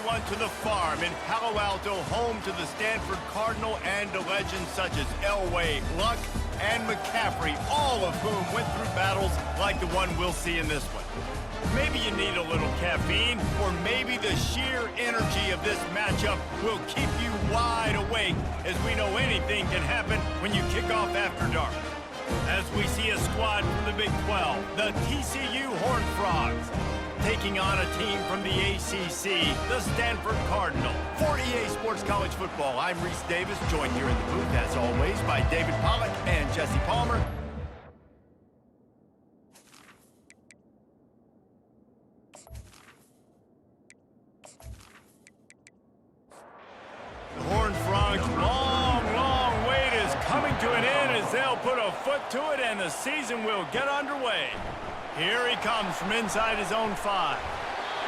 everyone to the farm in Palo Alto, home to the Stanford Cardinal and to legends such as Elway, Luck, and McCaffrey, all of whom went through battles like the one we'll see in this one. Maybe you need a little caffeine, or maybe the sheer energy of this matchup will keep you wide awake, as we know anything can happen when you kick off after dark. As we see a squad from the Big 12, the TCU Horned Frogs, taking on a team from the ACC, the Stanford Cardinal. For EA Sports College Football, I'm Reese Davis, joined here in the booth, as always, by David Pollack and Jesse Palmer. The Horned Frogs' long wait is coming to an end as they'll put a foot to it and the season will get underway. Here he comes from inside his own 5.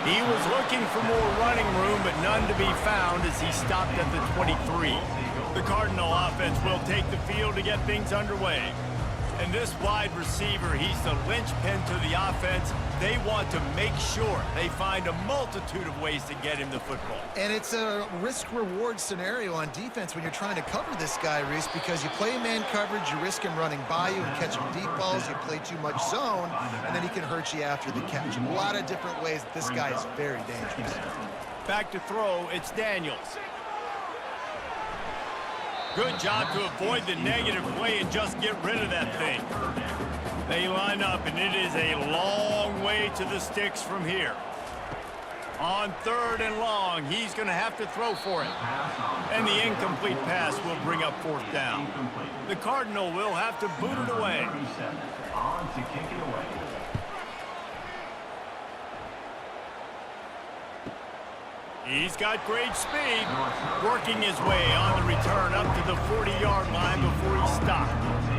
He was looking for more running room, but none to be found as he stopped at the 23. The Cardinal offense will take the field to get things underway. And this wide receiver, he's the linchpin to the offense. They want to make sure they find a multitude of ways to get him the football. And it's a risk-reward scenario on defense when you're trying to cover this guy, Reese, because you play man coverage, you risk him running by you and catching deep balls. You play too much zone, and then he can hurt you after the catch. A lot of different ways that this guy is very dangerous. Back to throw, it's Daniels. Good job to avoid the negative play and just get rid of that thing. They line up, and it is a long way to the sticks from here. On 3rd and long, he's going to have to throw for it. And the incomplete pass will bring up 4th down. The Cardinal will have to boot it away. On to kick it away. He's got great speed, working his way on the return up to the 40-yard line before he stopped.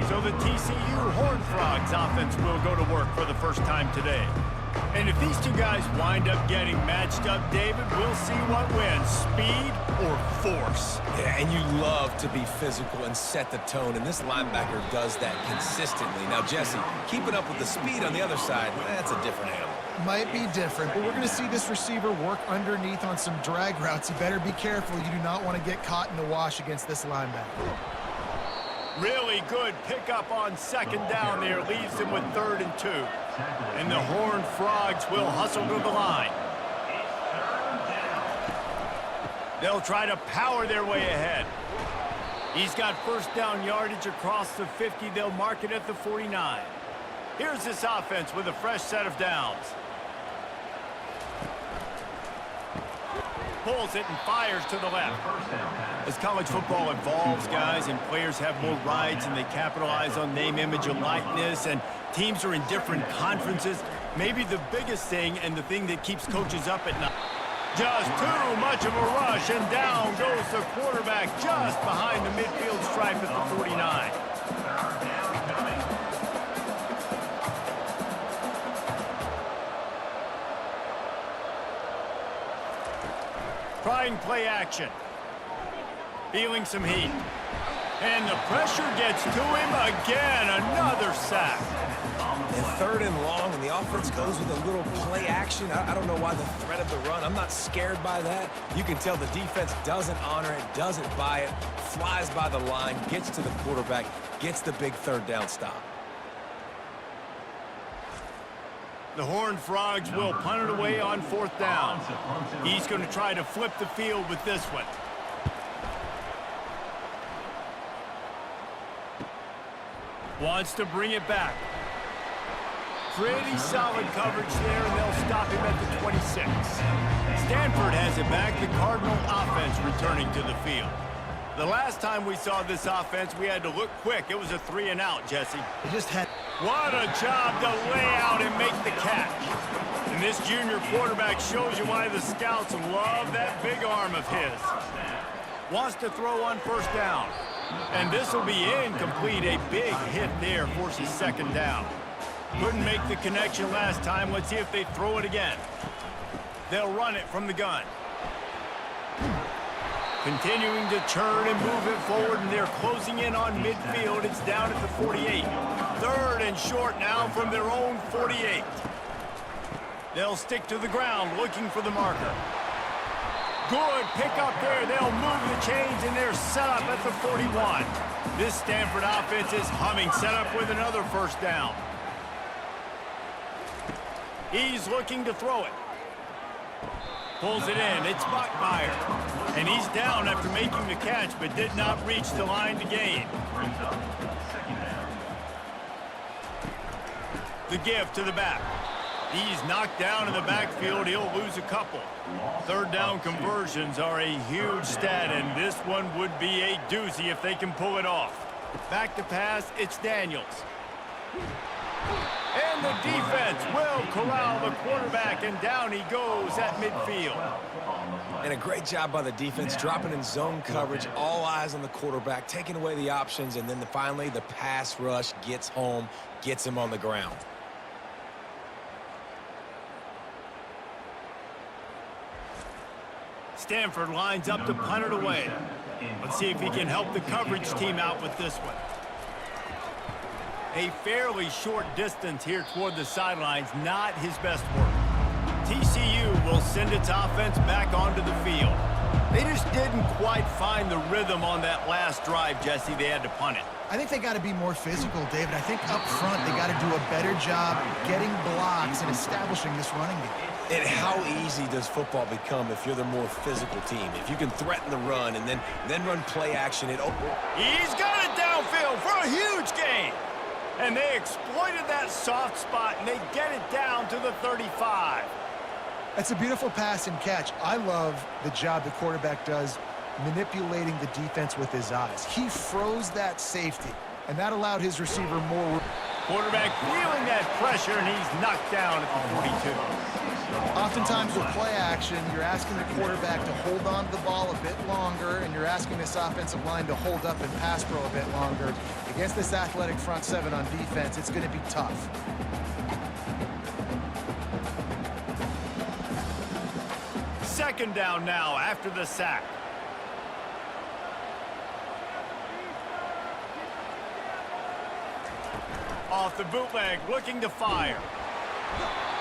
So the TCU Horned Frogs offense will go to work for the first time today. And if these two guys wind up getting matched up, David, we'll see what wins, speed or force. Yeah, and you love to be physical and set the tone, and this linebacker does that consistently. Now, Jesse, keeping up with the speed on the other side, that's a different animal. Might be different, but we're going to see this receiver work underneath on some drag routes. You better be careful. You do not want to get caught in the wash against this linebacker. Really good pickup on 2nd down there. Leaves them with 3rd and 2. And the Horned Frogs will hustle to the line. They'll try to power their way ahead. He's got 1st down yardage across the 50. They'll mark it at the 49. Here's this offense with a fresh set of downs. Pulls it and fires to the left. As college football evolves, guys, and players have more rights and they capitalize on name, image, and likeness, and teams are in different conferences, maybe the biggest thing and the thing that keeps coaches up at night. Just too much of a rush, and down goes the quarterback just behind the midfield stripe at the 49. Trying play action. Feeling some heat. And the pressure gets to him again. Another sack. And 3rd and long, and the offense goes with a little play action. I don't know why the threat of the run. I'm not scared by that. You can tell the defense doesn't honor it, doesn't buy it, flies by the line, gets to the quarterback, gets the big 3rd down stop. The Horned Frogs will punt it away on 4th down. He's going to try to flip the field with this one. Wants to bring it back. Pretty solid coverage there, and they'll stop him at the 26. Stanford has it back. The Cardinal offense returning to the field. The last time we saw this offense, we had to look quick. It was a 3-and-out, Jesse. They just had... What a job to lay out and make the catch. And this junior quarterback shows you why the scouts love that big arm of his. Wants to throw on 1st down. And this will be incomplete. A big hit there forces 2nd down. Couldn't make the connection last time. Let's see if they throw it again. They'll run it from the gun. Continuing to turn and move it forward, and they're closing in on midfield. It's down at the 48. 3rd and short now from their own 48. They'll stick to the ground looking for the marker. Good pick up there. They'll move the chains, and they're set up at the 41. This Stanford offense is humming, set up with another first down. He's looking to throw it. Pulls it in. It's Bachmeyer. And he's down after making the catch, but did not reach the line to gain. The give to the back. He's knocked down in the backfield. He'll lose a couple. Third down conversions are a huge stat, and this one would be a doozy if they can pull it off. Back to pass, it's Daniels. And the defense will corral the quarterback, and down he goes at midfield. And a great job by the defense, dropping in zone coverage, all eyes on the quarterback, taking away the options, and then finally the pass rush gets home, gets him on the ground. Stanford lines up to punt it away. Let's see if he can help the coverage team out with this one. A fairly short distance here toward the sidelines, not his best work. TCU will send its offense back onto the field. They just didn't quite find the rhythm on that last drive, Jesse. They had to punt it. I think they got to be more physical, David. I think up front they got to do a better job getting blocks and establishing this running game. And how easy does football become if you're the more physical team? If you can threaten the run and then run play action. He's got it downfield for a huge gain. And they exploited that soft spot, and they get it down to the 35. That's a beautiful pass and catch. I love the job the quarterback does manipulating the defense with his eyes. He froze that safety, and that allowed his receiver more. Quarterback feeling that pressure, and he's knocked down at the 42. Oftentimes with play action, you're asking the quarterback to hold on to the ball a bit longer, and you're asking this offensive line to hold up and pass pro a bit longer. Against this athletic front seven on defense, it's going to be tough. Second down now after the sack. Off the bootleg, looking to fire.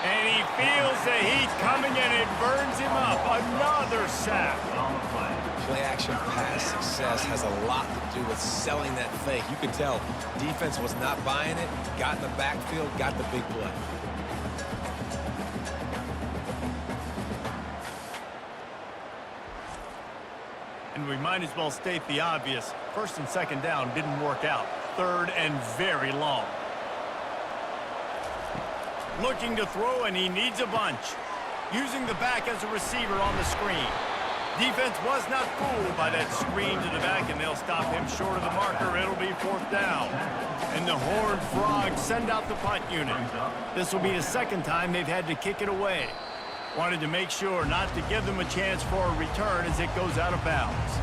And he feels the heat coming, and it burns him up. Another sack. Play action pass success has a lot to do with selling that fake. You can tell defense was not buying it, got in the backfield, got the big play. And we might as well state the obvious. First and second down didn't work out. Third and very long. Looking to throw, and he needs a bunch. Using the back as a receiver on the screen. Defense was not fooled by that screen to the back, and they'll stop him short of the marker. It'll be fourth down. And the Horned Frogs send out the punt unit. This will be the second time they've had to kick it away. Wanted to make sure not to give them a chance for a return as it goes out of bounds.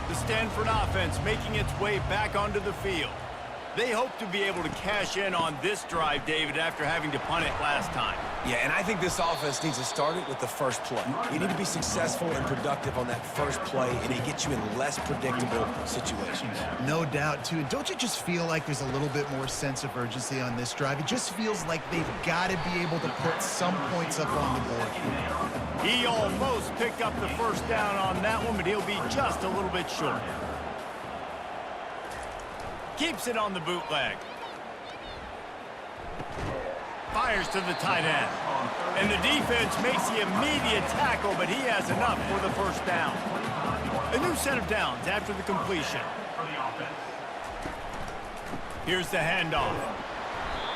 The Stanford offense making its way back onto the field. They hope to be able to cash in on this drive, David, after having to punt it last time. Yeah, and I think this offense needs to start it with the first play. You need to be successful and productive on that first play, and it gets you in less predictable situations. No doubt, too. Don't you just feel like there's a little bit more sense of urgency on this drive? It just feels like they've got to be able to put some points up on the board. He almost picked up the first down on that one, but he'll be just a little bit short. Keeps it on the bootleg. Fires to the tight end. And the defense makes the immediate tackle, but he has enough for the first down. A new set of downs after the completion. Here's the handoff.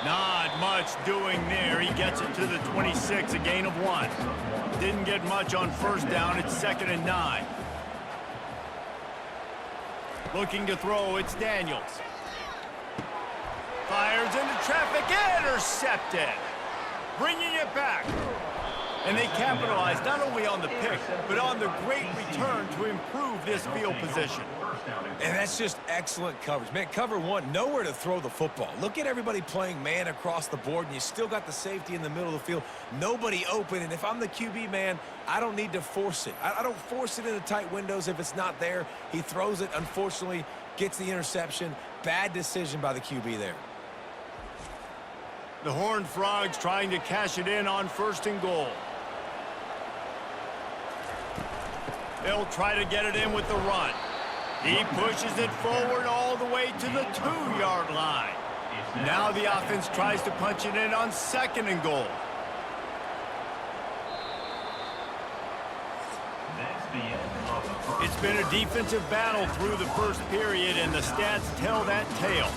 Not much doing there. He gets it to the 26, a gain of 1. Didn't get much on first down. It's 2nd and 9. Looking to throw, it's Daniels. Fires into traffic, intercepted. Bringing it back. And they capitalized not only on the pick, but on the great return to improve this field position. And that's just excellent coverage. Man, cover one, nowhere to throw the football. Look at everybody playing man across the board, and you still got the safety in the middle of the field. Nobody open, and if I'm the QB, man, I don't need to force it. I don't force it into tight windows if it's not there. He throws it, unfortunately, gets the interception. Bad decision by the QB there. The Horned Frogs trying to cash it in on 1st and goal. They'll try to get it in with the run. He pushes it forward all the way to the 2-yard line. Now the offense tries to punch it in on 2nd and goal. It's been a defensive battle through the first period, and the stats tell that tale.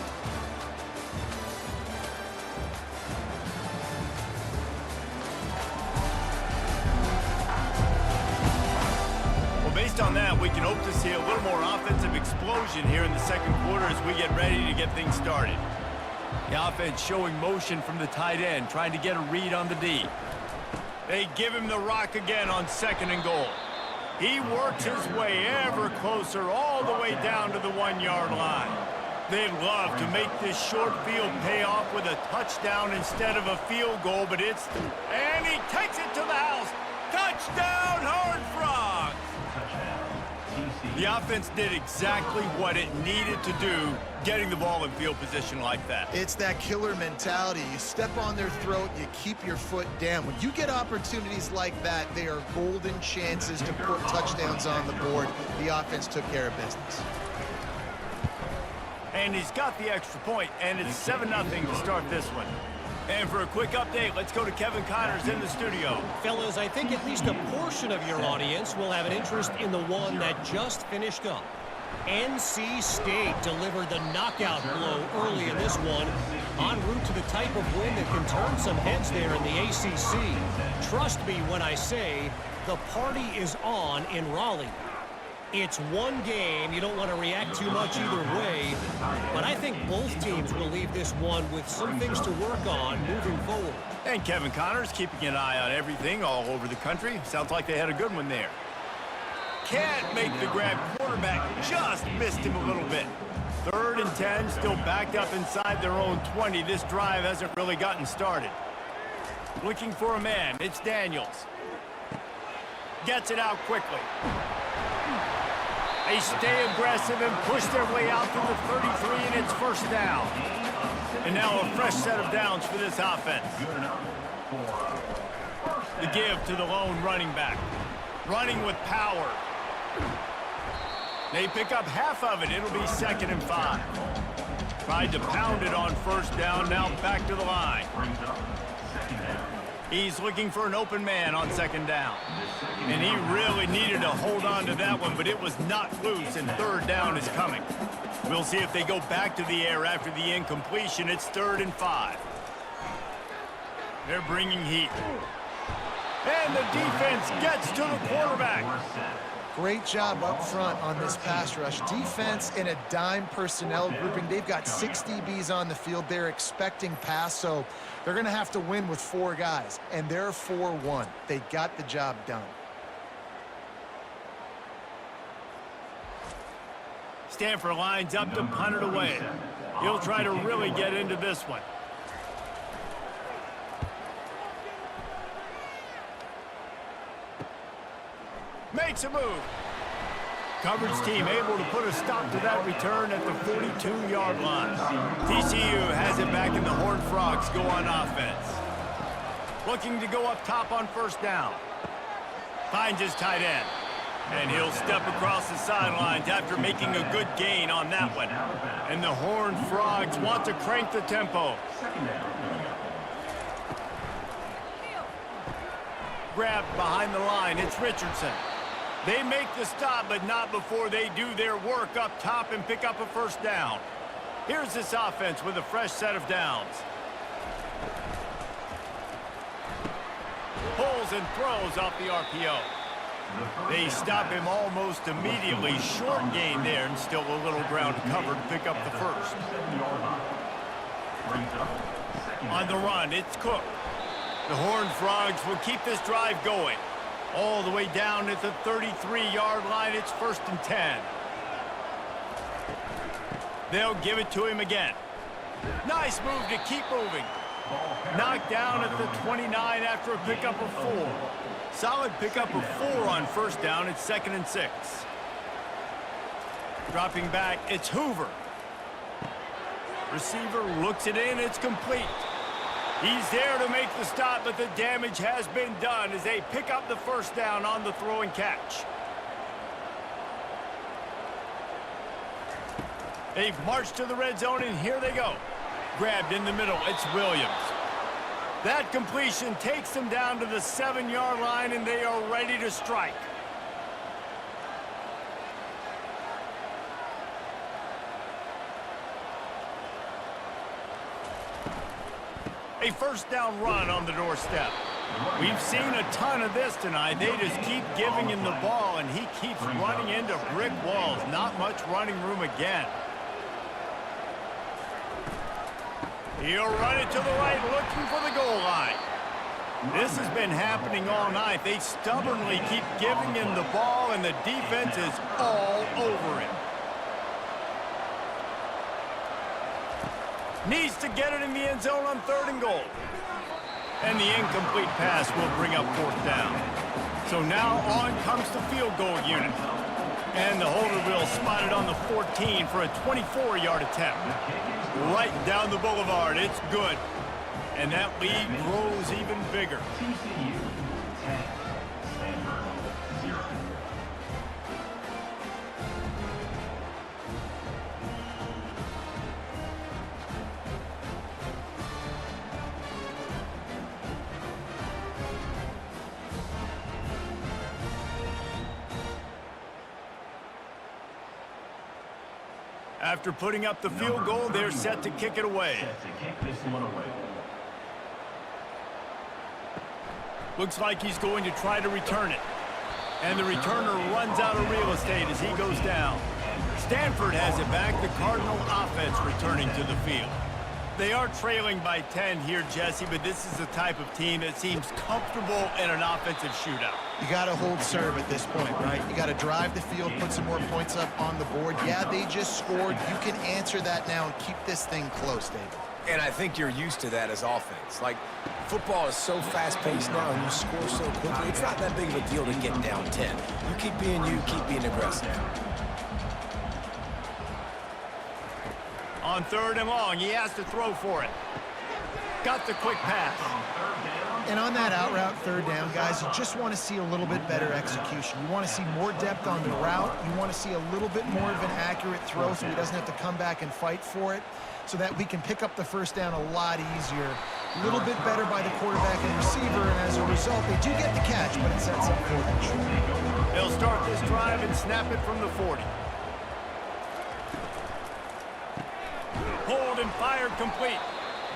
Well, based on that, we can hope to see a little more offensive explosion here in the second quarter as we get ready to get things started. The offense showing motion from the tight end, trying to get a read on the D. They give him the rock again on 2nd and goal. He works his way ever closer all the way down to the 1-yard line. They'd love to make this short field pay off with a touchdown instead of a field goal, but and he takes it to the house. Touchdown, Horned Frogs! The offense did exactly what it needed to do, getting the ball in field position like that. It's that killer mentality. You step on their throat, you keep your foot down. When you get opportunities like that, they are golden chances to put touchdowns on the board. The offense took care of business. And he's got the extra point, and it's 7-0 to start this one. And for a quick update, let's go to Kevin Connors in the studio. Fellas, I think at least a portion of your audience will have an interest in the one that just finished up. NC State delivered the knockout blow early in this one, en route to the type of win that can turn some heads there in the ACC. Trust me when I say the party is on in Raleigh. It's one game. You don't want to react too much either way, but I think both teams will leave this one with some things to work on moving forward. And Kevin Connors keeping an eye on everything all over the country. Sounds like they had a good one there. Can't make the grab. Quarterback just missed him a little bit. 3rd and 10, still backed up inside their own 20. This drive hasn't really gotten started. Looking for a man. It's Daniels. Gets it out quickly. They stay aggressive and push their way out to the 33, and it's 1st down. And now a fresh set of downs for this offense. The give to the lone running back. Running with power. They pick up half of it. It'll be 2nd and 5. Tried to pound it on 1st down, now back to the line. He's looking for an open man on 2nd down. And he really needed to hold on to that one, but it was not loose, and 3rd down is coming. We'll see if they go back to the air after the incompletion. It's 3rd and 5. They're bringing heat. And the defense gets to the quarterback. Great job up front on this pass rush. Defense in a dime personnel grouping. They've got 6 DBs on the field. They're expecting pass, so they're going to have to win with 4 guys, and they're 4-1. They got the job done. Stanford lines up to punt it away. He'll try to really get into this one. Makes a move. Coverage team able to put a stop to that return at the 42-yard line. TCU has it back, and the Horned Frogs go on offense. Looking to go up top on 1st down. Finds his tight end. And he'll step across the sidelines after making a good gain on that one. And the Horned Frogs want to crank the tempo. Grabbed behind the line. It's Richardson. They make the stop, but not before they do their work up top and pick up a 1st down. Here's this offense with a fresh set of downs. Pulls and throws off the RPO. They stop him almost immediately. Short gain there, and still a little ground covered to pick up the 1st. On the run, it's Cook. The Horned Frogs will keep this drive going. All the way down at the 33-yard line, it's 1st and 10. They'll give it to him again. Nice move to keep moving. Knocked down at the 29 after a pickup of 4. Solid pickup of 4 on 1st down. It's 2nd and 6. Dropping back, it's Hoover. Receiver looks it in. It's complete. He's there to make the stop, but the damage has been done as they pick up the 1st down on the throw and catch. They've marched to the red zone, and here they go. Grabbed in the middle, it's Williams. That completion takes them down to the 7-yard line, and they are ready to strike. A first down run on the doorstep. We've seen a ton of this tonight. They just keep giving him the ball, and he keeps running into brick walls. Not much running room again. He'll run it to the right, looking for the goal line. This has been happening all night. They stubbornly keep giving him the ball, and the defense is all over it. Needs to get it in the end zone on 3rd and goal. And the incomplete pass will bring up 4th down. So now on comes the field goal unit. And the holder will spot it on the 14 for a 24-yard attempt. Right down the boulevard. It's good. And that lead grows even bigger. TCU 10, Stanford 0. After putting up the field goal, they're set to kick it away. Set to kick this one away. Looks like he's going to try to return it. And the returner runs out of real estate as he goes down. Stanford has it back. The Cardinal offense returning to the field. They are trailing by 10 here, Jesse, but this is the type of team that seems comfortable in an offensive shootout. You got to hold serve at this point, right? You got to drive the field, put some more points up on the board. Yeah, they just scored. You can answer that now and keep this thing close, David. And I think you're used to that as offense. Like, football is so fast-paced now and you score so quickly, it's not that big of a deal to get down 10. You keep being aggressive. On 3rd and long, he has to throw for it. Got the quick pass. And on that out route 3rd down, guys, you just want to see a little bit better execution. You want to see more depth on the route. You want to see a little bit more of an accurate throw so he doesn't have to come back and fight for it, so that we can pick up the 1st down a lot easier. A little bit better by the quarterback and receiver, and as a result, they do get the catch, but it sets up 4th and short. They'll start this drive and snap it from the 40. Pulled and fired complete.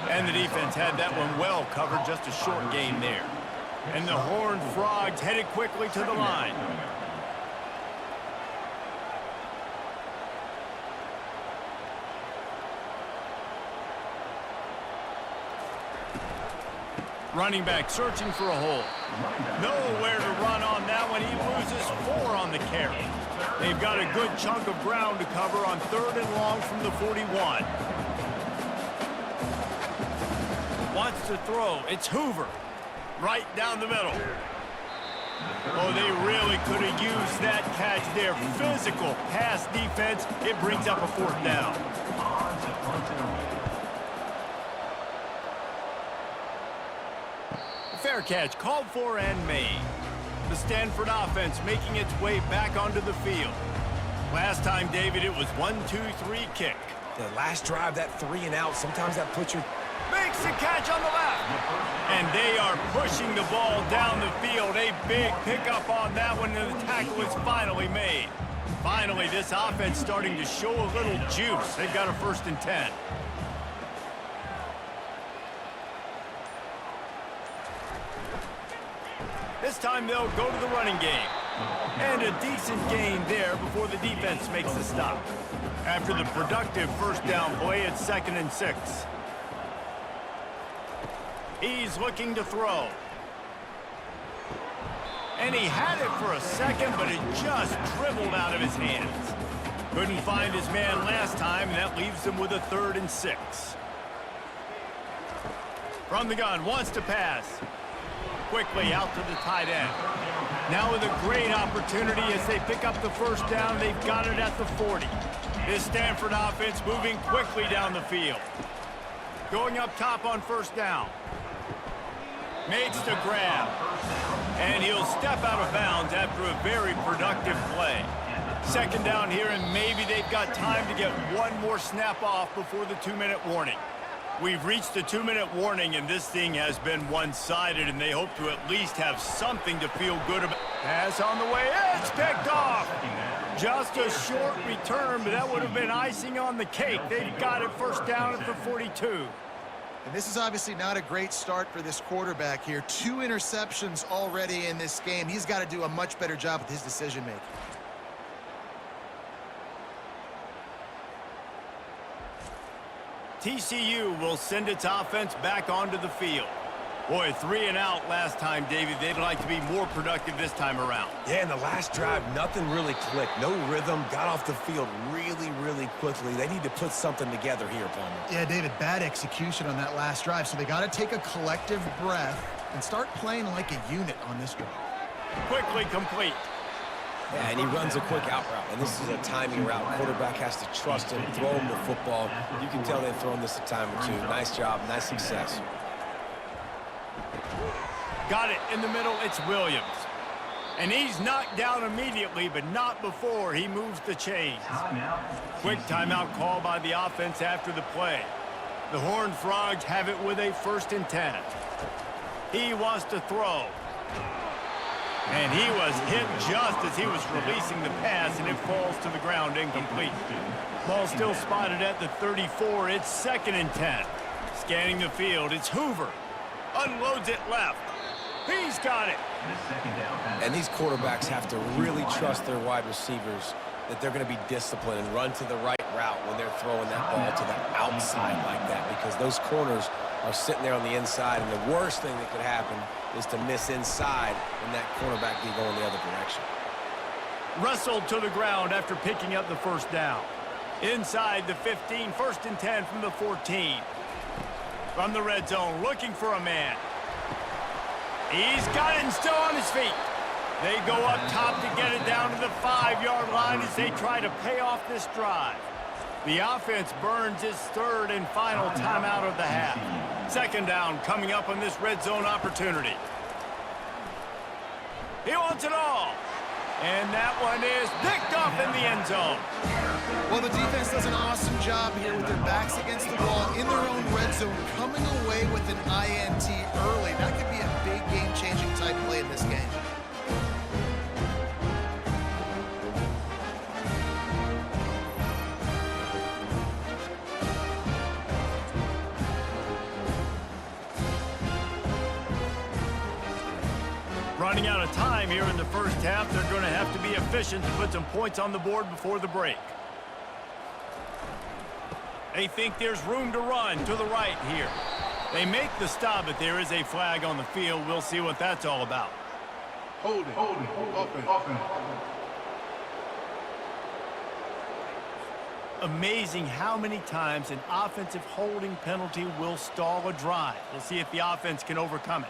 And the defense had that one well covered, just a short gain there. And the Horned Frogs headed quickly to the line. Running back searching for a hole. Nowhere to run on that one. He loses 4 on the carry. They've got a good chunk of ground to cover on 3rd and long from the 41. Wants to throw. It's Hoover. Right down the middle. Oh, they really could have used that catch there. Physical pass defense. It brings up a 4th down. Fair catch called for and made. The Stanford offense making its way back onto the field. Last time, David, it was 1-2-3 kick. The last drive, that 3 and out, sometimes that puts your... Makes the catch on the left. And they are pushing the ball down the field. A big pickup on that one, and the tackle is finally made. Finally, this offense starting to show a little juice. They've got a 1st and 10. This time they'll go to the running game. And a decent gain there before the defense makes the stop. After the productive 1st down play, it's 2nd and 6. He's looking to throw. And he had it for a second, but it just dribbled out of his hands. Couldn't find his man last time, and that leaves him with a 3rd and 6. From the gun, wants to pass. Quickly out to the tight end. Now with a great opportunity as they pick up the 1st down. They've got it at the 40. This Stanford offense moving quickly down the field. Going up top on 1st down. Makes the grab. And he'll step out of bounds after a very productive play. Second down here, and maybe they've got time to get one more snap off before the 2-minute warning. We've reached the 2-minute warning, and this thing has been one-sided, and they hope to at least have something to feel good about. Pass on the way, it's picked off. Just a short return, but that would have been icing on the cake. They've got it first down at the 42. And this is obviously not a great start for this quarterback here. 2 interceptions already in this game. He's got to do a much better job with his decision-making. TCU will send its offense back onto the field. Boy, 3 and out last time, David. They'd like to be more productive this time around. Yeah, in the last drive, nothing really clicked. No rhythm, got off the field really, really quickly. They need to put something together here, Palmer. Yeah, David, bad execution on that last drive, so they got to take a collective breath and start playing like a unit on this drive. Quickly complete. Yeah, and he runs a quick out route, and this is a timing route. Quarterback has to trust him, throw him the football. You can tell they've thrown this a time or two. Nice job, nice success. Got it in the middle, it's Williams. And he's knocked down immediately, but not before he moves the chains. Quick timeout call by the offense after the play. The Horned Frogs have it with a 1st and 10. He wants to throw. And he was hit just as he was releasing the pass, and it falls to the ground incomplete. Ball still spotted at the 34. It's 2nd and 10. Scanning the field, it's Hoover. Unloads it left. He's got it. And these quarterbacks have to really trust their wide receivers that they're going to be disciplined and run to the right route when they're throwing that ball to the outside like that, because those corners are sitting there on the inside, and the worst thing that could happen is to miss inside and that cornerback be going the other direction. Wrestled to the ground after picking up the 1st down. Inside the 15, 1st and 10 from the 14. From the red zone, looking for a man. He's got it and still on his feet. They go up top to get it down to the 5-yard line as they try to pay off this drive. The offense burns its 3rd and final timeout of the half. 2nd down coming up on this red zone opportunity. He wants it all. And that one is picked off in the end zone. Well, the defense does an awesome job here with their backs against the wall in their own red zone, coming away with an INT early. That could be a big game-changing type play in this game. Running out of time here in the 1st half, they're going to have to be efficient to put some points on the board before the break. They think there's room to run to the right here. They make the stop, but there is a flag on the field. We'll see what that's all about. Hold it. Offense. Amazing how many times an offensive holding penalty will stall a drive. We'll see if the offense can overcome it.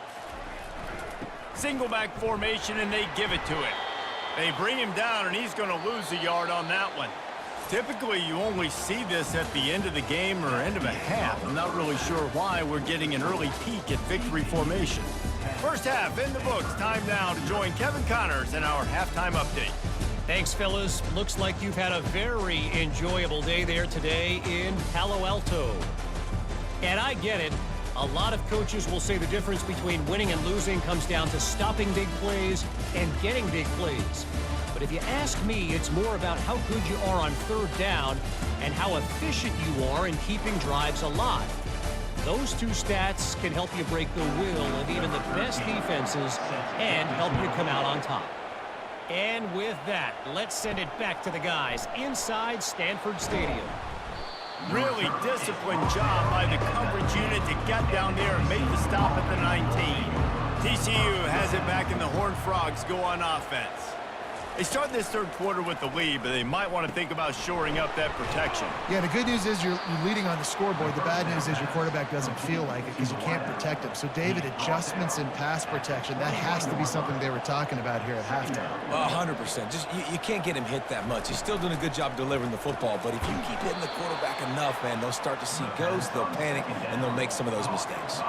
Single back formation, and they give it to him. They bring him down, and he's going to lose a yard on that one. Typically, you only see this at the end of the game or end of a half. I'm not really sure why we're getting an early peek at victory formation. 1st half in the books. Time now to join Kevin Connors in our halftime update. Thanks, fellas. Looks like you've had a very enjoyable day there today in Palo Alto. And I get it. A lot of coaches will say the difference between winning and losing comes down to stopping big plays and getting big plays. But if you ask me, it's more about how good you are on 3rd down and how efficient you are in keeping drives alive. Those 2 stats can help you break the will of even the best defenses and help you come out on top. And with that, let's send it back to the guys inside Stanford Stadium. Really disciplined job by the coverage unit to get down there and make the stop at the 19. TCU has it back, and the Horned Frogs go on offense. They start this 3rd quarter with the lead, but they might want to think about shoring up that protection. Yeah, the good news is you're leading on the scoreboard. The bad news is your quarterback doesn't feel like it because you can't protect him. So, David, adjustments in pass protection, that has to be something they were talking about here at halftime. 100%. Just you can't get him hit that much. He's still doing a good job delivering the football, but if you keep hitting the quarterback enough, man, they'll start to see ghosts, they'll panic, and they'll make some of those mistakes.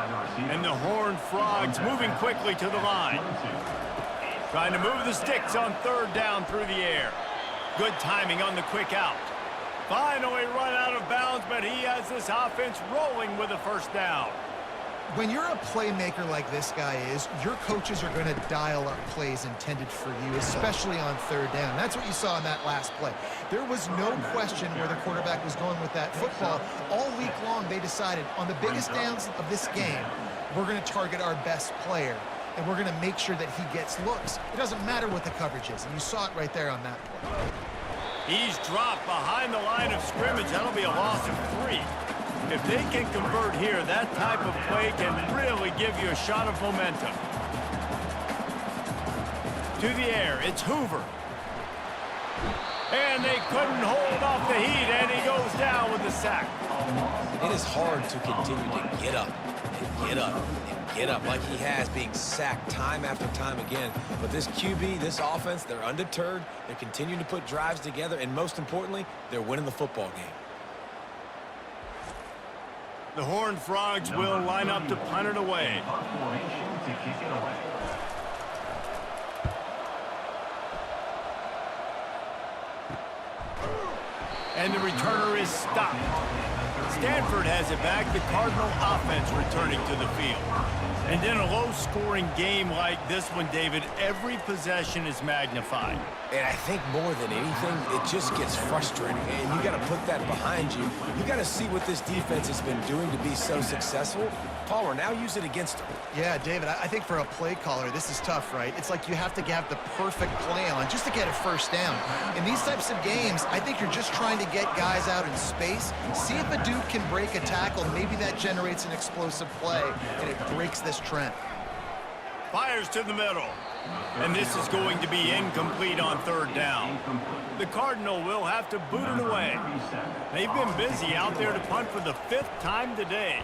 And the Horned Frogs moving quickly to the line. Trying to move the sticks on 3rd down through the air. Good timing on the quick out. Finally run out of bounds, but he has this offense rolling with a first down. When you're a playmaker like this guy is, your coaches are going to dial up plays intended for you, especially on third down. That's what you saw in that last play. There was no question where the quarterback was going with that football. All week long, they decided on the biggest downs of this game, we're going to target our best player, and we're going to make sure that he gets looks. It doesn't matter what the coverage is, and you saw it right there on that play. He's dropped behind the line of scrimmage. That'll be a loss of 3. If they can convert here, that type of play can really give you a shot of momentum. To the air, it's Hoover. And they couldn't hold off the heat, and he goes down with the sack. It is hard to continue to get up and get up and get up like he has, being sacked time after time again. But this QB, this offense, they're undeterred. They're continuing to put drives together, and most importantly, they're winning the football game. The Horned Frogs will line up to punt it away. Formation to kick it away. And the returner is stopped. Stanford has it back. The Cardinal offense returning to the field. And in a low-scoring game like this one, David, every possession is magnified. And I think more than anything, it just gets frustrating. And you got to put that behind you. You got to see what this defense has been doing to be so successful. Palmer, now use it against them. Yeah, David, I think for a play caller, this is tough, right? It's like you have to have the perfect play on just to get a first down. In these types of games, I think you're just trying to get guys out in space, see if a dude can break a tackle. Maybe that generates an explosive play, and it breaks this trend. Fires to the middle. And this is going to be incomplete on third down. The Cardinal will have to boot it away. They've been busy out there to punt for the 5th time today.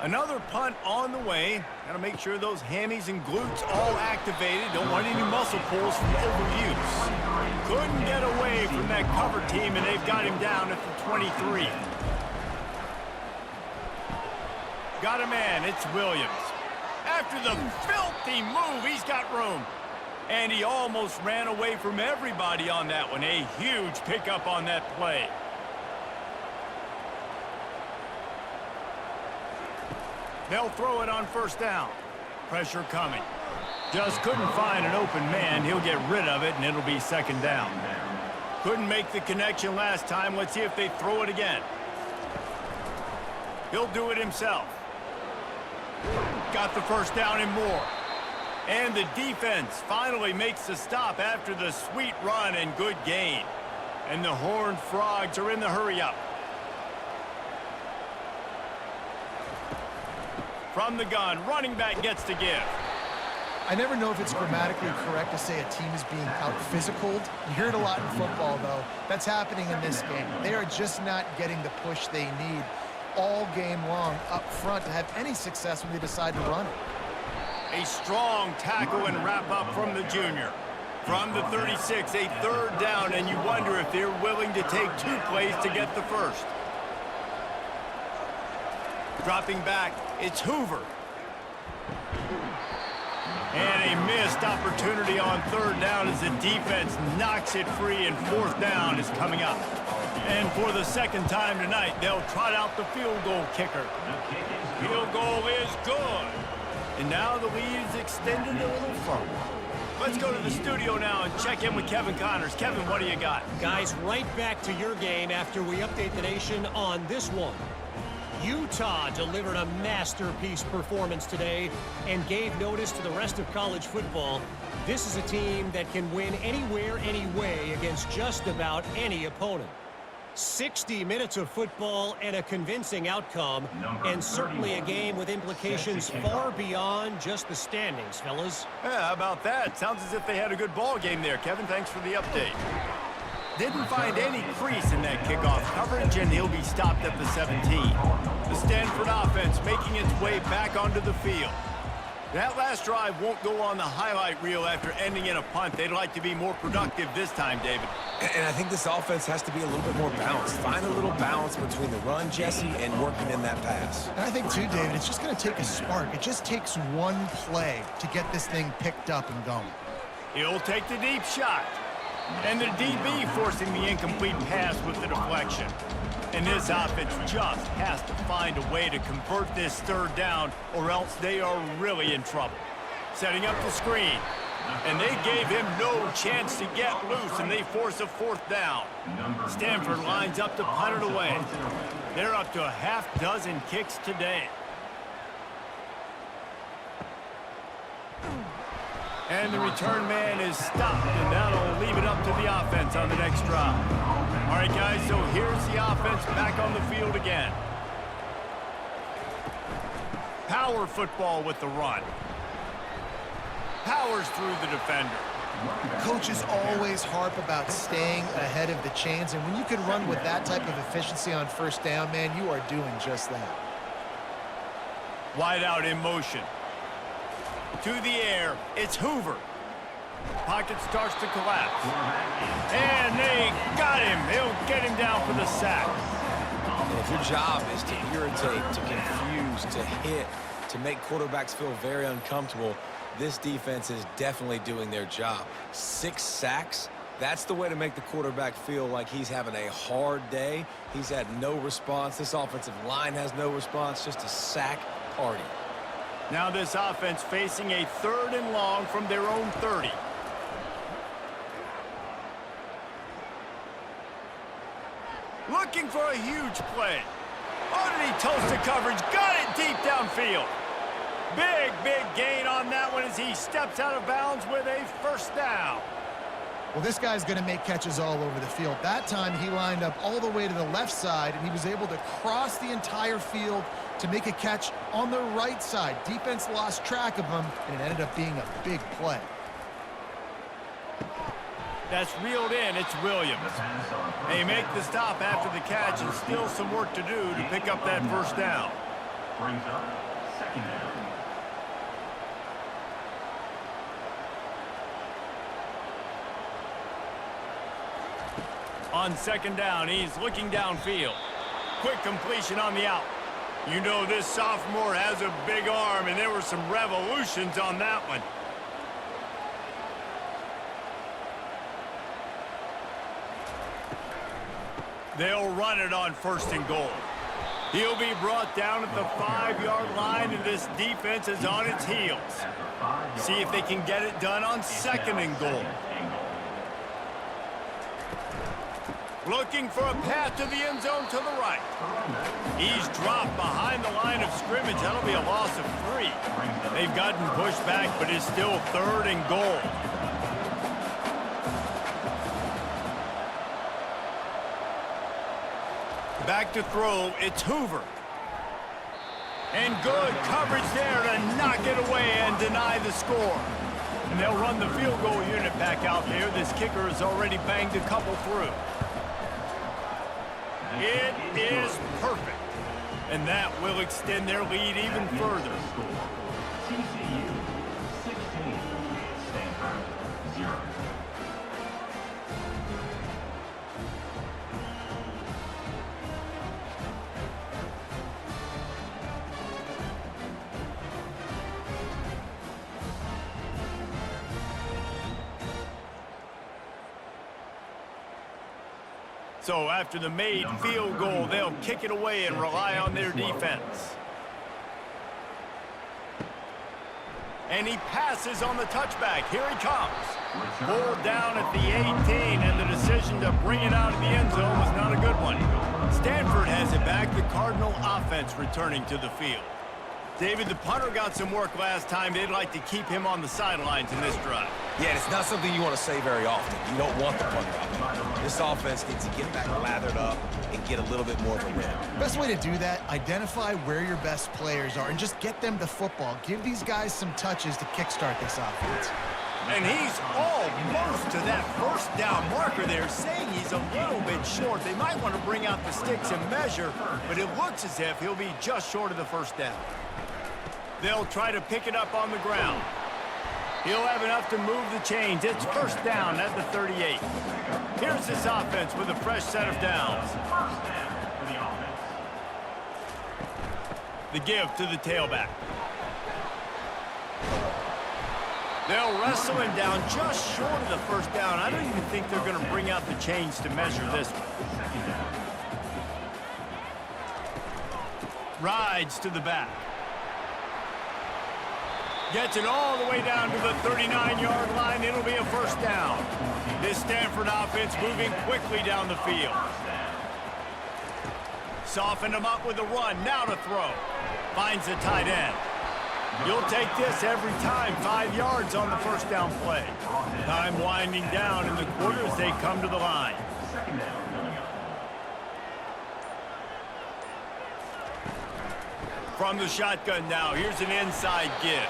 Another punt on the way. Got to make sure those hammies and glutes all activated. Don't want any muscle pulls from overuse. Couldn't get away from that cover team, and they've got him down at the 23. Got a man. It's Williams. After the filthy move, he's got room. And he almost ran away from everybody on that one. A huge pickup on that play. They'll throw it on first down. Pressure coming. Just couldn't find an open man. He'll get rid of it, and it'll be second down. Couldn't make the connection last time. Let's see if they throw it again. He'll do it himself. Got the first down and more. And the defense finally makes the stop after the sweet run and good gain. And the Horned Frogs are in the hurry-up. From the gun, running back gets to give. I never know if it's grammatically correct to say a team is being out-physicaled. You hear it a lot in football, though. That's happening in this game. They are just not getting the push they need all game long up front to have any success when they decide to run it. A strong tackle and wrap up from the junior. From the 36, a third down, and you wonder if they're willing to take 2 plays to get the first. Dropping back, it's Hoover. And a missed opportunity on third down as the defense knocks it free, and fourth down is coming up. And for the second time tonight, they'll trot out the field goal kicker. Field goal is good. And now the lead is extended a little further. Let's go to the studio now and check in with Kevin Connors. Kevin, what do you got? Guys, right back to your game after we update the nation on this one. Utah delivered a masterpiece performance today and gave notice to the rest of college football. This is a team that can win anywhere, anyway against just about any opponent. 60 minutes of football and a convincing outcome, and certainly a game with implications far beyond just the standings, fellas. Yeah, how about that? Sounds as if they had a good ball game there. Kevin, thanks for the update. Didn't find any crease in that kickoff coverage, and he'll be stopped at the 17. The Stanford offense making its way back onto the field. That last drive won't go on the highlight reel after ending in a punt. They'd like to be more productive this time, David. And I think this offense has to be a little bit more balanced. Find a little balance between the run, Jesse, and working in that pass. And I think, too, David, it's just going to take a spark. It just takes one play to get this thing picked up and going. He'll take the deep shot. And the DB forcing the incomplete pass with the deflection. And this offense just has to find a way to convert this third down, or else they are really in trouble. Setting up the screen. And they gave him no chance to get loose, and they force a fourth down. Stanford lines up to punt it away. They're up to a half dozen kicks today. And the return man is stopped, and that'll leave it up to the offense on the next drive. All right, guys, so here's the offense back on the field again. Power football with the run. Powers through the defender. Coaches always harp about staying ahead of the chains, and when you can run with that type of efficiency on first down, man, you are doing just that. Wide out in motion. To the air, it's Hoover. Pocket starts to collapse. And they got him. He'll get him down for the sack. And if your job is to irritate, to confuse, to hit, to make quarterbacks feel very uncomfortable, this defense is definitely doing their job. 6 sacks, that's the way to make the quarterback feel like he's having a hard day. He's had no response. This offensive line has no response, just a sack party. Now this offense facing a 3rd and long from their own 30. Looking for a huge play. Underneath toasted coverage, got it deep downfield. Big gain on that one as he steps out of bounds with a first down. Well, this guy's going to make catches all over the field. That time, he lined up all the way to the left side, and he was able to cross the entire field to make a catch on the right side. Defense lost track of him, and it ended up being a big play. That's reeled in. It's Williams. They make the stop after the catch, and still some work to do to pick up that first down. Brings up 2nd down. On 2nd down, he's looking downfield. Quick completion on the out. You know this sophomore has a big arm, and there were some revolutions on that one. They'll run it on 1st and goal. He'll be brought down at the 5-yard line, and this defense is on its heels. See if they can get it done on 2nd and goal. Looking for a path to the end zone to the right. He's dropped behind the line of scrimmage. That'll be a loss of 3. They've gotten pushed back, but it's still 3rd and goal. Back to throw, it's Hoover. And good coverage there to knock it away and deny the score. And they'll run the field goal unit back out there. This kicker has already banged a couple through. It is perfect. And that will extend their lead even further. TCU 16, Stanford 0. So after the made field goal, they'll kick it away and rely on their defense. And he passes on the touchback. Here he comes. Pulled down at the 18, and the decision to bring it out of the end zone was not a good one. Stanford has it back. The Cardinal offense returning to the field. David, the punter got some work last time. They'd like to keep him on the sidelines in this drive. Yeah, it's not something you want to say very often. You don't want the punter out there. This offense needs to get back lathered up and get a little bit more of a rhythm. Best way to do that, identify where your best players are and just get them the football. Give these guys some touches to kickstart this offense. And he's almost to that first down marker there, saying he's a little bit short. They might want to bring out the sticks and measure, but it looks as if he'll be just short of the first down. They'll try to pick it up on the ground. He'll have enough to move the chains. It's first down at the 38. Here's this offense with a fresh set of downs. The give to the tailback. They'll wrestle him down just short of the first down. I don't even think they're going to bring out the chains to measure this one. Rides to the back. Gets it all the way down to the 39-yard line. It'll be a first down. This Stanford offense moving quickly down the field. Soften him up with a run. Now to throw. Finds the tight end. You'll take this every time. 5 yards on the first down play. Time winding down in the quarter as they come to the line. From the shotgun now, here's an inside give.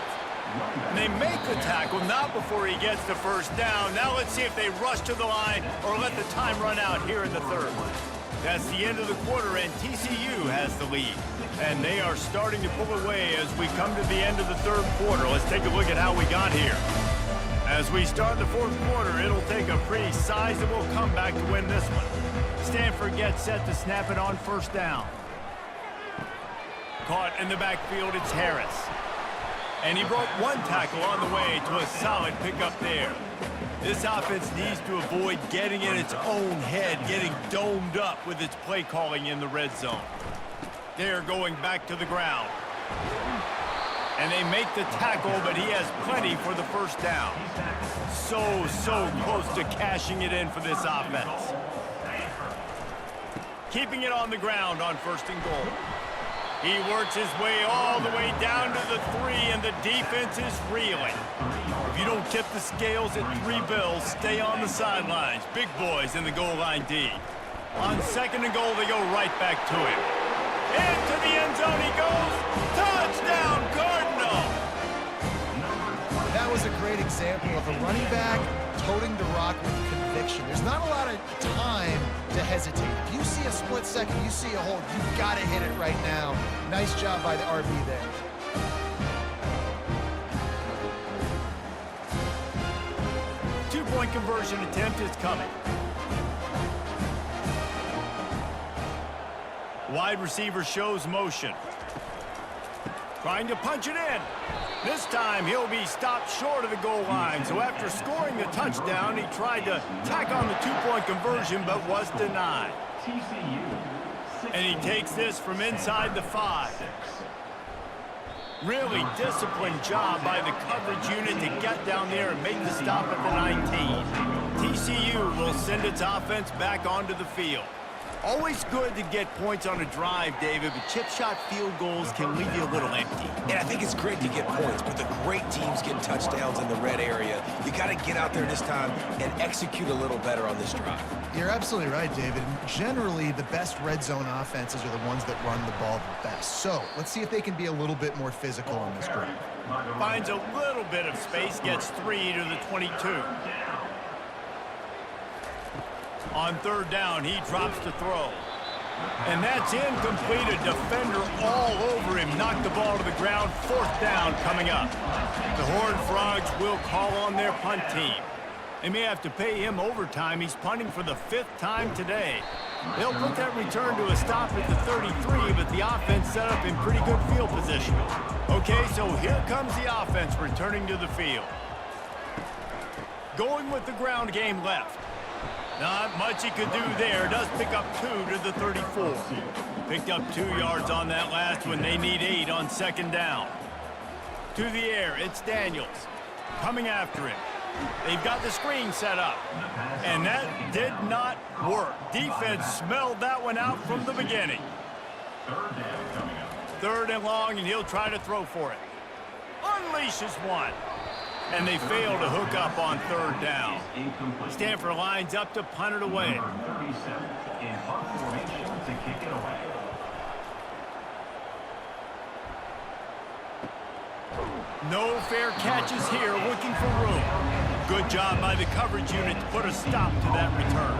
And they make the tackle, not before he gets the first down. Now let's see if they rush to the line or let the time run out here in the third. That's the end of the quarter, and TCU has the lead. And they are starting to pull away as we come to the end of the third quarter. Let's take a look at how we got here. As we start the fourth quarter, it'll take a pretty sizable comeback to win this one. Stanford gets set to snap it on first down. Caught in the backfield, it's Harris. And he broke one tackle on the way to a solid pickup there. This offense needs to avoid getting in its own head, getting domed up with its play calling in the red zone. They're going back to the ground. And they make the tackle, but he has plenty for the first down. So close to cashing it in for this offense. Keeping it on the ground on first and goal. He works his way all the way down to the 3, and the defense is reeling. If you don't tip the scales at 3 bills, stay on the sidelines. Big boys in the goal line D. On second and goal, they go right back to him. Into the end zone he goes. Touchdown, Cardinal! That was a great example of a running back toting the rock with conviction. There's not a lot of time to hesitate. If you see a split second, you see a hold, you've got to hit it right now. Nice job by the RB there. Two-point conversion attempt is coming. Wide receiver shows motion. Trying to punch it in. This time he'll be stopped short of the goal line. So after scoring the touchdown, he tried to tack on the two-point conversion but was denied. And he takes this from inside the 5. Really disciplined job by the coverage unit to get down there and make the stop at the 19. TCU will send its offense back onto the field. Always good to get points on a drive, David, but chip shot field goals can leave you a little empty. And I think it's great to get points, but the great teams get touchdowns in the red area. You got to get out there this time and execute a little better on this drive. You're absolutely right, David. And generally, the best red zone offenses are the ones that run the ball the best. So let's see if they can be a little bit more physical on this drive. Finds a little bit of space, gets 3 to the 22. On third down, he drops to throw. And that's incomplete. A defender all over him. Knocked the ball to the ground. Fourth down coming up. The Horned Frogs will call on their punt team. They may have to pay him overtime. He's punting for the 5th time today. They'll put that return to a stop at the 33, but the offense set up in pretty good field position. Okay, so here comes the offense returning to the field. Going with the ground game left. Not much he could do there. Does pick up 2 to the 34. Picked up 2 yards on that last one. They need 8 on second down. To the air, it's Daniels. Coming after him. They've got the screen set up. And that did not work. Defense smelled that one out from the beginning. Third and long, and he'll try to throw for it. Unleashes one. And they fail to hook up on third down. Stanford lines up to punt it away. No fair catches here, looking for room. Good job by the coverage unit to put a stop to that return.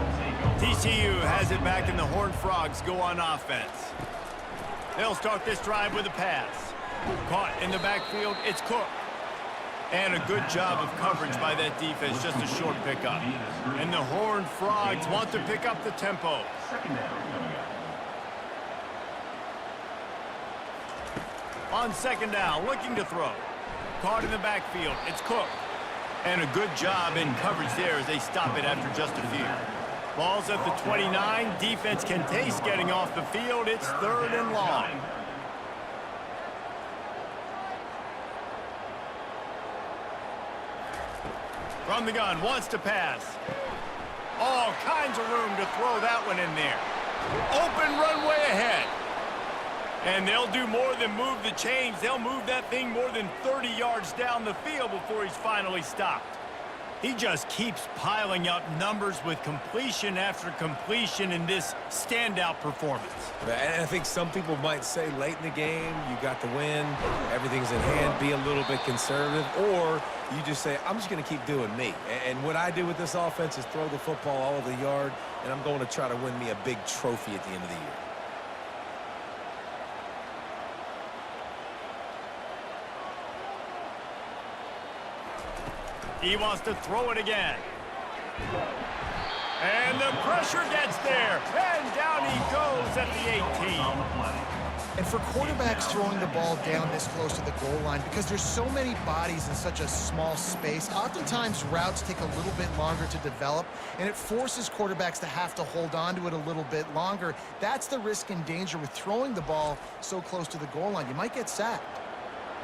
TCU has it back, and the Horned Frogs go on offense. They'll start this drive with a pass. Caught in the backfield, it's Cook. And a good job of coverage by that defense, just a short pickup. And the Horned Frogs want to pick up the tempo. On second down, looking to throw. Caught in the backfield, it's Cook. And a good job in coverage there as they stop it after just a few. Ball's at the 29. Defense can taste getting off the field. It's 3rd and long. From the gun, wants to pass. All kinds of room to throw that one in there. Open runway ahead. And they'll do more than move the chains. They'll move that thing more than 30 yards down the field before he's finally stopped. He just keeps piling up numbers with completion after completion in this standout performance. And I think some people might say late in the game, you got the win, everything's in hand, be a little bit conservative, or you just say, I'm just going to keep doing me. And what I do with this offense is throw the football all over the yard, and I'm going to try to win me a big trophy at the end of the year. He wants to throw it again. And the pressure gets there. And down he goes at the 18. And for quarterbacks throwing the ball down this close to the goal line, because there's so many bodies in such a small space, oftentimes routes take a little bit longer to develop, and it forces quarterbacks to have to hold on to it a little bit longer. That's the risk and danger with throwing the ball so close to the goal line. You might get sacked.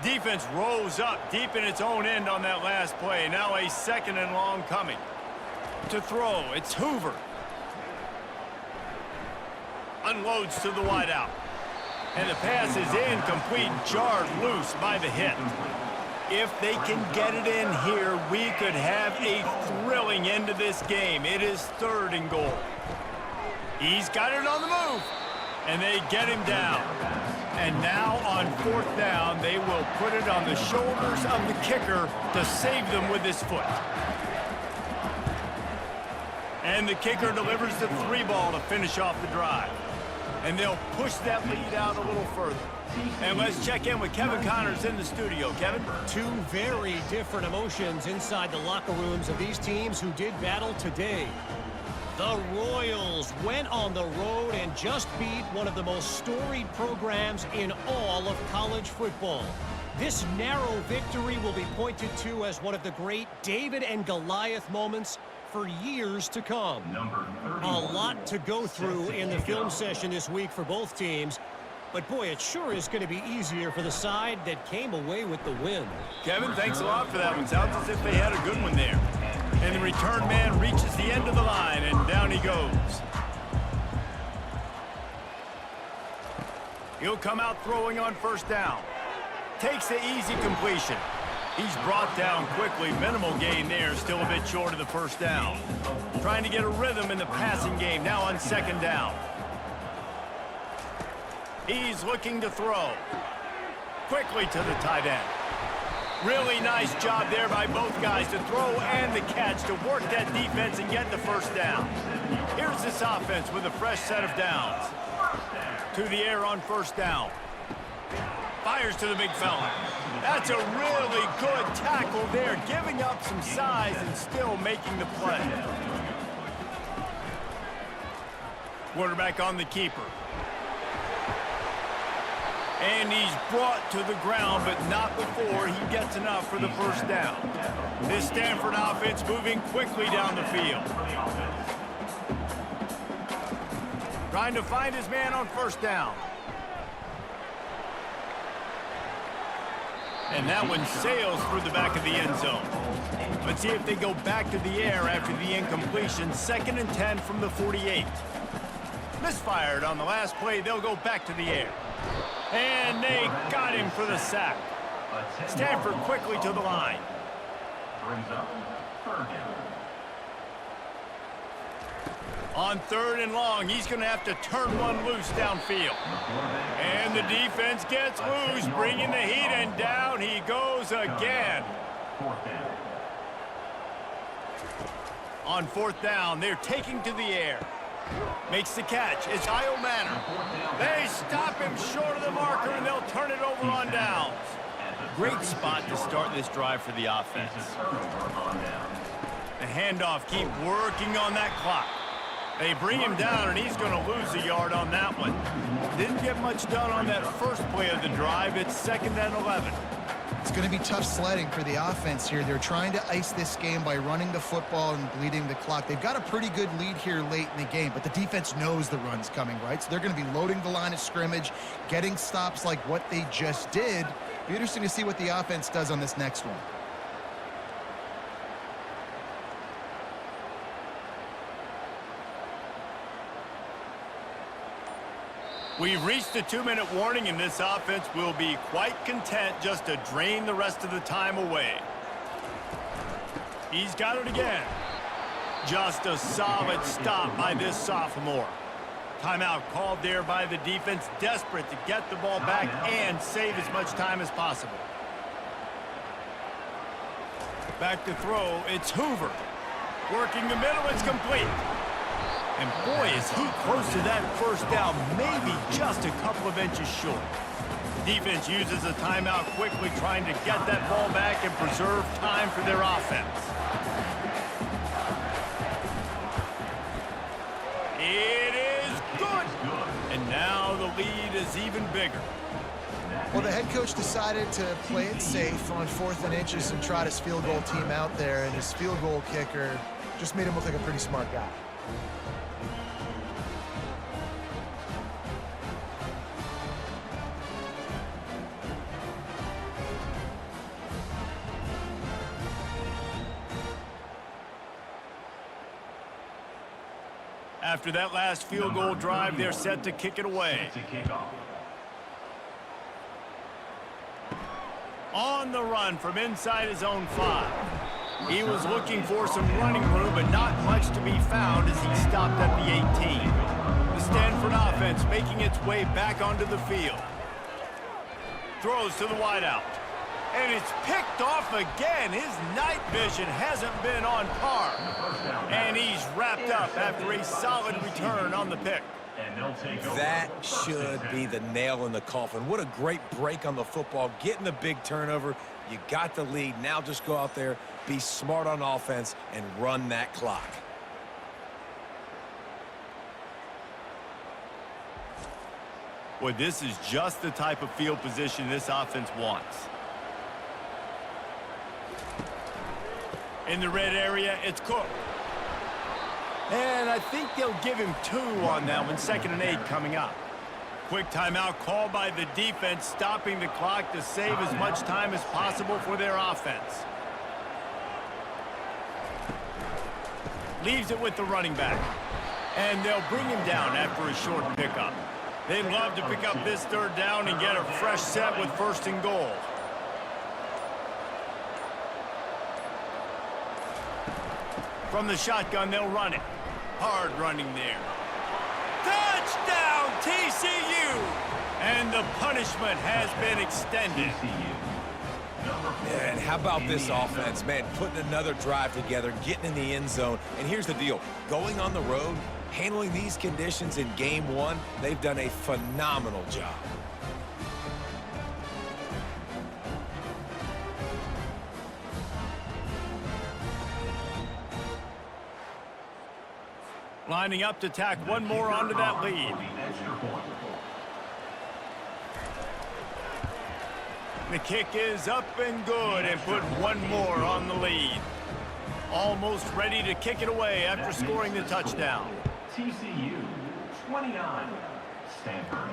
Defense rose up deep in its own end on that last play. Now a 2nd and long coming. To throw, it's Hoover. Unloads to the wideout. And the pass is incomplete, jarred loose by the hit. If they can get it in here, we could have a thrilling end to this game. It is 3rd and goal. He's got it on the move. And they get him down. And now on 4th down, they will put it on the shoulders of the kicker to save them with his foot. And the kicker delivers the 3-ball to finish off the drive. And they'll push that lead out a little further. And let's check in with Kevin Connors in the studio. Kevin? Two very different emotions inside the locker rooms of these teams who did battle today. The Royals went on the road and just beat one of the most storied programs in all of college football. This narrow victory will be pointed to as one of the great David and Goliath moments for years to come. A lot to go through in the film session this week for both teams. But boy, it sure is going to be easier for the side that came away with the win. Kevin, thanks a lot for that one. Sounds as if they had a good one there. And the return man reaches the end of the line, and down he goes. He'll come out throwing on 1st down. Takes the easy completion. He's brought down quickly. Minimal gain there, still a bit short of the 1st down. Trying to get a rhythm in the passing game, now on 2nd down. He's looking to throw. Quickly to the tight end. Really nice job there by both guys to throw and the catch to work that defense and get the 1st down. Here's this offense with a fresh set of downs. To the air on 1st down. Fires to the big fella. That's a really good tackle there, giving up some size and still making the play. Quarterback on the keeper. And he's brought to the ground, but not before he gets enough for the 1st down. This Stanford offense moving quickly down the field. Trying to find his man on 1st down. And that one sails through the back of the end zone. Let's see if they go back to the air after the incompletion. 2nd and 10 from the 48. Misfired on the last play. They'll go back to the air. And they got him for the sack. Stanford quickly to the line. Brings up 3rd down. On 3rd and long, he's going to have to turn one loose downfield. And the defense gets loose, bringing the heat, and down he goes again. 4th down. On 4th down, they're taking to the air. Makes the catch. It's Kyle Manor. They stop him short of the marker, and they'll turn it over on downs. Great spot to start this drive for the offense. The handoff, keep working on that clock. They bring him down, and he's going to lose a yard on that one. Didn't get much done on that first play of the drive. It's 2nd and 11. It's going to be tough sledding for the offense here. They're trying to ice this game by running the football and bleeding the clock. They've got a pretty good lead here late in the game, but the defense knows the run's coming, right? So they're going to be loading the line of scrimmage, getting stops like what they just did. Be interesting to see what the offense does on this next one. We've reached the 2-minute warning, and this offense will be quite content just to drain the rest of the time away. He's got it again. Just a solid stop by this sophomore. Timeout called there by the defense, desperate to get the ball back and save as much time as possible. Back to throw, it's Hoover. Working the middle, it's complete. And boy, is he close to that first down, maybe just a couple of inches short. Defense uses a timeout quickly, trying to get that ball back and preserve time for their offense. It is good. And now the lead is even bigger. Well, the head coach decided to play it safe on 4th and inches and trot his field goal team out there, and his field goal kicker just made him look like a pretty smart guy. After that last field goal drive, they're set to kick it away. On the run from inside his own 5. He was looking for some running room, but not much to be found as he stopped at the 18. The Stanford offense making its way back onto the field. Throws to the wideout. And it's picked off again. His night vision hasn't been on par. And he's wrapped up after a solid return on the pick. That should be the nail in the coffin. What a great break on the football. Getting the big turnover. You got the lead. Now just go out there, be smart on offense, and run that clock. Boy, this is just the type of field position this offense wants. In the red area, it's Cook. And I think they'll give him 2 on that one. 2nd and 8 coming up. Quick timeout called by the defense, stopping the clock to save as much time as possible for their offense. Leaves it with the running back. And they'll bring him down after a short pickup. They'd love to pick up this 3rd down and get a fresh set with 1st and goal. From the shotgun, they'll run it. Hard running there. Touchdown, TCU! And the punishment has been extended. And how about this offense, man, putting another drive together, getting in the end zone. And here's the deal. Going on the road, handling these conditions in game 1, they've done a phenomenal job. Lining up to tack one more onto that lead. The kick is up and good and put one more on the lead. Almost ready to kick it away after scoring the touchdown. TCU 29, Stanford.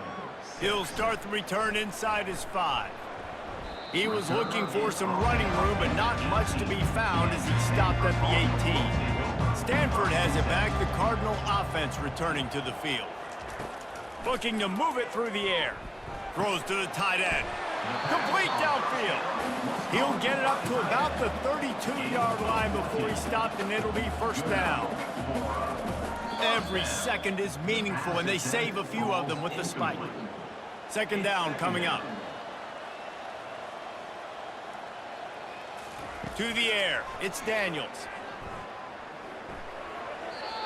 He'll start the return inside his 5. He was looking for some running room, but not much to be found as he stopped at the 18. Stanford has it back, the Cardinal offense returning to the field. Looking to move it through the air. Throws to the tight end. Complete downfield. He'll get it up to about the 32-yard line before he stopped, and it'll be 1st down. Every second is meaningful, and they save a few of them with the spike. 2nd down coming up. To the air, it's Daniels.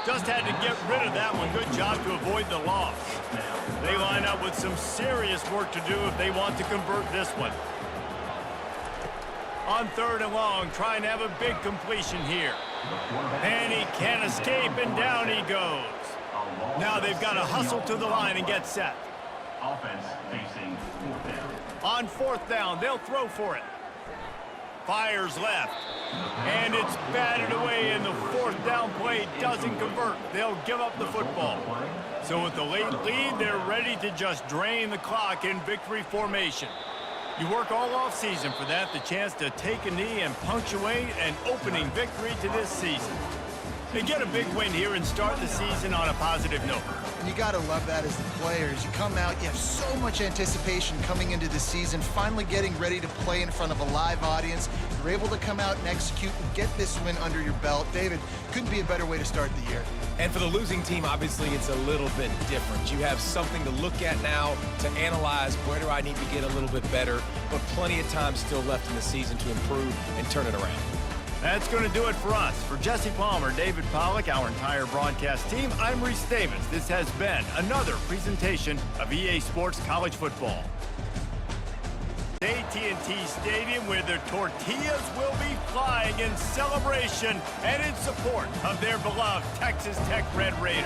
Just had to get rid of that one. Good job to avoid the loss. They line up with some serious work to do if they want to convert this one. On 3rd and long, trying to have a big completion here. And he can't escape, and down he goes. Now they've got to hustle to the line and get set. Offense facing 4th down. On 4th down, they'll throw for it. Fires left. And it's batted away, and the fourth down play doesn't convert. They'll give up the football. So with the late lead, they're ready to just drain the clock in victory formation. You work all offseason for that, the chance to take a knee and punctuate an opening victory to this season. They get a big win here and start the season on a positive note. You got to love that as the players. You come out, you have so much anticipation coming into the season, finally getting ready to play in front of a live audience. You're able to come out and execute and get this win under your belt. David, couldn't be a better way to start the year. And for the losing team, obviously, it's a little bit different. You have something to look at now to analyze where do I need to get a little bit better, but plenty of time still left in the season to improve and turn it around. That's going to do it for us. For Jesse Palmer, David Pollack, our entire broadcast team, I'm Reese Davis. This has been another presentation of EA Sports College Football. AT&T Stadium, where the tortillas will be flying in celebration and in support of their beloved Texas Tech Red Raiders.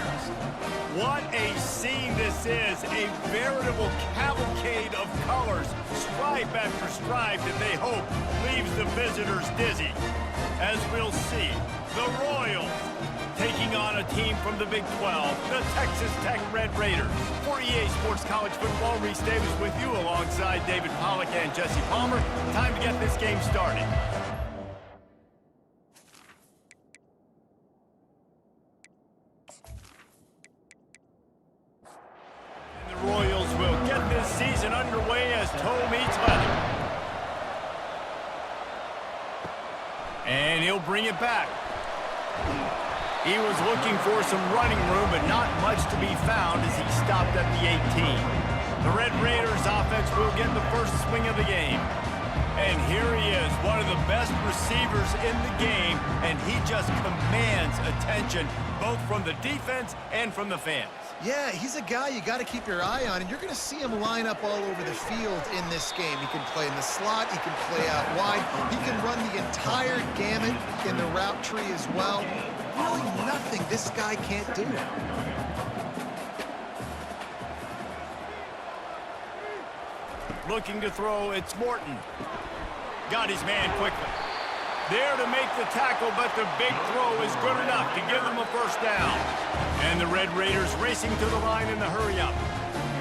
What a scene this is, a veritable cavalcade of colors, stripe after stripe, that they hope leaves the visitors dizzy. As we'll see, the Royals taking on a team from the Big 12, the Texas Tech Red Raiders. For EA Sports College Football, Reese Davis with you alongside David Pollack and Jesse Palmer. Time to get this game started. And the Royals will get this season underway as toe meets leather. And he'll bring it back. He was looking for some running room, but not much to be found as he stopped at the 18. The Red Raiders offense will get the first swing of the game. And here he is, one of the best receivers in the game, and he just commands attention, both from the defense and from the fans. Yeah, he's a guy you got to keep your eye on, and you're going to see him line up all over the field in this game. He can play in the slot, he can play out wide, he can run the entire gamut in the route tree as well. Really nothing this guy can't do. Looking to throw, it's Morton. Got his man quickly. There to make the tackle, but the big throw is good enough to give them a first down. And the Red Raiders racing to the line in the hurry-up.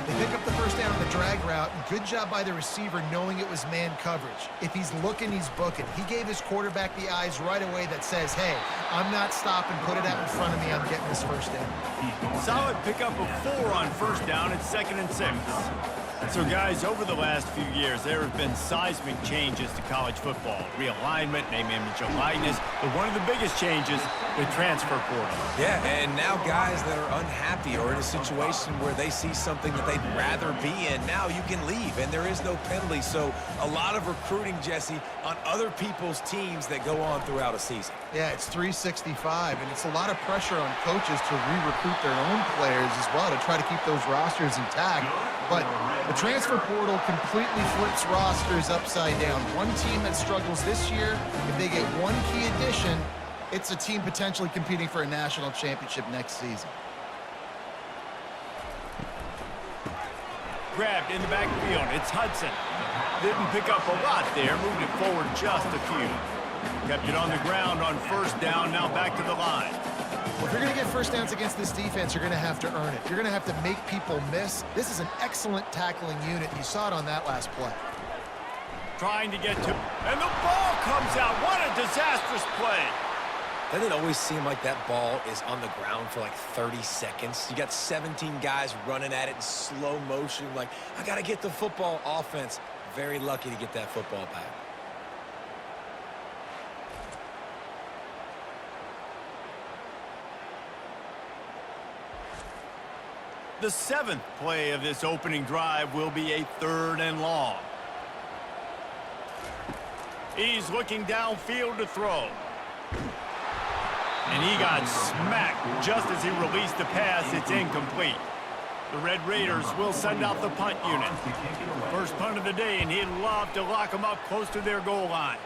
They pick up the first down on the drag route. Good job by the receiver knowing it was man coverage. If he's looking, he's booking. He gave his quarterback the eyes right away that says, hey, I'm not stopping. Put it out in front of me. I'm getting this first down. Solid pickup of 4 on first down. It's 2nd and 6. So, guys, over the last few years, there have been seismic changes to college football. Realignment, name, image, and likeness. But one of the biggest changes, the transfer portal. Yeah, and now guys that are unhappy or in a situation where they see something that they'd rather be in, now you can leave, and there is no penalty. So a lot of recruiting, Jesse, on other people's teams that go on throughout a season. Yeah, it's 365, and it's a lot of pressure on coaches to re-recruit their own players as well to try to keep those rosters intact. But the transfer portal completely flips rosters upside down. One team that struggles this year, if they get one key addition, it's a team potentially competing for a national championship next season. Grabbed in the backfield. It's Hudson. Didn't pick up a lot there. Moved it forward just a few. Kept it on the ground on first down. Now back to the line. Well, if you're going to get first downs against this defense, you're going to have to earn it. You're going to have to make people miss. This is an excellent tackling unit. You saw it on that last play. Trying to get to... And the ball comes out. What a disastrous play. Doesn't it always seem like that ball is on the ground for like 30 seconds? You got 17 guys running at it in slow motion. Like, I got to get the football. Offense, very lucky to get that football back. The 7th play of this opening drive will be a 3rd and long. He's looking downfield to throw. And he got smacked just as he released the pass. It's incomplete. The Red Raiders will send out the punt unit. First punt of the day, and he'd love to lock them up close to their goal line.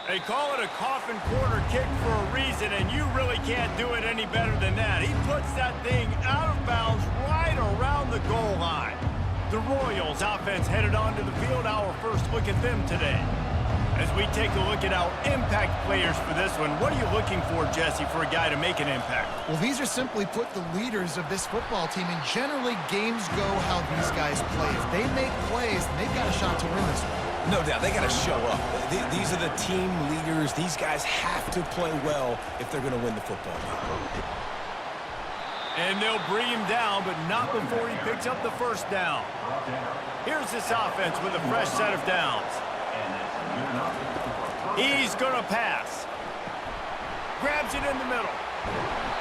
They call it a coffin corner kick for a reason, and you really can't do it any better than that. He puts that thing out of bounds right around the goal line. The Royals offense headed onto the field. Our first look at them today. As we take a look at our impact players for this one, what are you looking for, Jesse, for a guy to make an impact? Well, these are simply put the leaders of this football team, and generally games go how these guys play. If they make plays, then they've got a shot to win this one. No doubt, they got to show up. These are the team leaders. These guys have to play well if they're going to win the football game. And they'll bring him down, but not before he picks up the first down. Here's this offense with a fresh set of downs. He's going to pass. Grabs it in the middle.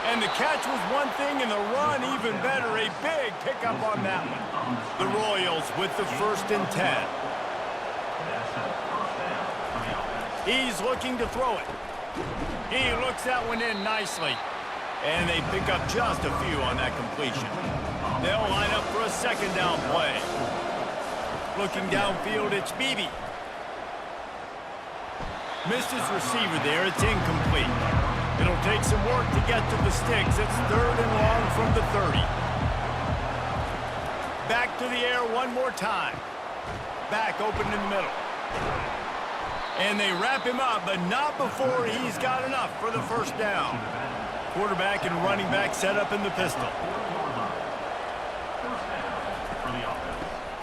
And the catch was one thing, and the run even better. A big pickup on that one. The Royals with the 1st and 10. He's looking to throw it. He looks that one in nicely. And they pick up just a few on that completion. They'll line up for a 2nd down play. Looking downfield, it's Beebe. Missed his receiver there. It's incomplete. It'll take some work to get to the sticks. It's 3rd and long from the 30. Back to the air one more time. Back open in the middle. And they wrap him up, but not before he's got enough for the 1st down. Quarterback and running back set up in the pistol.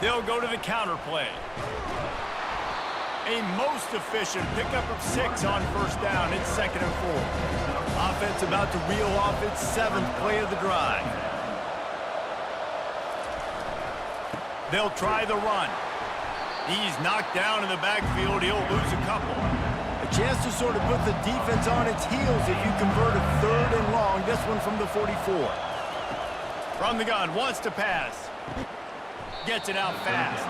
They'll go to the counter play. A most efficient pickup of 6 on 1st down. It's 2nd and 4. Offense about to reel off its 7th play of the drive. They'll try the run. He's knocked down in the backfield. He'll lose a couple. A chance to sort of put the defense on its heels if you convert a 3rd and long. This one from the 44. From the gun, wants to pass. Gets it out fast.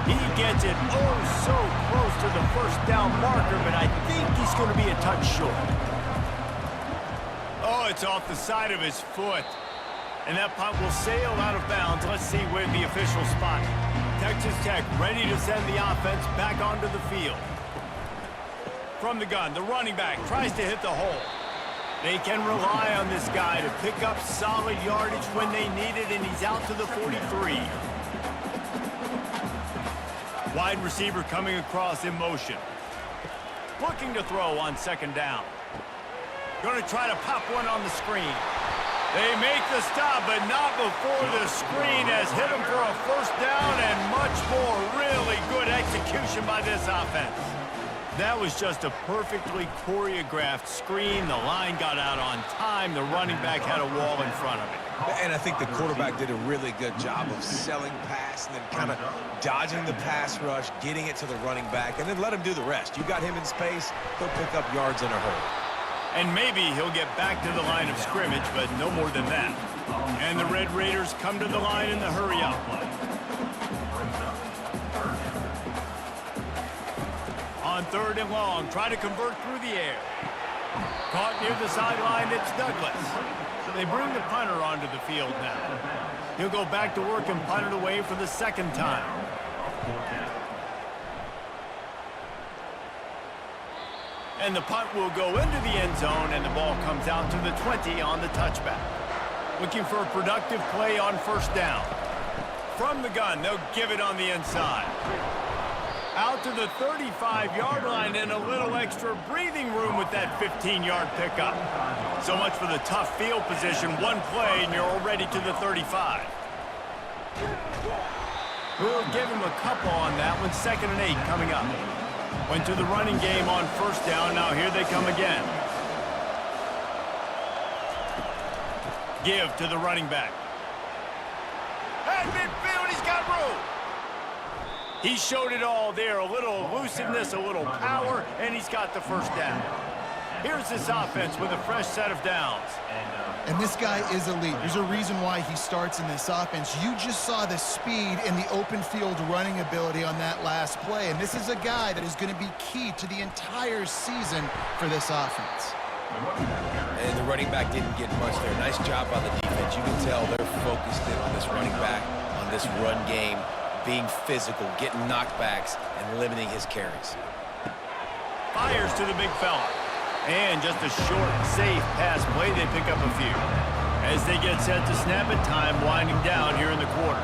He gets it oh so close to the 1st down marker, but I think he's going to be a touch short. Oh, it's off the side of his foot. And that punt will sail out of bounds. Let's see where the official spot. Texas Tech ready to send the offense back onto the field. From the gun, the running back tries to hit the hole. They can rely on this guy to pick up solid yardage when they need it, and he's out to the 43. Wide receiver coming across in motion. Looking to throw on 2nd down. Going to try to pop one on the screen. They make the stop, but not before the screen has hit him for a 1st down and much more. Really good execution by this offense. That was just a perfectly choreographed screen. The line got out on time. The running back had a wall in front of it. And I think the quarterback did a really good job of selling pass and then kind of dodging the pass rush, getting it to the running back, and then let him do the rest. You got him in space, he'll pick up yards in a hurry. And maybe he'll get back to the line of scrimmage, but no more than that. And the Red Raiders come to the line in the hurry-up. On 3rd and long, try to convert through the air. Caught near the sideline, it's Douglas. They bring the punter onto the field now. He'll go back to work and punt it away for the 2nd time. And the punt will go into the end zone, and the ball comes out to the 20 on the touchback. Looking for a productive play on 1st down. From the gun, they'll give it on the inside. Out to the 35-yard line, and a little extra breathing room with that 15-yard pickup. So much for the tough field position. One play, and you're already to the 35. We'll give him a couple on that one. 2nd and 8 coming up. Went to the running game on 1st down. Now here they come again. Give to the running back. At midfield, he's got room. He showed it all there. A little elusiveness, a little power, and he's got the 1st down. Here's this offense with a fresh set of downs. And this guy is elite. There's a reason why he starts in this offense. You just saw the speed and the open field running ability on that last play. And this is a guy that is going to be key to the entire season for this offense. And the running back didn't get much there. Nice job by the defense. You can tell they're focused in on this running back, on this run game, being physical, getting knockbacks, and limiting his carries. Fires to the big fella. And just a short, safe pass play. They pick up a few. As they get set to snap it, time winding down here in the quarter.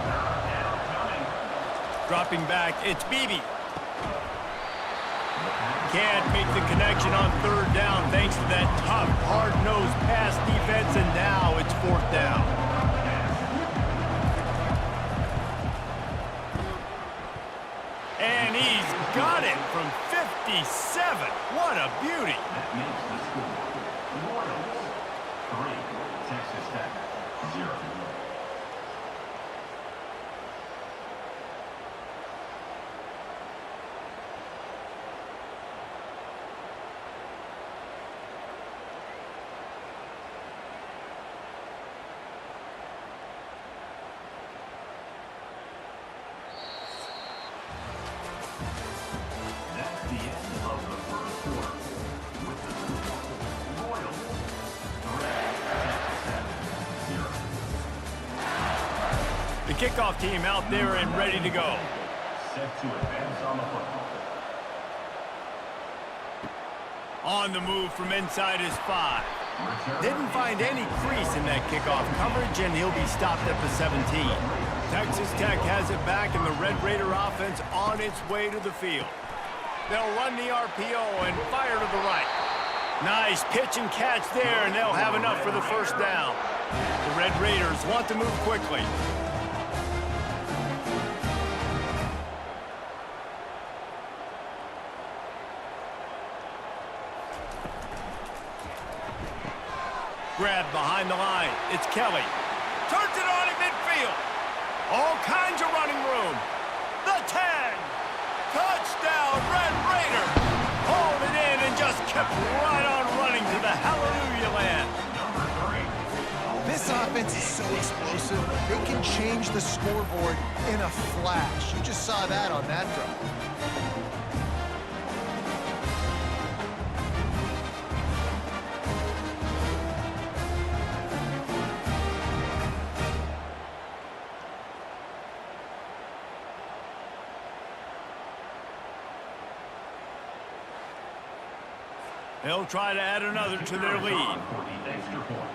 Dropping back, it's Beebe. can't make the connection on third down thanks to that tough, hard-nosed pass defense, and now it's fourth down. And he's got it from 57. What a beauty. That makes the score. Royals 3, Texas Tech 0. That's the end of the first quarter. With the score, Royals 3, Texas Tech 0. The kickoff team out there and ready to go. Set to advance on the football. On the move from inside his 5. Didn't find any crease in that kickoff coverage, and he'll be stopped at the 17. Texas Tech has it back, and the Red Raider offense on its way to the field. They'll run the RPO and fire to the right. Nice pitch and catch there, and they'll have enough for the first down. The Red Raiders want to move quickly. Grab behind the line. It's Kelly. Turns it on in midfield. All kinds of running room. The 10. Touchdown, Red Raider. Hauled it in and just kept right on running to the hallelujah land. This offense is so explosive, they can change the scoreboard in a flash. You just saw that on that drive. They'll try to add another to their lead. For the extra point.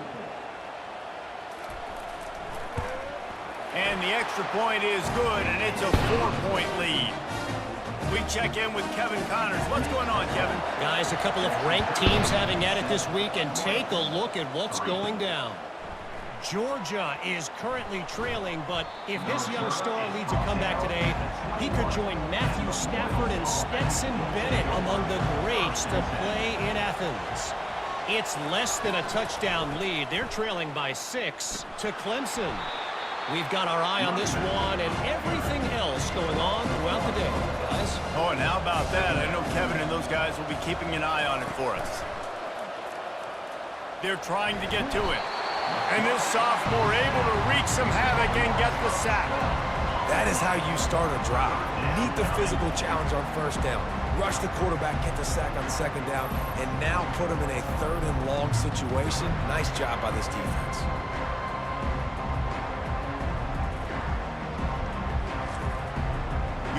And the extra point is good, and it's a 4-point lead. We check in with Kevin Connors. What's going on, Kevin? Guys, a couple of ranked teams having at it this week, and take a look at what's going down. Georgia is currently trailing, but if this young star leads a comeback today, he could join Matthew Stafford and Stetson Bennett among the greats to play in Athens. It's less than a touchdown lead. They're trailing by 6 to Clemson. We've got our eye on this one and everything else going on throughout the day, guys. Oh, and how about that? I know Kevin and those guys will be keeping an eye on it for us. They're trying to get to it. And this sophomore able to wreak some havoc and get the sack. That is how you start a drive. Meet the physical challenge on first down. Rush the quarterback, get the sack on second down, and now put him in a 3rd and long situation. Nice job by this defense.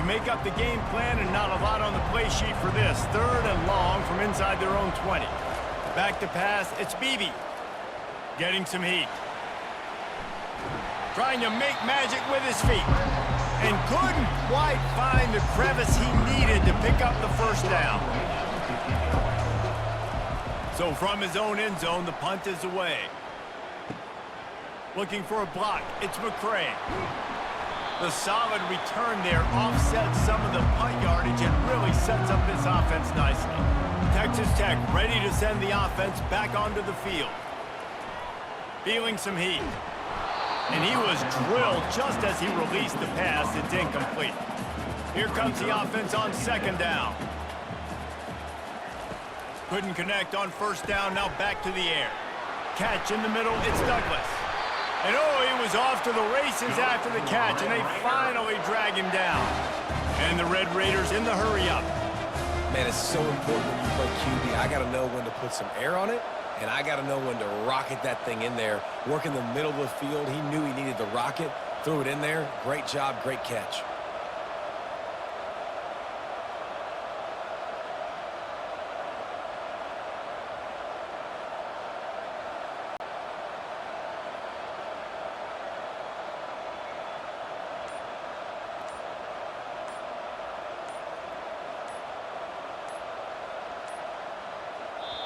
You make up the game plan and not a lot on the play sheet for this. 3rd and long from inside their own 20. Back to pass, it's Beebe. Getting some heat. Trying to make magic with his feet. And couldn't quite find the crevice he needed to pick up the first down. So from his own end zone, the punt is away. Looking for a block, it's McCray. The solid return there offsets some of the punt yardage and really sets up this offense nicely. Texas Tech ready to send the offense back onto the field. Feeling some heat. And he was drilled just as he released the pass. It's incomplete. Here comes the offense on second down. Couldn't connect on first down. Now back to the air. Catch in the middle. It's Douglas. And oh, he was off to the races after the catch, and they finally drag him down. And the Red Raiders in the hurry-up. Man, it's so important when you play QB. I got to know when to put some air on it, and I got to know when to rocket that thing in there. Work in the middle of the field. He knew he needed the rocket. Threw it in there. Great job, great catch.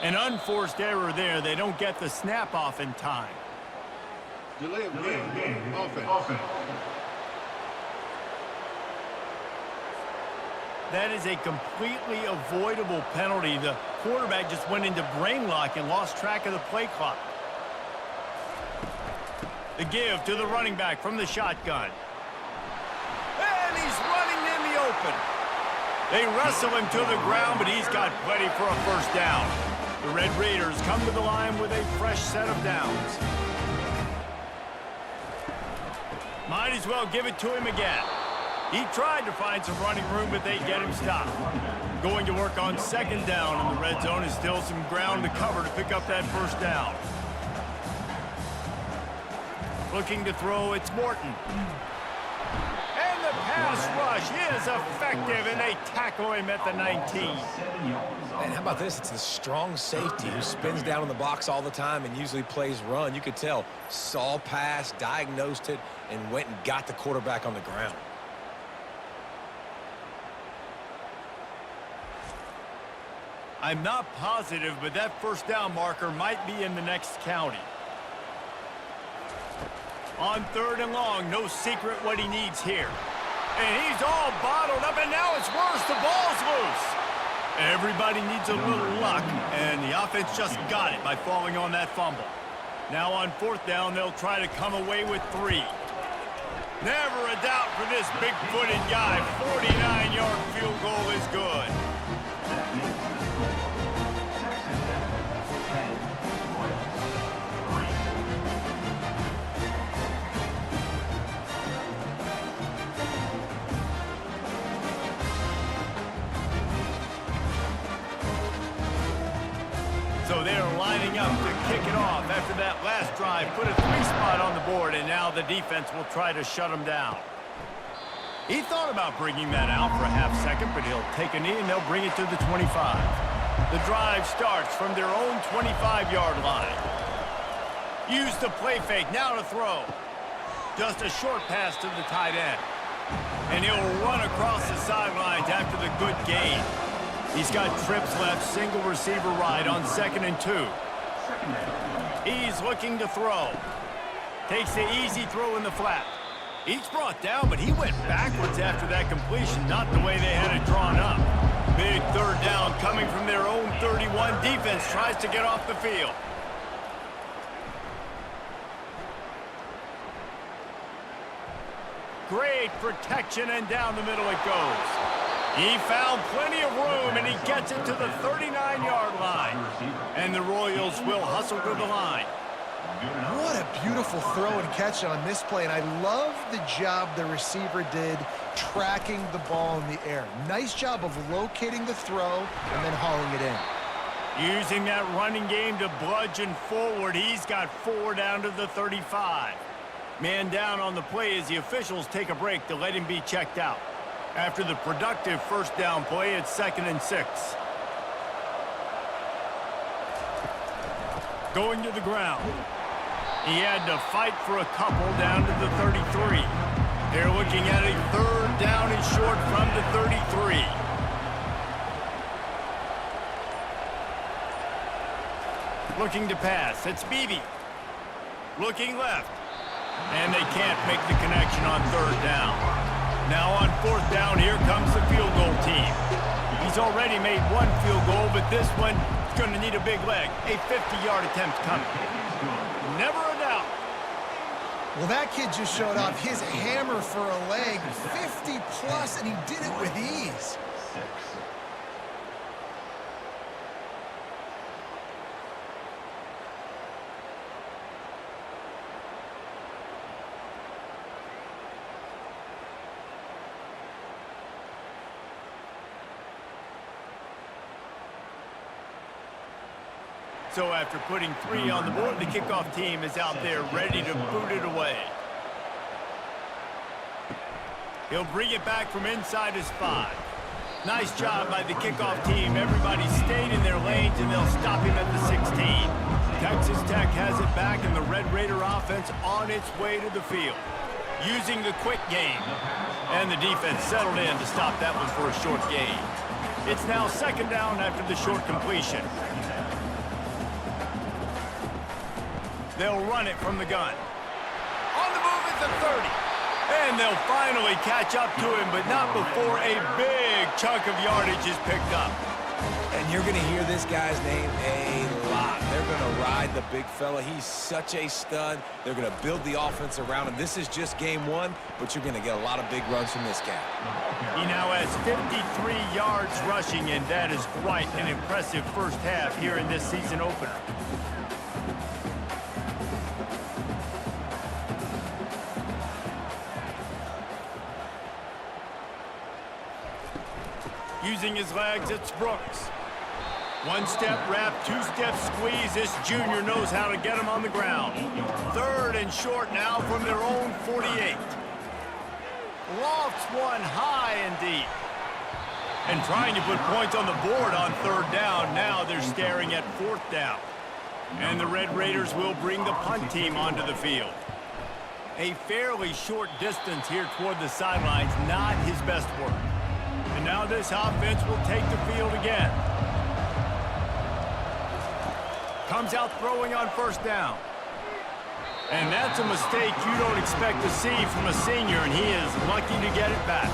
An unforced error there. They don't get the snap off in time. Delay of game. Offense. That is a completely avoidable penalty. The quarterback just went into brain lock and lost track of the play clock. The give to the running back from the shotgun. And he's running in the open. They wrestle him to the ground, but he's got plenty for a first down. The Red Raiders come to the line with a fresh set of downs. Might as well give it to him again. He tried to find some running room, but they get him stopped. Going to work on second down, and the red zone is still some ground to cover to pick up that first down. Looking to throw, it's Morton. And the pass rush is effective, and they tackle him at the 19. And how about this? It's the strong safety who spins down in the box all the time and usually plays run. You could tell, saw pass, diagnosed it, and went and got the quarterback on the ground. I'm not positive, but that first down marker might be in the next county. On third and long, no secret what he needs here. And he's all bottled up, and now it's worse. The ball's loose. Everybody needs a little luck, and the offense just got it by falling on that fumble. Now on fourth down, they'll try to come away with 3. Never a doubt for this big-footed guy. 49-yard field goal is good. So they're lining up to kick it off after that last drive. Put a 3-spot on the board, and now the defense will try to shut them down. He thought about bringing that out for a half second, but he'll take a knee, and they'll bring it to the 25. The drive starts from their own 25-yard line. Use the play fake, now to throw. Just a short pass to the tight end. And he'll run across the sidelines after the good gain. He's got trips left, single receiver right on 2nd and 2. He's looking to throw. Takes the easy throw in the flat. He's brought down, but he went backwards after that completion, not the way they had it drawn up. Big third down coming from their own 31. Defense tries to get off the field. Great protection, and down the middle it goes. He found plenty of room, and he gets it to the 39-yard line. And the Royals will hustle to the line. What a beautiful throw and catch on this play, and I love the job the receiver did tracking the ball in the air. Nice job of locating the throw and then hauling it in. Using that running game to bludgeon forward, he's got 4 down to the 35. Man down on the play as the officials take a break to let him be checked out. After the productive first down play, it's 2nd and 6. Going to the ground. He had to fight for a couple down to the 33. They're looking at a 3rd down and short from the 33. Looking to pass. It's Beebe. Looking left. And they can't make the connection on 3rd down. Now on 4th down, here comes the field goal team. He's already made 1 field goal, but this one is going to need a big leg. A 50-yard attempt coming. Never a doubt. Well, that kid just showed off his hammer for a leg, 50-plus, and he did it with ease. So after putting 3 on the board, the kickoff team is out there ready to boot it away. He'll bring it back from inside his 5. Nice job by the kickoff team. Everybody stayed in their lanes, and they'll stop him at the 16. Texas Tech has it back, and the Red Raider offense on its way to the field. Using the quick game. And the defense settled in to stop that one for a short gain. It's now 2nd down after the short completion. They'll run it from the gun. On the move at the 30. And they'll finally catch up to him, but not before a big chunk of yardage is picked up. And you're going to hear this guy's name a lot. They're going to ride the big fella. He's such a stud. They're going to build the offense around him. This is just game one, but you're going to get a lot of big runs from this guy. He now has 53 yards rushing, and that is quite an impressive first half here in this season opener. Using his legs, it's Brooks. One-step wrap, two-step squeeze. This junior knows how to get him on the ground. Third and short now from their own 48. Lofts one high and deep. And trying to put points on the board on third down. Now they're staring at fourth down. And the Red Raiders will bring the punt team onto the field. A fairly short distance here toward the sidelines, not his best work. And now this offense will take the field again. Comes out throwing on first down. And that's a mistake you don't expect to see from a senior, and he is lucky to get it back.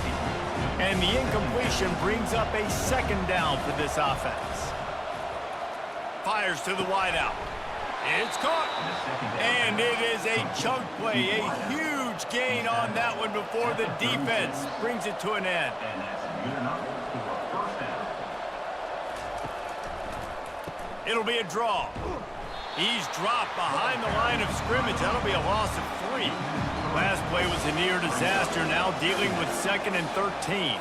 And the incompletion brings up a second down for this offense. Fires to the wideout. It's caught. And it is a chunk play, a huge gain on that one before the defense brings it to an end. It'll be a draw. He's dropped behind the line of scrimmage. That'll be a loss of 3. Last play was a near disaster, now dealing with 2nd and 13.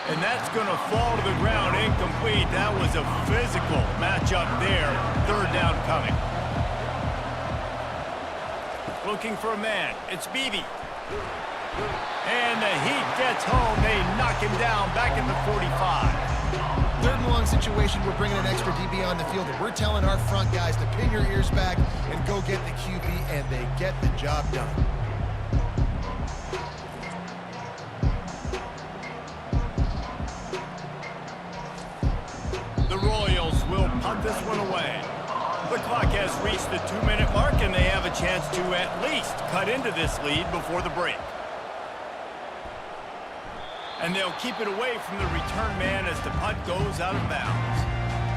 And that's going to fall to the ground incomplete. That was a physical matchup there. Third down coming. Looking for a man. It's Beebe. And the heat gets home. They knock him down back at the 45. Third and long situation, we're bringing an extra DB on the field, and we're telling our front guys to pin your ears back and go get the QB, and they get the job done. The Royals will punt this one away. The clock has reached the 2-minute mark, and they have a chance to at least cut into this lead before the break. And they'll keep it away from the return man as the punt goes out of bounds.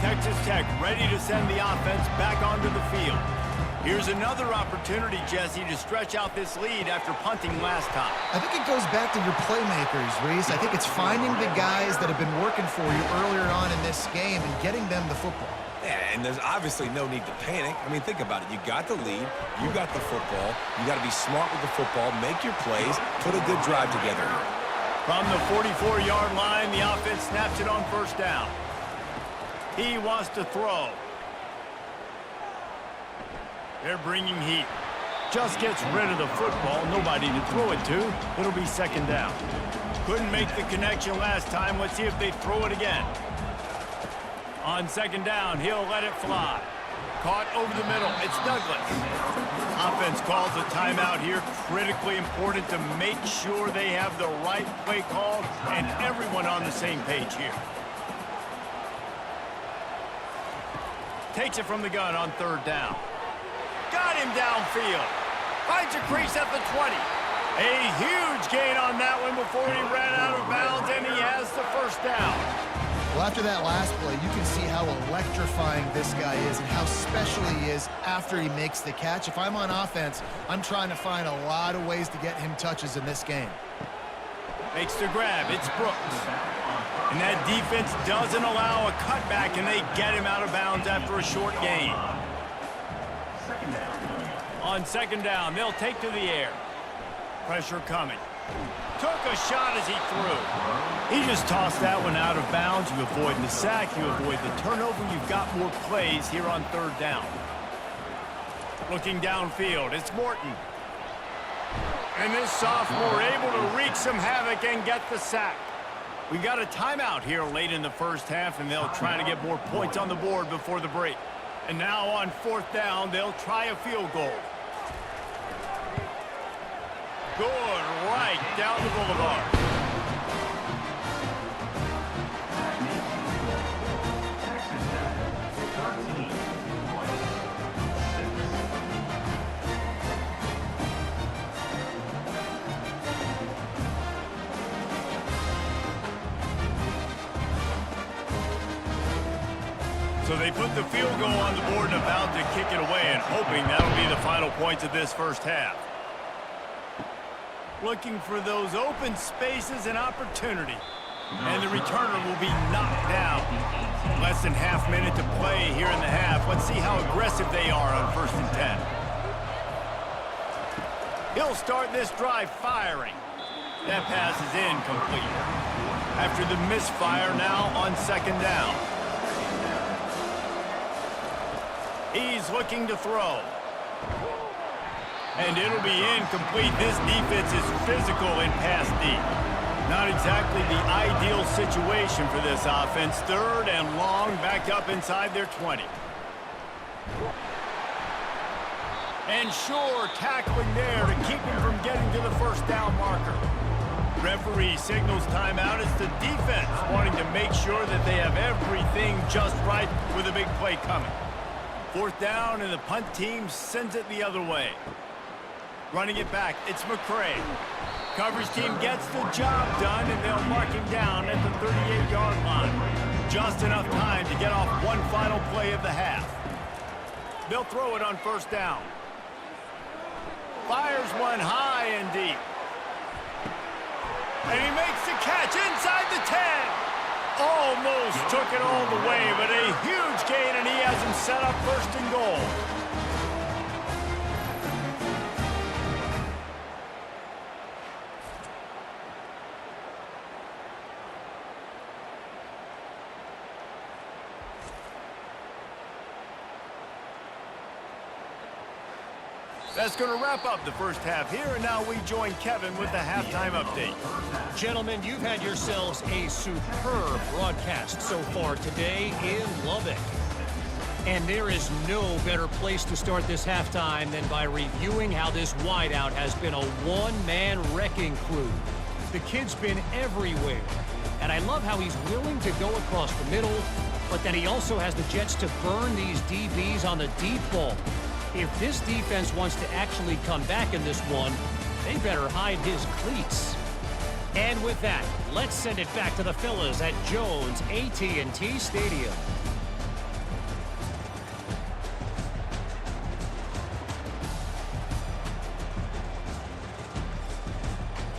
Texas Tech ready to send the offense back onto the field. Here's another opportunity, Jesse, to stretch out this lead after punting last time. I think it goes back to your playmakers, Reese. I think it's finding the guys that have been working for you earlier on in this game and getting them the football. Yeah, and there's obviously no need to panic. I mean, think about it. You got the lead. You got the football. You got to be smart with the football, make your plays, put a good drive together here. From the 44-yard line, the offense snaps it on first down. He wants to throw. They're bringing heat. Just gets rid of the football. Nobody to throw it to. It'll be second down. Couldn't make the connection last time. Let's see if they throw it again. On second down, he'll let it fly. Caught over the middle. It's Douglas. Offense calls a timeout here. Critically important to make sure they have the right play call and everyone on the same page here. Takes it from the gun on third down. Got him downfield. Finds a crease at the 20. A huge gain on that one before he ran out of bounds, and he has the first down. Well, after that last play, you can see how electrifying this guy is and how special he is after he makes the catch. If I'm on offense, I'm trying to find a lot of ways to get him touches in this game. Makes the grab. It's Brooks. And that defense doesn't allow a cutback, and they get him out of bounds after a short gain. On second down, they'll take to the air. Pressure coming. Took a shot as he threw. He just tossed that one out of bounds. You avoid the sack, you avoid the turnover. You've got more plays here on third down. Looking downfield, it's Morton. And this sophomore able to wreak some havoc and get the sack. We got a timeout here late in the first half, and they'll try to get more points on the board before the break. And now on fourth down, they'll try a field goal. Good, right down the boulevard. So they put the field goal on the board and about to kick it away and hoping that'll be the final points of this first half. Looking for those open spaces and opportunity. And the returner will be knocked down. Less than half minute to play here in the half. Let's see how aggressive they are on 1st and 10. He'll start this drive firing. That pass is incomplete. After the misfire, now on 2nd down. He's looking to throw. And it'll be incomplete. This defense is physical in pass deep. Not exactly the ideal situation for this offense. 3rd and long, back up inside their 20. And sure, tackling there to keep him from getting to the 1st down marker. Referee signals timeout. It's the defense wanting to make sure that they have everything just right with a big play coming. 4th down, and the punt team sends it the other way. Running it back, it's McCray. Coverage team gets the job done, and they'll mark him down at the 38-yard line. Just enough time to get off one final play of the half. They'll throw it on 1st down. Fires one high and deep. And he makes the catch inside the 10. Almost took it all the way, but a huge gain, and he has him set up 1st and goal. That's going to wrap up the first half here, and now we join Kevin with the halftime update. Gentlemen, you've had yourselves a superb broadcast so far today in Lubbock. And there is no better place to start this halftime than by reviewing how this wideout has been a one-man wrecking crew. The kid's been everywhere, and I love how he's willing to go across the middle, but then he also has the jets to burn these DBs on the deep ball. If this defense wants to actually come back in this one, they better hide his cleats. And with that, let's send it back to the fellas at Jones AT&T Stadium.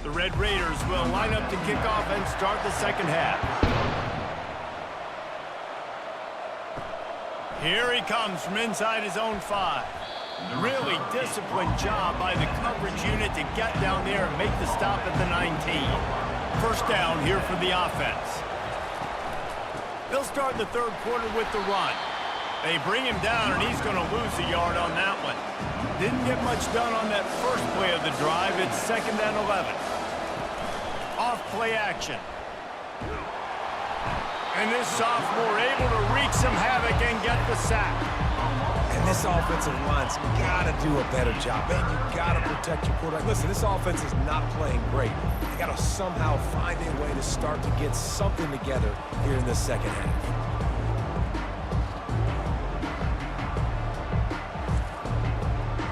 The Red Raiders will line up to kick off and start the second half. Here he comes from inside his own 5. Really disciplined job by the coverage unit to get down there and make the stop at the 19. 1st down here for the offense. They'll start the 3rd quarter with the run. They bring him down, and he's going to lose a yard on that one. Didn't get much done on that first play of the drive. It's 2nd and 11. Off play action. And this sophomore able to wreak some havoc and get the sack. And this offensive line's got to do a better job. Man, you got to protect your quarterback. Listen, this offense is not playing great. They got to somehow find a way to start to get something together here in the second half.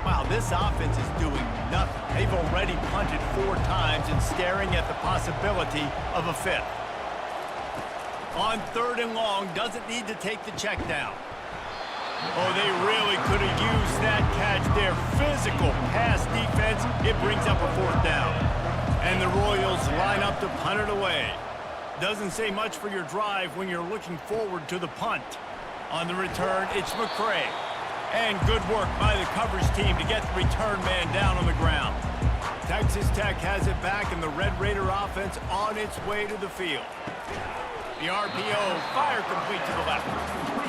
Wow, this offense is doing nothing. They've already punted 4 times and staring at the possibility of a 5th. On 3rd and long, doesn't need to take the check down. Oh, they really could have used that catch there. Physical pass defense. It brings up a 4th down. And the Royals line up to punt it away. Doesn't say much for your drive when you're looking forward to the punt. On the return, it's McCray. And good work by the coverage team to get the return man down on the ground. Texas Tech has it back, and the Red Raider offense on its way to the field. The RPO, fire complete to the left.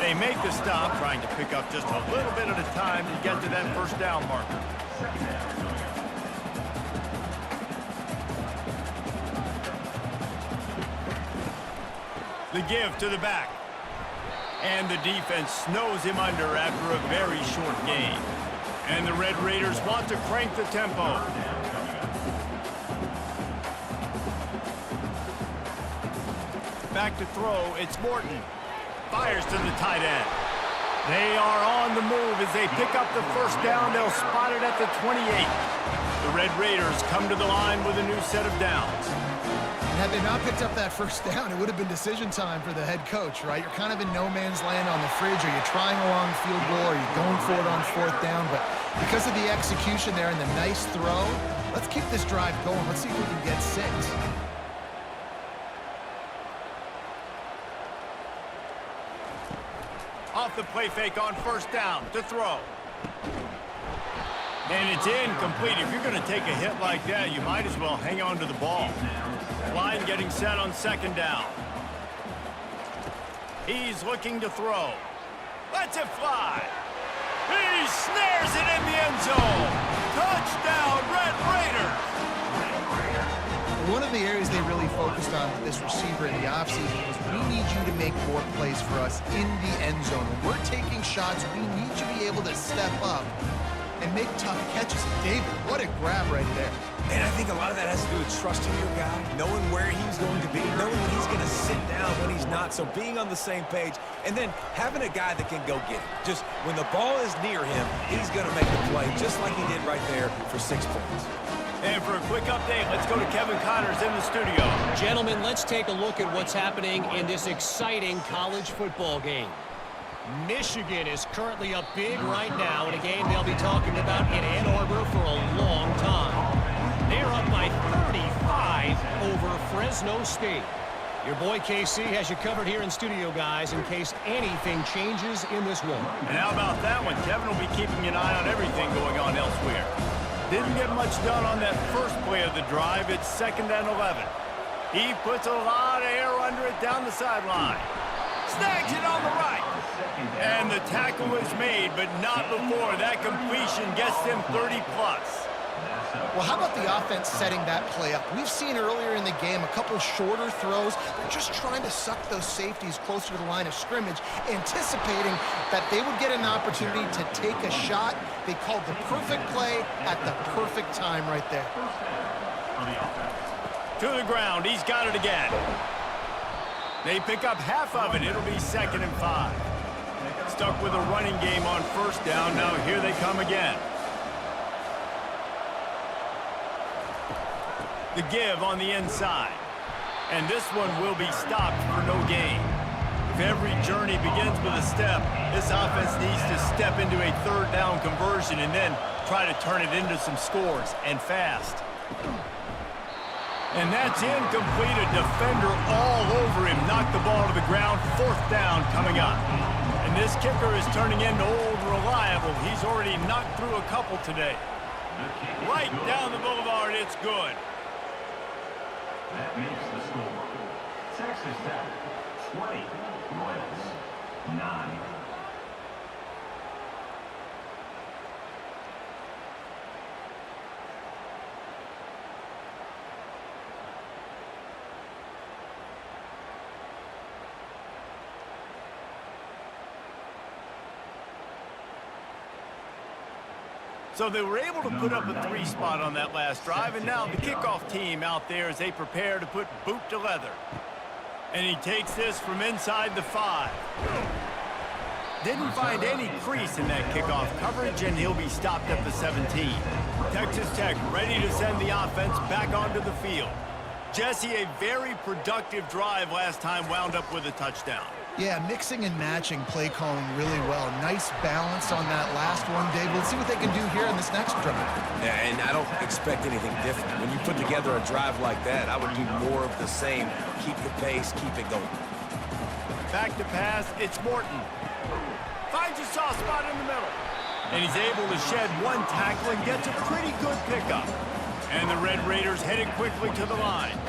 They make the stop, trying to pick up just a little bit at a time to get to that 1st down marker. The give to the back. And the defense snows him under after a very short gain. And the Red Raiders want to crank the tempo. Back to throw, it's Morton. Fires to the tight end. They are on the move as they pick up the 1st down. They'll spot it at the 28. The Red Raiders come to the line with a new set of downs. And had they not picked up that first down, it would have been decision time for the head coach, right? You're kind of in no man's land on the fridge. Are you trying a long field goal? Are you going for it on fourth down? But because of the execution there and the nice throw, let's keep this drive going. Let's see if we can get 6. Off the play fake on first down to throw. And it's incomplete. If you're going to take a hit like that, you might as well hang on to the ball. Line getting set on second down. He's looking to throw. Lets it fly. He snares it in the end zone. Touchdown, Red Raiders. One of the areas they really focused on with this receiver in the offseason was we need you to make more plays for us in the end zone. When we're taking shots, we need you to be able to step up and make tough catches. David, what a grab right there. And I think a lot of that has to do with trusting your guy, knowing where he's going to be, knowing when he's going to sit down, when he's not. So being on the same page, and then having a guy that can go get it. Just when the ball is near him, he's going to make the play, just like he did right there for 6 points. And for a quick update, let's go to Kevin Connors in the studio. Gentlemen, let's take a look at what's happening in this exciting college football game. Michigan is currently up big right now in a game they'll be talking about in Ann Arbor for a long time. They're up by 35 over Fresno State. Your boy KC has you covered here in studio, guys, in case anything changes in this one. And how about that one? Kevin will be keeping an eye on everything going on elsewhere. Didn't get much done on that first play of the drive. It's 2nd and 11. He puts a lot of air under it down the sideline. Snags it on the right. And the tackle is made, but not before. That completion gets them 30-plus. Well, how about the offense setting that play up? We've seen earlier in the game a couple shorter throws. They're just trying to suck those safeties closer to the line of scrimmage, anticipating that they would get an opportunity to take a shot. They called the perfect play at the perfect time right there. To the ground. He's got it again. They pick up half of it. It'll be 2nd and 5. Stuck with a running game on first down. Now here they come again. The give on the inside. And this one will be stopped for no gain. If every journey begins with a step, this offense needs to step into a 3rd down conversion and then try to turn it into some scores, and fast. And that's incomplete. A defender all over him. Knocked the ball to the ground. 4th down coming up. And this kicker is turning into old reliable. He's already knocked through a couple today. Right down the boulevard. It's good. That makes the score. Texas Tech, 20. Royals, 9. So they were able to put up a 3 spot on that last drive, and now the kickoff team out there as they prepare to put boot to leather. And he takes this from inside the 5. Didn't find any crease in that kickoff coverage, and he'll be stopped at the 17. Texas Tech ready to send the offense back onto the field. Jesse, a very productive drive last time, wound up with a touchdown. Yeah, mixing and matching play calling really well. Nice balance on that last one, Dave. Let's see what they can do here in this next drive. Yeah, and I don't expect anything different. When you put together a drive like that, I would do more of the same. Keep the pace, keep it going. Back to pass, it's Morton. Finds a soft spot in the middle. And he's able to shed one tackle and gets a pretty good pickup. And the Red Raiders headed quickly to the line.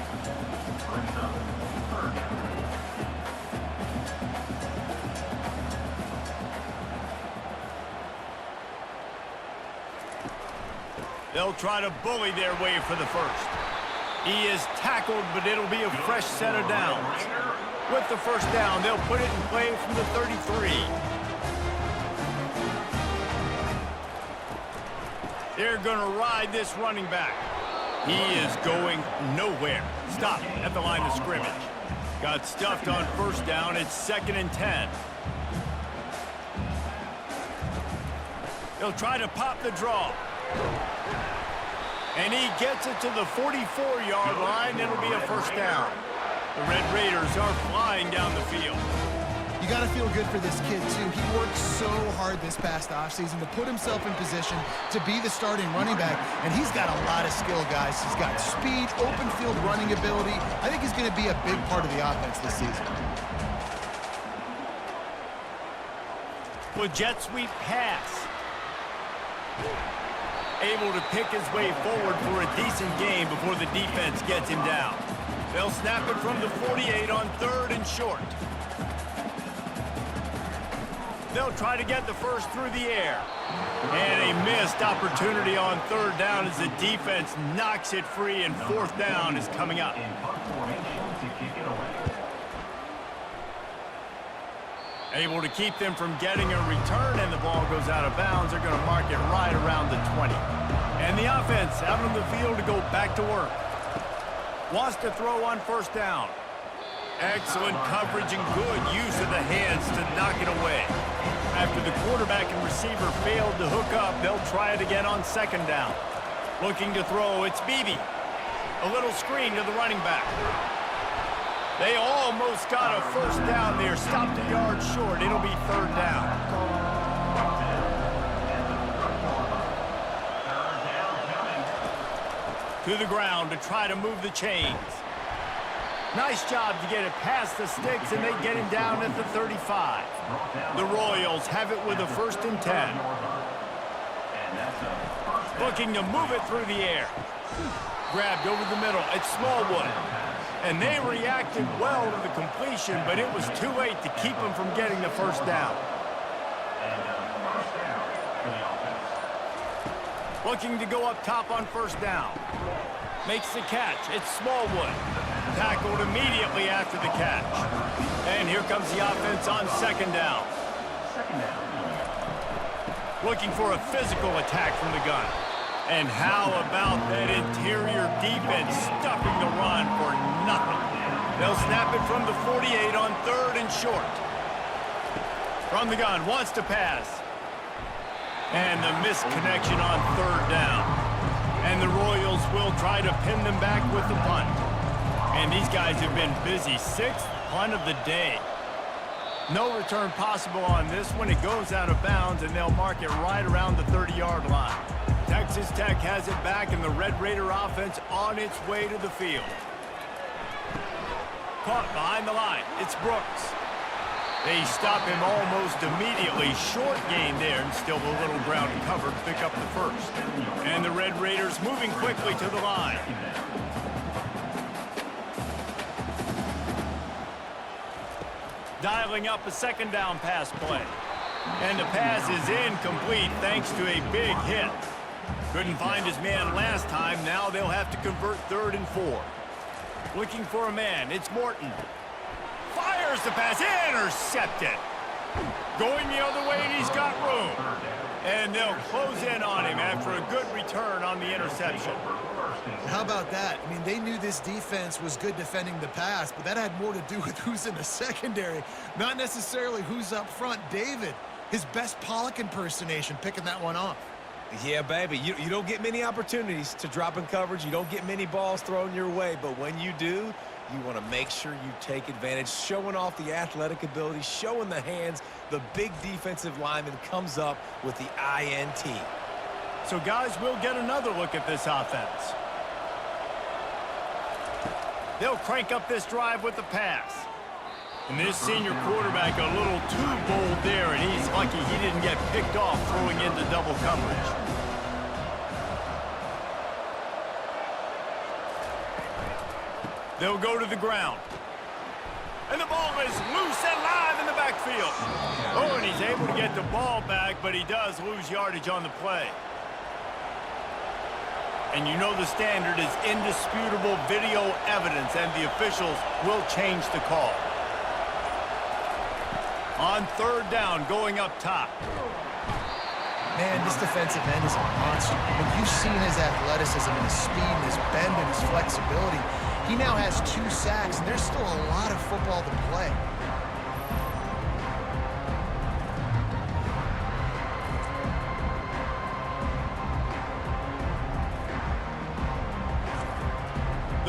They'll try to bully their way for the first. He is tackled, but it'll be a fresh set of downs. With the first down, they'll put it in play from the 33. They're going to ride this running back. He is going nowhere. Stop at the line of scrimmage. Got stuffed on first down. It's 2nd and 10. They'll try to pop the draw. And he gets it to the 44-yard line. It'll be a first down. The Red Raiders are flying down the field. You got to feel good for this kid, too. He worked so hard this past offseason to put himself in position to be the starting running back, and he's got a lot of skill, guys. He's got speed, open field running ability. I think he's going to be a big part of the offense this season. With jet sweep pass. Able to pick his way forward for a decent gain before the defense gets him down. They'll snap it from the 48 on 3rd and short. They'll try to get the first through the air. And a missed opportunity on 3rd down as the defense knocks it free, and 4th down is coming up. Able to keep them from getting a return, and the ball goes out of bounds. They're going to mark it right around the 20. And the offense out on the field to go back to work. Wants to throw on 1st down. Excellent coverage and good use of the hands to knock it away. After the quarterback and receiver failed to hook up, they'll try it again on 2nd down. Looking to throw, it's Beebe. A little screen to the running back. They almost got a 1st down there, stopped a yard short. It'll be 3rd down. To the ground to try to move the chains. Nice job to get it past the sticks, and they get him down at the 35. The Royals have it with a 1st and 10. Looking to move it through the air. Grabbed over the middle. It's Smallwood. And they reacted well to the completion, but it was too late to keep them from getting the 1st down. Looking to go up top on 1st down. Makes the catch. It's Smallwood. Tackled immediately after the catch. And here comes the offense on 2nd down. Looking for a physical attack from the gun. And how about that interior defense stuffing the run for nothing? They'll snap it from the 48 on 3rd and short. From the gun, wants to pass. And the missed connection on 3rd down. And the Royals will try to pin them back with the punt. And these guys have been busy. 6th punt of the day. No return possible on this one. It goes out of bounds, and they'll mark it right around the 30-yard line. Texas Tech has it back, and the Red Raider offense on its way to the field. Caught behind the line. It's Brooks. They stop him almost immediately. Short gain there, and still a little ground covered to pick up the 1st. And the Red Raiders moving quickly to the line. Dialing up a 2nd down pass play. And the pass is incomplete thanks to a big hit. Couldn't find his man last time. Now they'll have to convert 3rd and 4. Looking for a man. It's Morton. Fires the pass. Intercepted. Going the other way, and he's got room. And they'll close in on him after a good return on the interception. How about that? I mean, they knew this defense was good defending the pass, but that had more to do with who's in the secondary, not necessarily who's up front. David, his best Pollock impersonation, picking that one off. Yeah, baby, you don't get many opportunities to drop in coverage. You don't get many balls thrown your way, but when you do, you want to make sure you take advantage, showing off the athletic ability, showing the hands. The big defensive lineman comes up with the INT. So, guys, we'll get another look at this offense. They'll crank up this drive with the pass. And this senior quarterback a little too bold there, and he's lucky he didn't get picked off throwing into double coverage. They'll go to the ground. And the ball is loose and live in the backfield. Oh, and he's able to get the ball back, but he does lose yardage on the play. And you know the standard is indisputable video evidence, and the officials will change the call. On 3rd down, going up top. Man, this defensive end is a monster. When you've seen his athleticism and his speed and his bend and his flexibility, he now has 2 sacks, and there's still a lot of football to play.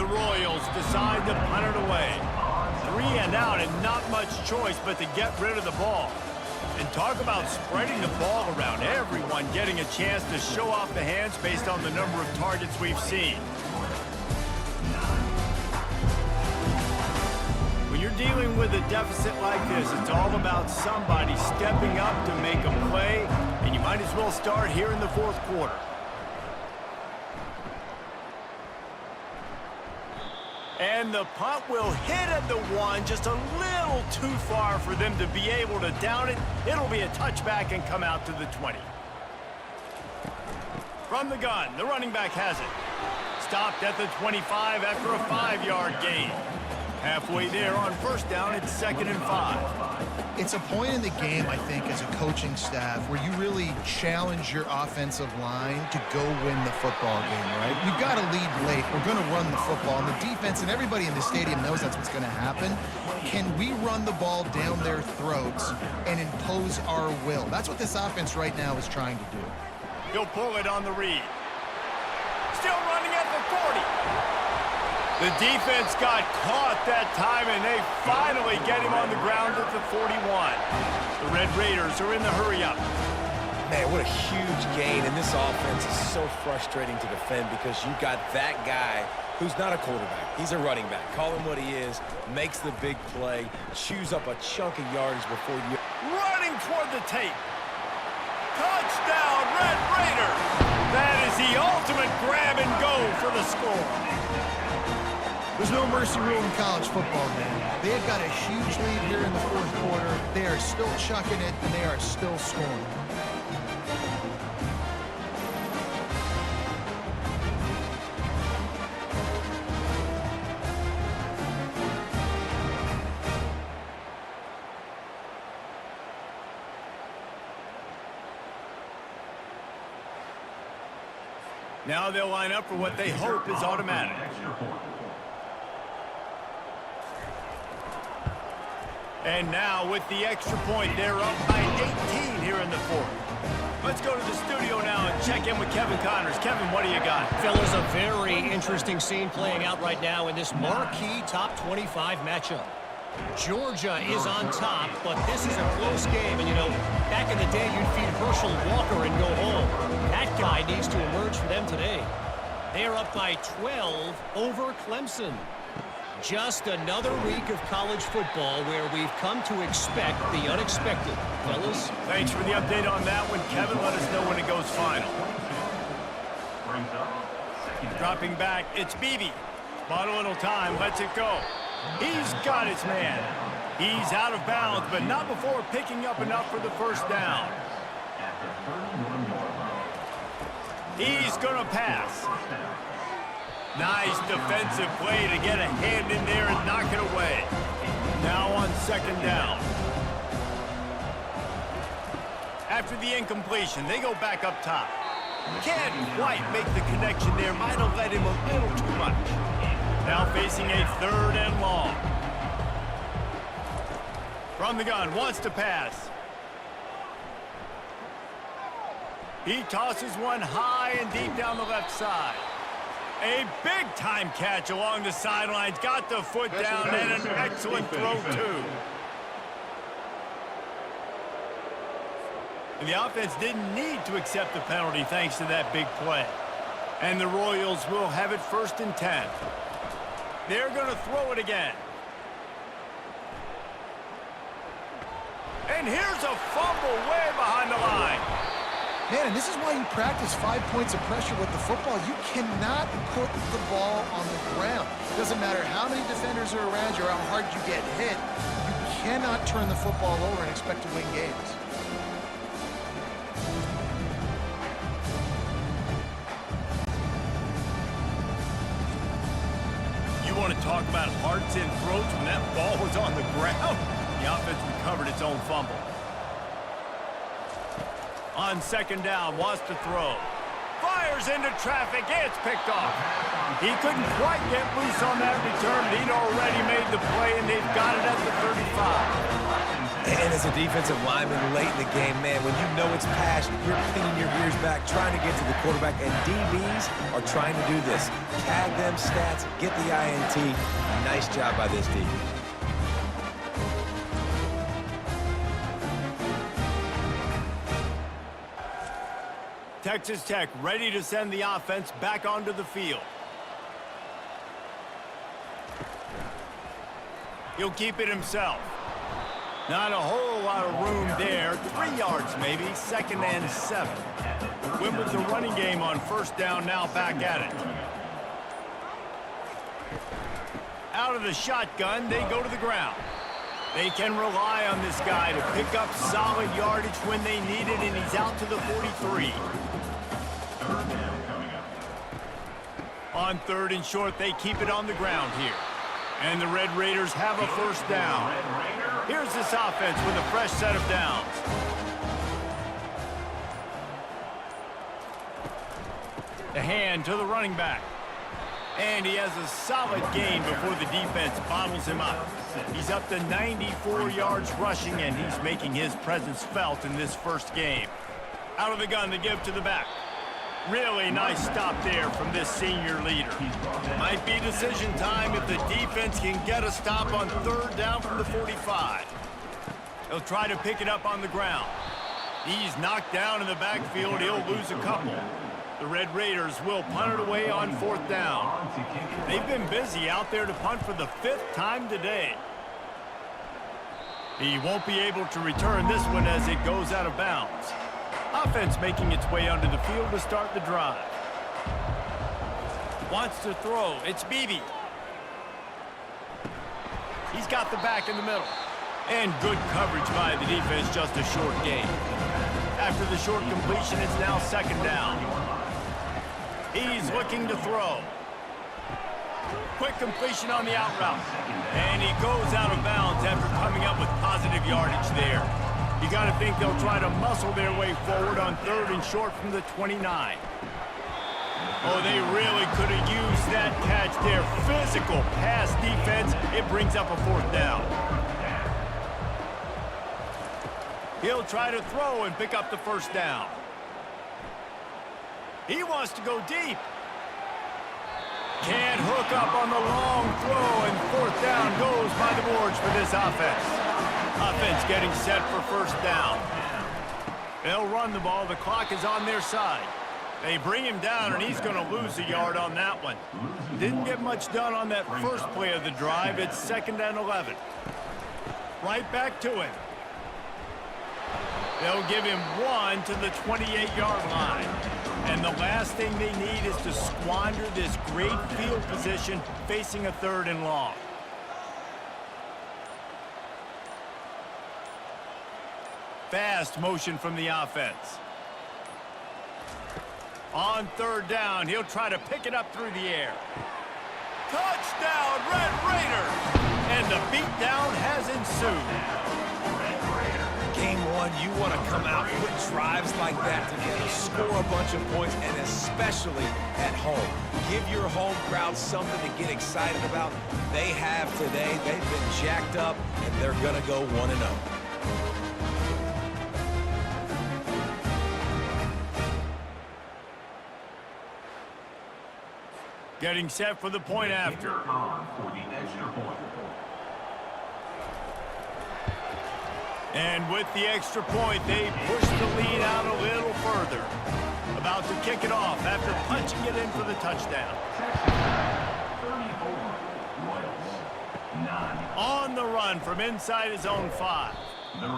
The Royals decide to punt it away. 3 and out and not much choice but to get rid of the ball. And talk about spreading the ball around. Everyone getting a chance to show off the hands based on the number of targets we've seen. When you're dealing with a deficit like this, it's all about somebody stepping up to make a play, and you might as well start here in the fourth quarter. And the punt will hit at the 1, just a little too far for them to be able to down it. It'll be a touchback and come out to the 20. From the gun, the running back has it. Stopped at the 25 after a 5-yard gain. Halfway there on first down, it's 2nd and 5. It's a point in the game, I think, as a coaching staff where you really challenge your offensive line to go win the football game, right? You've got to lead late. We're going to run the football. And the defense and everybody in the stadium knows that's what's going to happen. Can we run the ball down their throats and impose our will? That's what this offense right now is trying to do. He'll pull it on the read. Still running at the 40. The defense got caught that time, and they finally get him on the ground at the 41. The Red Raiders are in the hurry-up. Man, what a huge gain, and this offense is so frustrating to defend because you got that guy who's not a quarterback. He's a running back. Call him what he is, makes the big play, chews up a chunk of yardage before you... Running toward the tape. Touchdown, Red Raiders! That is the ultimate grab and go for the score. There's no mercy rule in college football, man. They have got a huge lead here in the fourth quarter. They are still chucking it, and they are still scoring. Now they'll line up for what they hope is automatic. And now with the extra point, they're up by 18 here in the fourth. Let's go to the studio now and check in with Kevin Connors. Kevin, what do you got? Fellas, a very interesting scene playing out right now in this marquee top 25 matchup. Georgia is on top, but this is a close game. And, you know, back in the day, you'd feed Herschel Walker and go home. That guy needs to emerge for them today. They're up by 12 over Clemson. Just another week of college football where we've come to expect the unexpected. Fellas? Thanks for the update on that one, Kevin. Let us know when it goes final. Dropping back, it's Beebe. Bought a little time, lets it go. He's got his man. He's out of bounds, but not before picking up enough for the first down. He's going to pass. Nice defensive play to get a hand in there and knock it away. Now on second down. After the incompletion, they go back up top. Can't quite make the connection there. Might have let him a little too much. Now facing a 3rd and long. From the gun, wants to pass. He tosses one high and deep down the left side. A big-time catch along the sidelines. Got the foot down and an excellent throw, too. And the offense didn't need to accept the penalty thanks to that big play. And the Royals will have it 1st and 10. They're going to throw it again. And here's a fumble way behind the line. Man, and this is why you practice 5 points of pressure with the football. You cannot put the ball on the ground. Doesn't matter how many defenders are around you or how hard you get hit. You cannot turn the football over and expect to win games. You want to talk about hearts and throats when that ball was on the ground? The offense recovered its own fumble. On second down, wants to throw. Fires into traffic, it's picked off. He couldn't quite get loose on that return, but he'd already made the play, and they've got it at the 35. And as a defensive lineman late in the game, man, when you know it's pass, you're pinning your ears back, trying to get to the quarterback, and DBs are trying to do this. Tag them stats, get the INT. Nice job by this D. Texas Tech ready to send the offense back onto the field. He'll keep it himself. Not a whole lot of room there. 3 yards maybe, 2nd and 7. Went with the running game on 1st down, now back at it. Out of the shotgun, they go to the ground. They can rely on this guy to pick up solid yardage when they need it, and he's out to the 43. On 3rd and short, they keep it on the ground here. And the Red Raiders have a 1st down. Here's this offense with a fresh set of downs. The hand to the running back. And he has a solid gain before the defense bottles him up. He's up to 94 yards rushing, and he's making his presence felt in this first game. Out of the gun to give to the back. Really nice stop there from this senior leader. Might be decision time if the defense can get a stop on 3rd down from the 45. He'll try to pick it up on the ground. He's knocked down in the backfield. He'll lose a couple. The Red Raiders will punt it away on 4th down. They've been busy out there to punt for the 5th time today. He won't be able to return this one as it goes out of bounds. Offense making its way onto the field to start the drive. Wants to throw. It's Beebe. He's got the back in the middle. And good coverage by the defense, just a short gain. After the short completion, it's now 2nd down. He's looking to throw. Quick completion on the out route. And he goes out of bounds after coming up with positive yardage there. You got to think they'll try to muscle their way forward on 3rd and short from the 29. Oh, they really could have used that catch there. Physical pass defense. It brings up a 4th down. He'll try to throw and pick up the 1st down. He wants to go deep. Can't hook up on the long throw, and 4th down goes by the boards for this offense. Offense getting set for 1st down. They'll run the ball. The clock is on their side. They bring him down, and he's going to lose a yard on that one. Didn't get much done on that first play of the drive. It's 2nd and 11. Right back to him. They'll give him 1 to the 28-yard line. And the last thing they need is to squander this great field position facing a 3rd and long. Fast motion from the offense. On 3rd down, he'll try to pick it up through the air. Touchdown, Red Raiders! And the beatdown has ensued. Game 1, you want to come out, put drives like that together, score a bunch of points, and especially at home. Give your home crowd something to get excited about. They have today. They've been jacked up, and they're going to go 1-0. Getting set for the point after. And with the extra point, they push the lead out a little further. About to kick it off after punching it in for the touchdown. On the run from inside his own 5.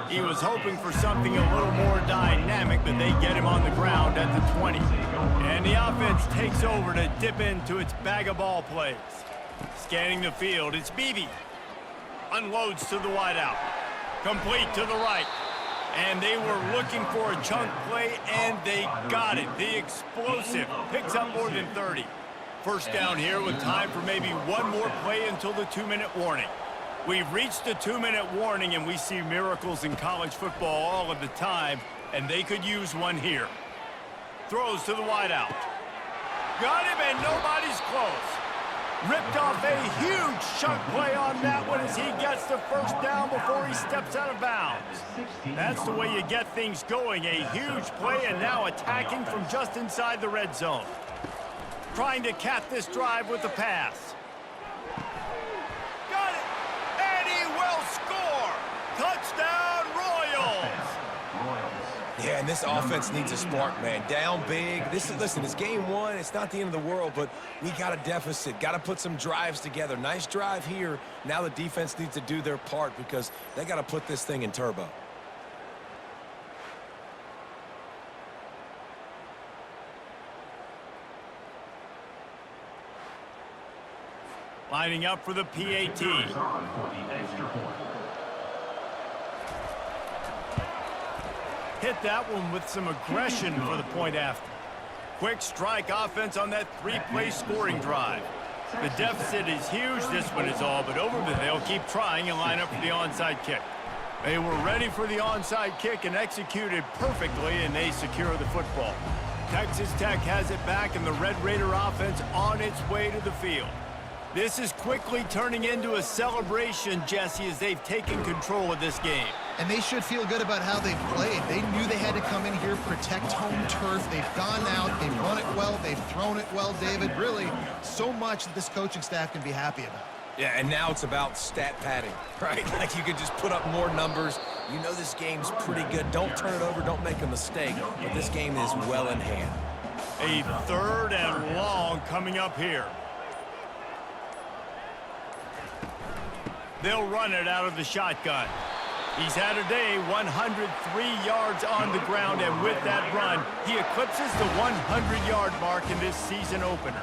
He was hoping for something a little more dynamic, but they get him on the ground at the 20. And the offense takes over to dip into its bag of ball plays. Scanning the field, it's Beebe. Unloads to the wideout. Complete to the right. And they were looking for a chunk play, and they got it. The explosive picks up more than 30. 1st down here with time for maybe one more play until the 2-minute warning. We've reached the 2-minute warning, and we see miracles in college football all of the time, and they could use one here. Throws to the wideout. Got him, and nobody's close. Ripped off a huge chunk play on that one as he gets the first down before he steps out of bounds. That's the way you get things going. A huge play and now attacking from just inside the red zone. Trying to cap this drive with the pass. Got it! And he will score! Touchdown, Royals! Yeah, and this offense needs a spark, man. Down big. Listen, it's game one. It's not the end of the world, but we got a deficit. Got to put some drives together. Nice drive here. Now the defense needs to do their part because they got to put this thing in turbo. Lining up for the PAT. Hit that one with some aggression for the point after. Quick strike offense on that three-play scoring drive. The deficit is huge. This one is all but over, but they'll keep trying and line up for the onside kick. They were ready for the onside kick and executed perfectly, and they secure the football. Texas Tech has it back, and the Red Raider offense on its way to the field. This is quickly turning into a celebration, Jesse, as they've taken control of this game. And they should feel good about how they've played. They knew they had to come in here, protect home turf. They've gone out, they've run it well, they've thrown it well, David. Really, so much that this coaching staff can be happy about. Yeah, and now it's about stat padding, right? Like you could just put up more numbers. You know this game's pretty good. Don't turn it over, don't make a mistake. But this game is well in hand. A 3rd and long coming up here. They'll run it out of the shotgun. He's had a day, 103 yards on the ground, and with that run, he eclipses the 100-yard mark in this season opener.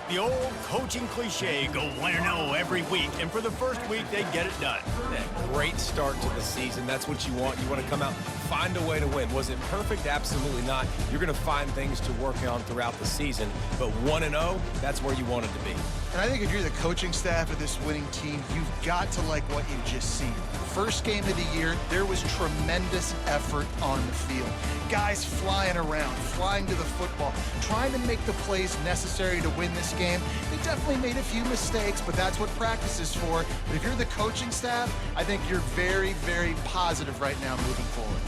The old coaching cliche, go 1-0 every week, and for the first week, they get it done. Yeah, great start to the season. That's what you want. You want to come out, find a way to win. Was it perfect? Absolutely not. You're going to find things to work on throughout the season, but 1-0, that's where you want it to be. And I think if you're the coaching staff of this winning team, you've got to like what you've just seen. First game of the year, there was tremendous effort on the field. Guys flying around, flying to the football, trying to make the plays necessary to win this game. They definitely made a few mistakes, but that's what practice is for. But if you're the coaching staff, I think you're very, very positive right now moving forward.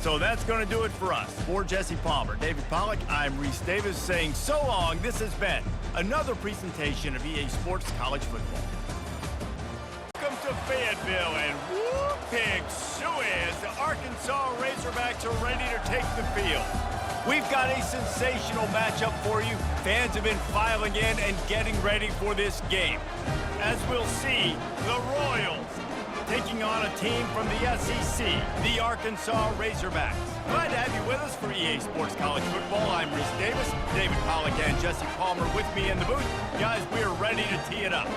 So that's going to do it for us. For Jesse Palmer, David Pollack, I'm Reese Davis saying so long. This has been another presentation of EA Sports College Football. Welcome to Fayetteville, and whoop, pig suey as the Arkansas Razorbacks are ready to take the field. We've got a sensational matchup for you. Fans have been filing in and getting ready for this game. As we'll see, the Royals taking on a team from the SEC, the Arkansas Razorbacks. Glad to have you with us for EA Sports College Football. I'm Reese Davis, David Pollack and Jesse Palmer with me in the booth. Guys, we're ready to tee it up.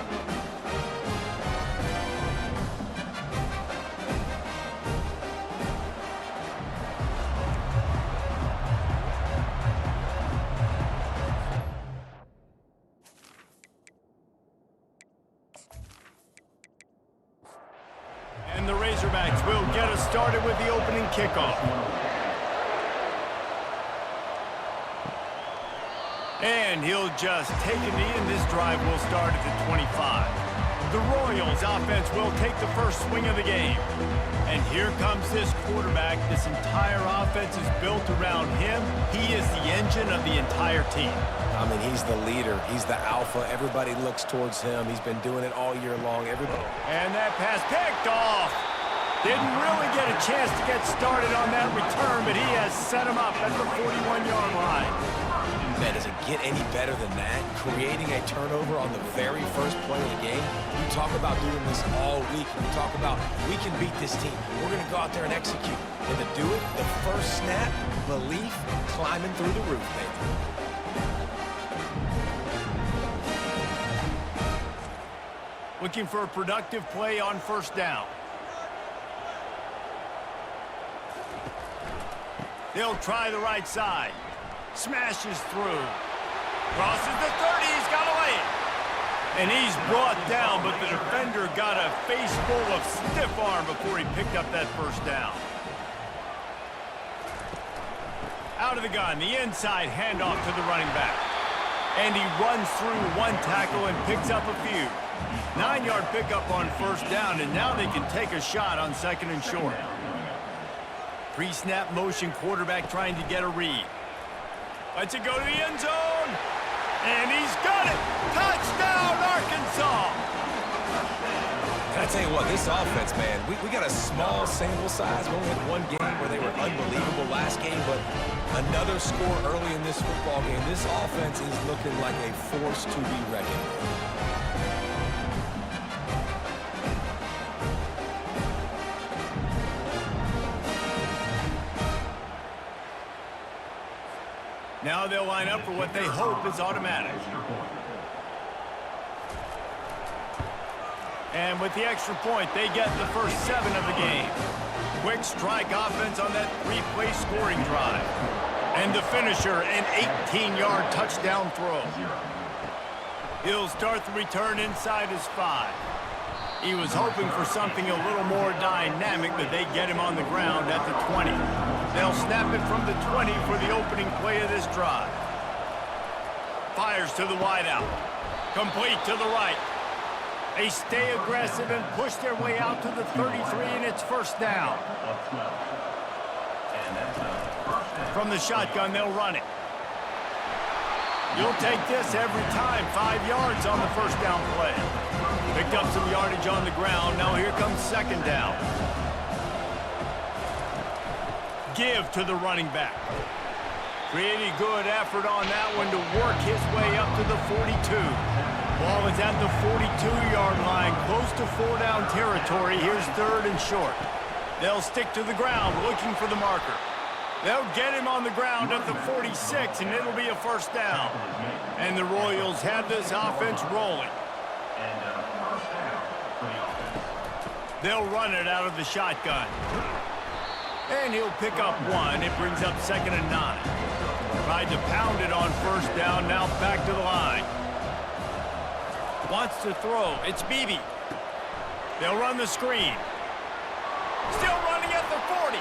And the Razorbacks will get us started with the opening kickoff. And he'll just take a knee, and this drive will start at the 25. The Royals offense will take the first swing of the game. And here comes this quarterback. This entire offense is built around him. He is the engine of the entire team. I mean, he's the leader. He's the alpha. Everybody looks towards him. He's been doing it all year long. And that pass picked off. Didn't really get a chance to get started on that return, but he has set him up at the 41-yard line. Man, does it get any better than that? Creating a turnover on the very first play of the game. You talk about doing this all week. You talk about, we can beat this team. We're going to go out there and execute. And to do it, the first snap, belief, climbing through the roof, baby. Looking for a productive play on first down. They'll try the right side. Smashes through. Crosses the 30. He's got to lay it. And he's brought down, but the defender got a face full of stiff arm before he picked up that first down. Out of the gun, the inside handoff to the running back. And he runs through one tackle and picks up a few. 9-yard pickup on first down, and now they can take a shot on second and short. Pre-snap motion, quarterback trying to get a read. Lets it go to the end zone. And he's got it. Touchdown, Arkansas. And I tell you what, this offense, man, we got a small sample size. We only had one game where they were unbelievable last game, but another score early in this football game. This offense is looking like a force to be reckoned with. Now they'll line up for what they hope is automatic. And with the extra point, they get the first 7 of the game. Quick strike offense on that 3-play scoring drive. And the finisher, an 18-yard touchdown throw. He'll start the return inside his 5. He was hoping for something a little more dynamic, but they get him on the ground at the 20. They'll snap it from the 20 for the opening play of this drive. Fires to the wideout. Complete to the right. They stay aggressive and push their way out to the 33, and it's first down. From the shotgun, they'll run it. You'll take this every time. 5 yards on the first down play. Picked up some yardage on the ground. Now here comes second down. Give to the running back. Pretty good effort on that one to work his way up to the 42. Ball is at the 42-yard line, close to 4-down territory. Here's third and short. They'll stick to the ground looking for the marker. They'll get him on the ground at the 46, and it'll be a first down. And the Royals have this offense rolling. They'll run it out of the shotgun. And he'll pick up 1. It brings up second and 9. Tried to pound it on first down, now back to the line. Wants to throw. It's Beebe. They'll run the screen. Still running at the 40.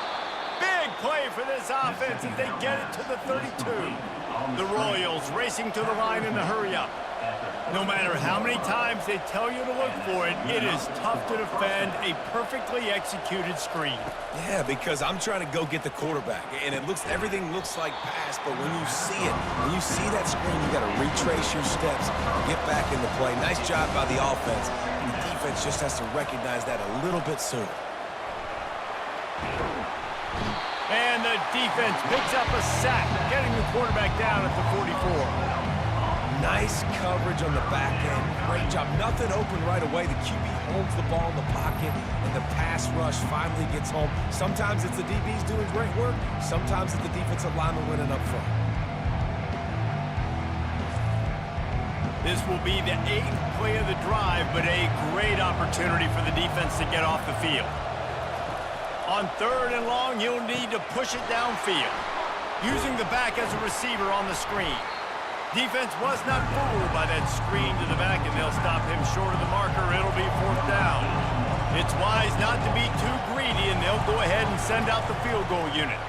Big play for this offense as they get it to the 32. The Royals racing to the line in the hurry-up. No matter how many times they tell you to look for it, it is tough to defend a perfectly executed screen. Yeah, because I'm trying to go get the quarterback, and everything looks like pass, but when you see that screen, you got to retrace your steps, get back into play. Nice job by the offense, and the defense just has to recognize that a little bit sooner. And the defense picks up a sack, getting the quarterback down at the 44. Nice coverage on the back end. Great job. Nothing open right away. The QB holds the ball in the pocket, and the pass rush finally gets home. Sometimes it's the DBs doing great work. Sometimes it's the defensive lineman winning up front. This will be the 8th play of the drive, but a great opportunity for the defense to get off the field. On third and long, you'll need to push it downfield, using the back as a receiver on the screen. Defense was not fooled by that screen to the back, and they'll stop him short of the marker. It'll be fourth down. It's wise not to be too greedy, and they'll go ahead and send out the field goal unit.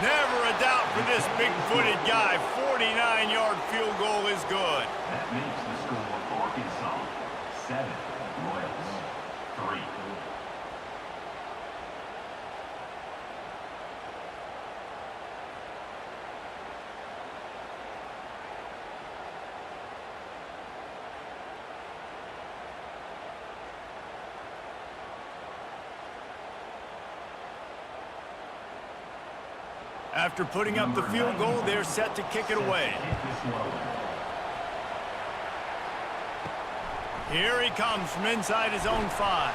Never a doubt for this big-footed guy. 49-yard field goal is good. That makes the score Arkansas 7, Royals 3. After putting up the field goal, they're set to kick it away. Here he comes from inside his own 5.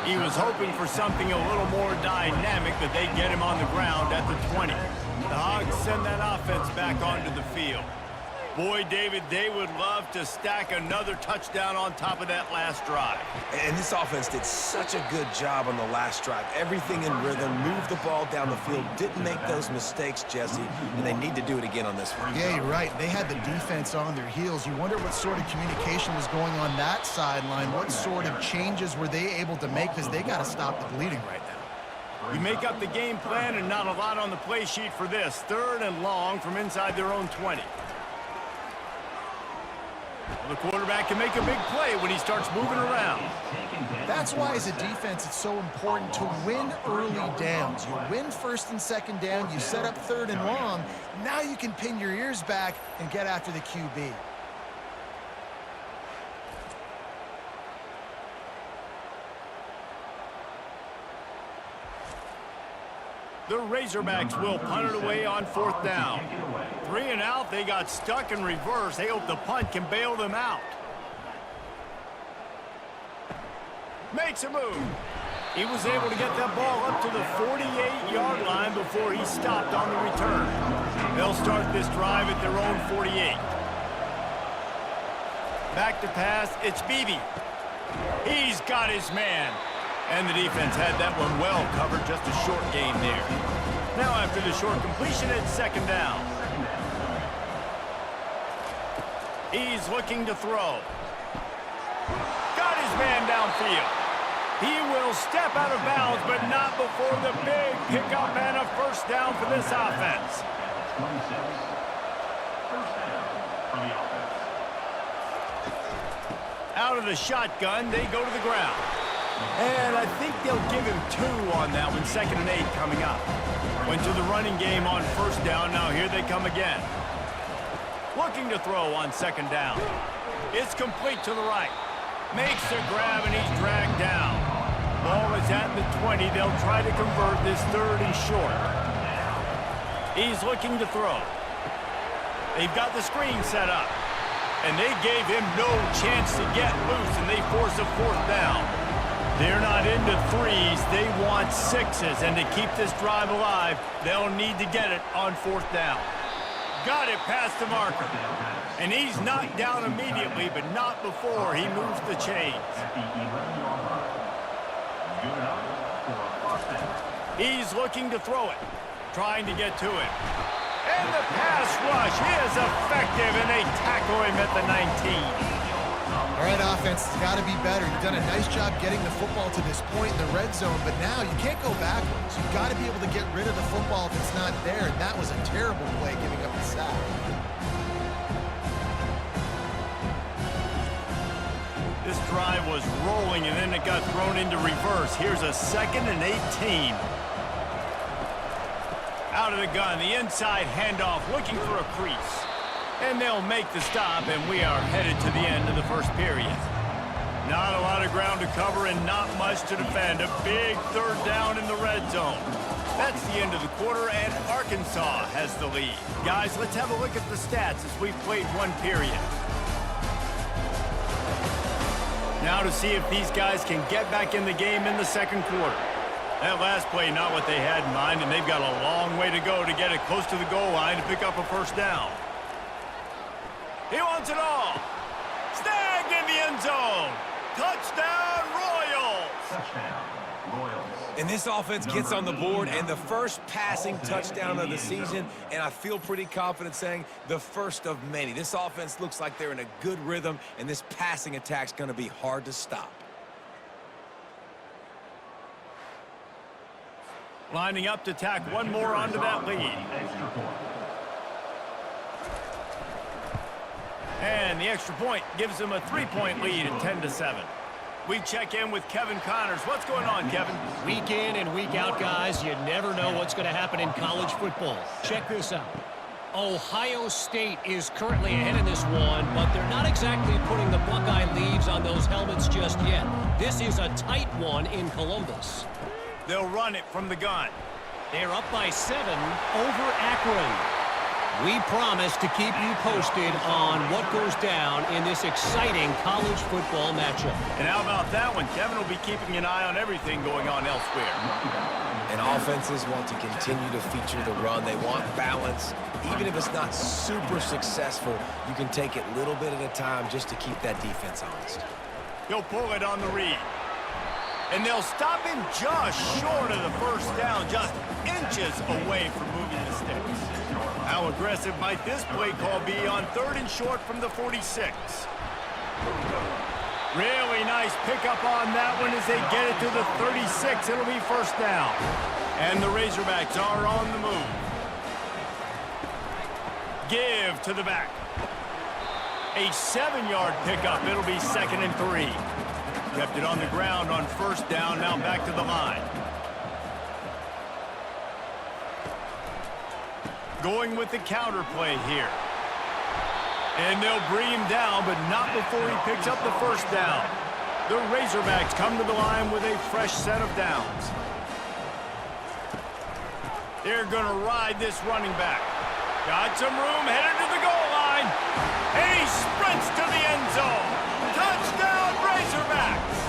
He was hoping for something a little more dynamic, but they get him on the ground at the 20. The Hogs send that offense back onto the field. Boy, David, they would love to stack another touchdown on top of that last drive. And this offense did such a good job on the last drive. Everything in rhythm, moved the ball down the field, didn't make those mistakes, Jesse, and they need to do it again on this one. Yeah, you're right. They had the defense on their heels. You wonder what sort of communication was going on that sideline. What sort of changes were they able to make, because they got to stop the bleeding right now. You make up the game plan and not a lot on the play sheet for this. 3rd and long from inside their own 20. Well, the quarterback can make a big play when he starts moving around. That's why, as a defense, it's so important to win early downs. You win 1st and 2nd down, you set up 3rd and long. Now you can pin your ears back and get after the QB. The Razorbacks will punt it away on 4th down. 3 and out, they got stuck in reverse. They hope the punt can bail them out. Makes a move. He was able to get that ball up to the 48-yard line before he stopped on the return. They'll start this drive at their own 48. Back to pass, it's Beebe. He's got his man. And the defense had that one well covered, just a short gain there. Now after the short completion, it's 2nd down. He's looking to throw. Got his man downfield. He will step out of bounds, but not before the big pickup and a 1st down for this offense. 26. 1st down for the offense. Out of the shotgun, they go to the ground. And I think they'll give him 2 on that one. 2nd and 8 coming up. Went to the running game on 1st down. Now here they come again. Looking to throw on 2nd down. It's complete to the right. Makes the grab and he's dragged down. Ball is at the 20. They'll try to convert this 3rd and short. He's looking to throw. They've got the screen set up. And they gave him no chance to get loose, and they force a 4th down. They're not into 3s, they want 6s, and to keep this drive alive, they'll need to get it on 4th down. Got it past the marker. And he's knocked down immediately, but not before he moves the chains. He's looking to throw it, trying to get to it. And the pass rush is effective, and they tackle him at the 19. All right, offense, it's got to be better. You've done a nice job getting the football to this point in the red zone, but now you can't go backwards. You've got to be able to get rid of the football if it's not there, and that was a terrible play giving up the sack. This drive was rolling, and then it got thrown into reverse. Here's a 2nd and 18. Out of the gun, the inside handoff, looking for a crease. And they'll make the stop, and we are headed to the end of the 1st period. Not a lot of ground to cover and not much to defend. A big 3rd down in the red zone. That's the end of the quarter, and Arkansas has the lead. Guys, let's have a look at the stats as we've played 1 period. Now to see if these guys can get back in the game in the 2nd quarter. That last play, not what they had in mind, and they've got a long way to go to get it close to the goal line to pick up a 1st down. He wants it all. Snagged in the end zone. Touchdown, Royals. Touchdown, Royals. And this offense gets on the board, and the first passing touchdown of the season, and I feel pretty confident saying the 1st of many. This offense looks like they're in a good rhythm, and this passing attack's going to be hard to stop. Lining up to tack one more onto that lead. And the extra point gives them a 3-point lead at 10-7. We check in with Kevin Connors. What's going on, Kevin? Week in and week out, guys, you never know what's going to happen in college football. Check this out. Ohio State is currently ahead in this one, but they're not exactly putting the Buckeye leaves on those helmets just yet. This is a tight one in Columbus. They'll run it from the gun. They're up by 7 over Akron. We promise to keep you posted on what goes down in this exciting college football matchup. And how about that one? Kevin will be keeping an eye on everything going on elsewhere. And offenses want to continue to feature the run. They want balance. Even if it's not super successful, you can take it little bit at a time just to keep that defense honest. He'll pull it on the read. And they'll stop him just short of the 1st down, just inches away from moving the sticks. How aggressive might this play call be on 3rd and short from the 46? Really nice pickup on that one as they get it to the 36. It'll be first down. And the Razorbacks are on the move. Give to the back. A 7-yard pickup. It'll be 2nd and 3. Kept it on the ground on first down. Now back to the line. Going with the counter play here. And they'll bring him down, but not before he picks up the first down. The Razorbacks come to the line with a fresh set of downs. They're going to ride this running back. Got some room, headed to the goal line. And he sprints to the end zone. Touchdown, Razorbacks!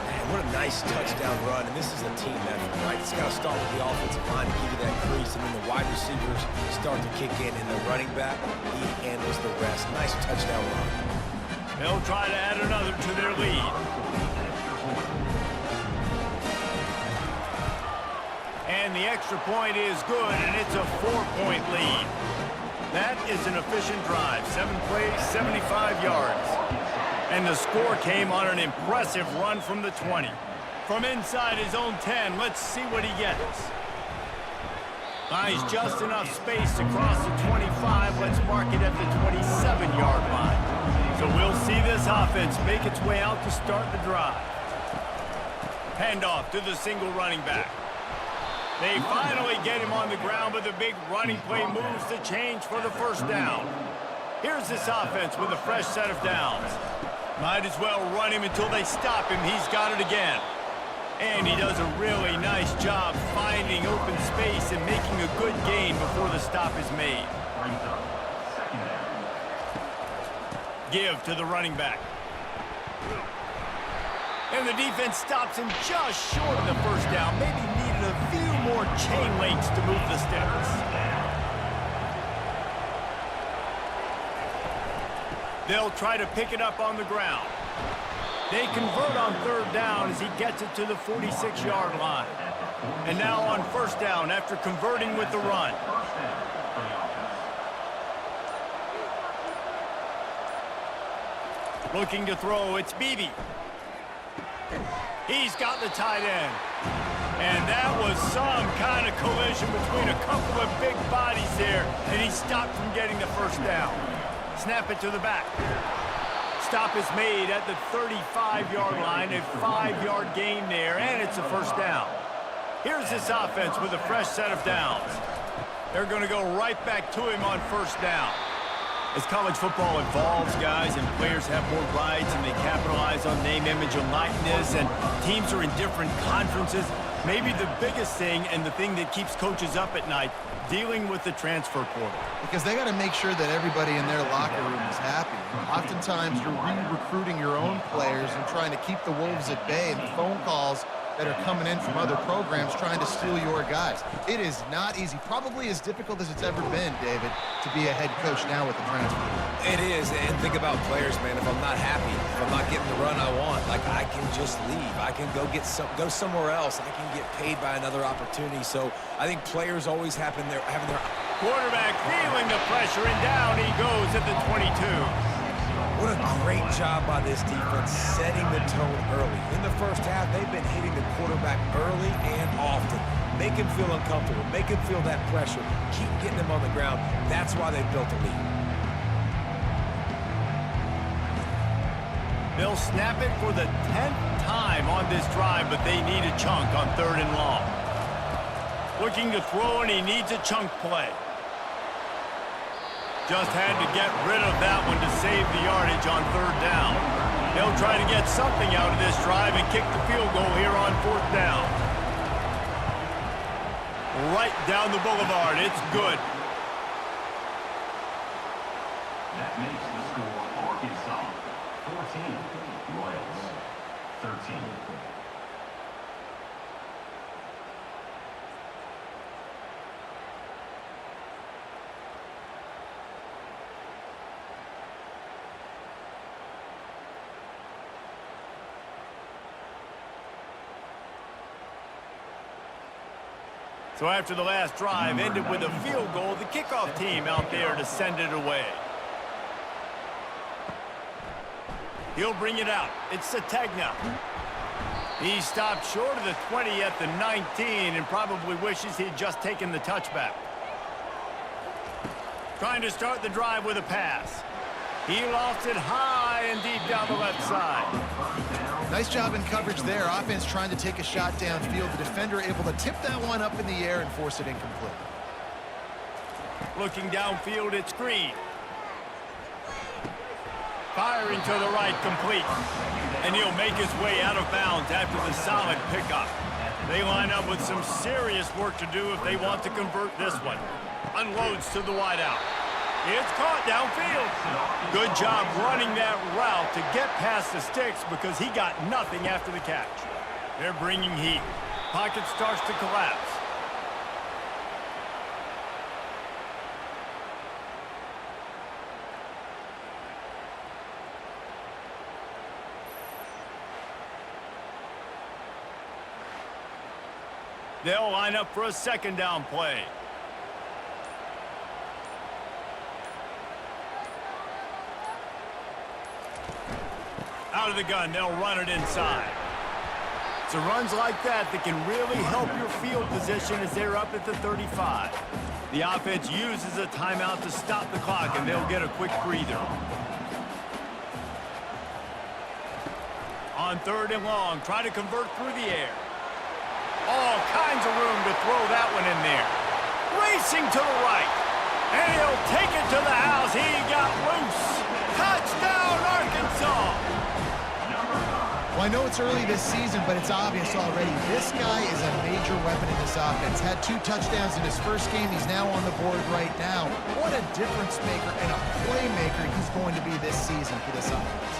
Man, what a nice touchdown run, and this is a team effort, right? It's got to start with the offensive line to give you that crease, and then the wide receivers start to kick in, and the running back, he handles the rest. Nice touchdown run. They'll try to add another to their lead. And the extra point is good, and it's a 4-point lead. That is an efficient drive. 7 plays, 75 yards. And the score came on an impressive run from the 20. From inside his own 10, let's see what he gets. Buys just enough space across the 25. Let's mark it at the 27-yard line. So we'll see this offense make its way out to start the drive. Handoff to the single running back. They finally get him on the ground, but the big running play moves the change for the first down. Here's this offense with a fresh set of downs. Might as well run him until they stop him. He's got it again. And he does a really nice job finding open space and making a good gain before the stop is made. Give to the running back. And the defense stops him just short of the first down. Maybe needed a few more chain links to move the sticks. They'll try to pick it up on the ground. They convert on third down as he gets it to the 46-yard line. And now on first down after converting with the run. Looking to throw, it's Beebe. He's got the tight end. And that was some kind of collision between a couple of big bodies there, and he stopped from getting the first down. Snap it to the back. Stop is made at the 35-yard line, a 5-yard gain there, and it's a first down. Here's this offense with a fresh set of downs. They're going to go right back to him on first down. As college football evolves, guys, and players have more rights and they capitalize on name, image, and likeness, and teams are in different conferences, maybe the biggest thing and the thing that keeps coaches up at night, dealing with the transfer portal. Because they got to make sure that everybody in their locker room is happy. Oftentimes, you're re-recruiting your own players and trying to keep the wolves at bay, and the phone calls that are coming in from other programs trying to steal your guys. It is not easy. Probably as difficult as it's ever been, David, to be a head coach now with the transfer. It is, and think about players, man. If I'm not happy, if I'm not getting the run I want, like, I can just leave. I can go somewhere else. I can get paid by another opportunity. So I think players always having their Quarterback feeling the pressure, and down he goes at the 22. What a great job by this defense setting the tone early. In the first half, they've been hitting the quarterback early and often. Make him feel uncomfortable. Make him feel that pressure. Keep getting him on the ground. That's why they built a lead. They'll snap it for the 10th time on this drive, but they need a chunk on third and long. Looking to throw, and he needs a chunk play. Just had to get rid of that one to save the yardage on third down. They'll try to get something out of this drive and kick the field goal here on fourth down. Right down the boulevard. It's good. That makes the score Arkansas 14, Royals 13. So after the last drive ended with a field goal, the kickoff team out there to send it away. He'll bring it out. It's Sategna. He stopped short of the 20 at the 19 and probably wishes he'd just taken the touchback. Trying to start the drive with a pass. He lofts it high and deep down the left side. Nice job in coverage there. Offense trying to take a shot downfield. The defender able to tip that one up in the air and force it incomplete. Looking downfield, it's Green. Firing to the right, complete. And he'll make his way out of bounds after the solid pickup. They line up with some serious work to do if they want to convert this one. Unloads to the wideout. It's caught downfield. Good job running that route to get past the sticks because he got nothing after the catch. They're bringing heat. Pocket starts to collapse. They'll line up for a second down play. Out of the gun, they'll run it inside. So runs like that can really help your field position as they're up at the 35. The offense uses a timeout to stop the clock, and they'll get a quick breather. On 3rd and long, try to convert through the air. All kinds of room to throw that one in there. Racing to the right. And he'll take it to the house. He got loose. Touchdown, Arkansas. Well, I know it's early this season, but it's obvious already. This guy is a major weapon in this offense. Had 2 touchdowns in his first game. He's now on the board right now. What a difference maker and a playmaker he's going to be this season for this offense.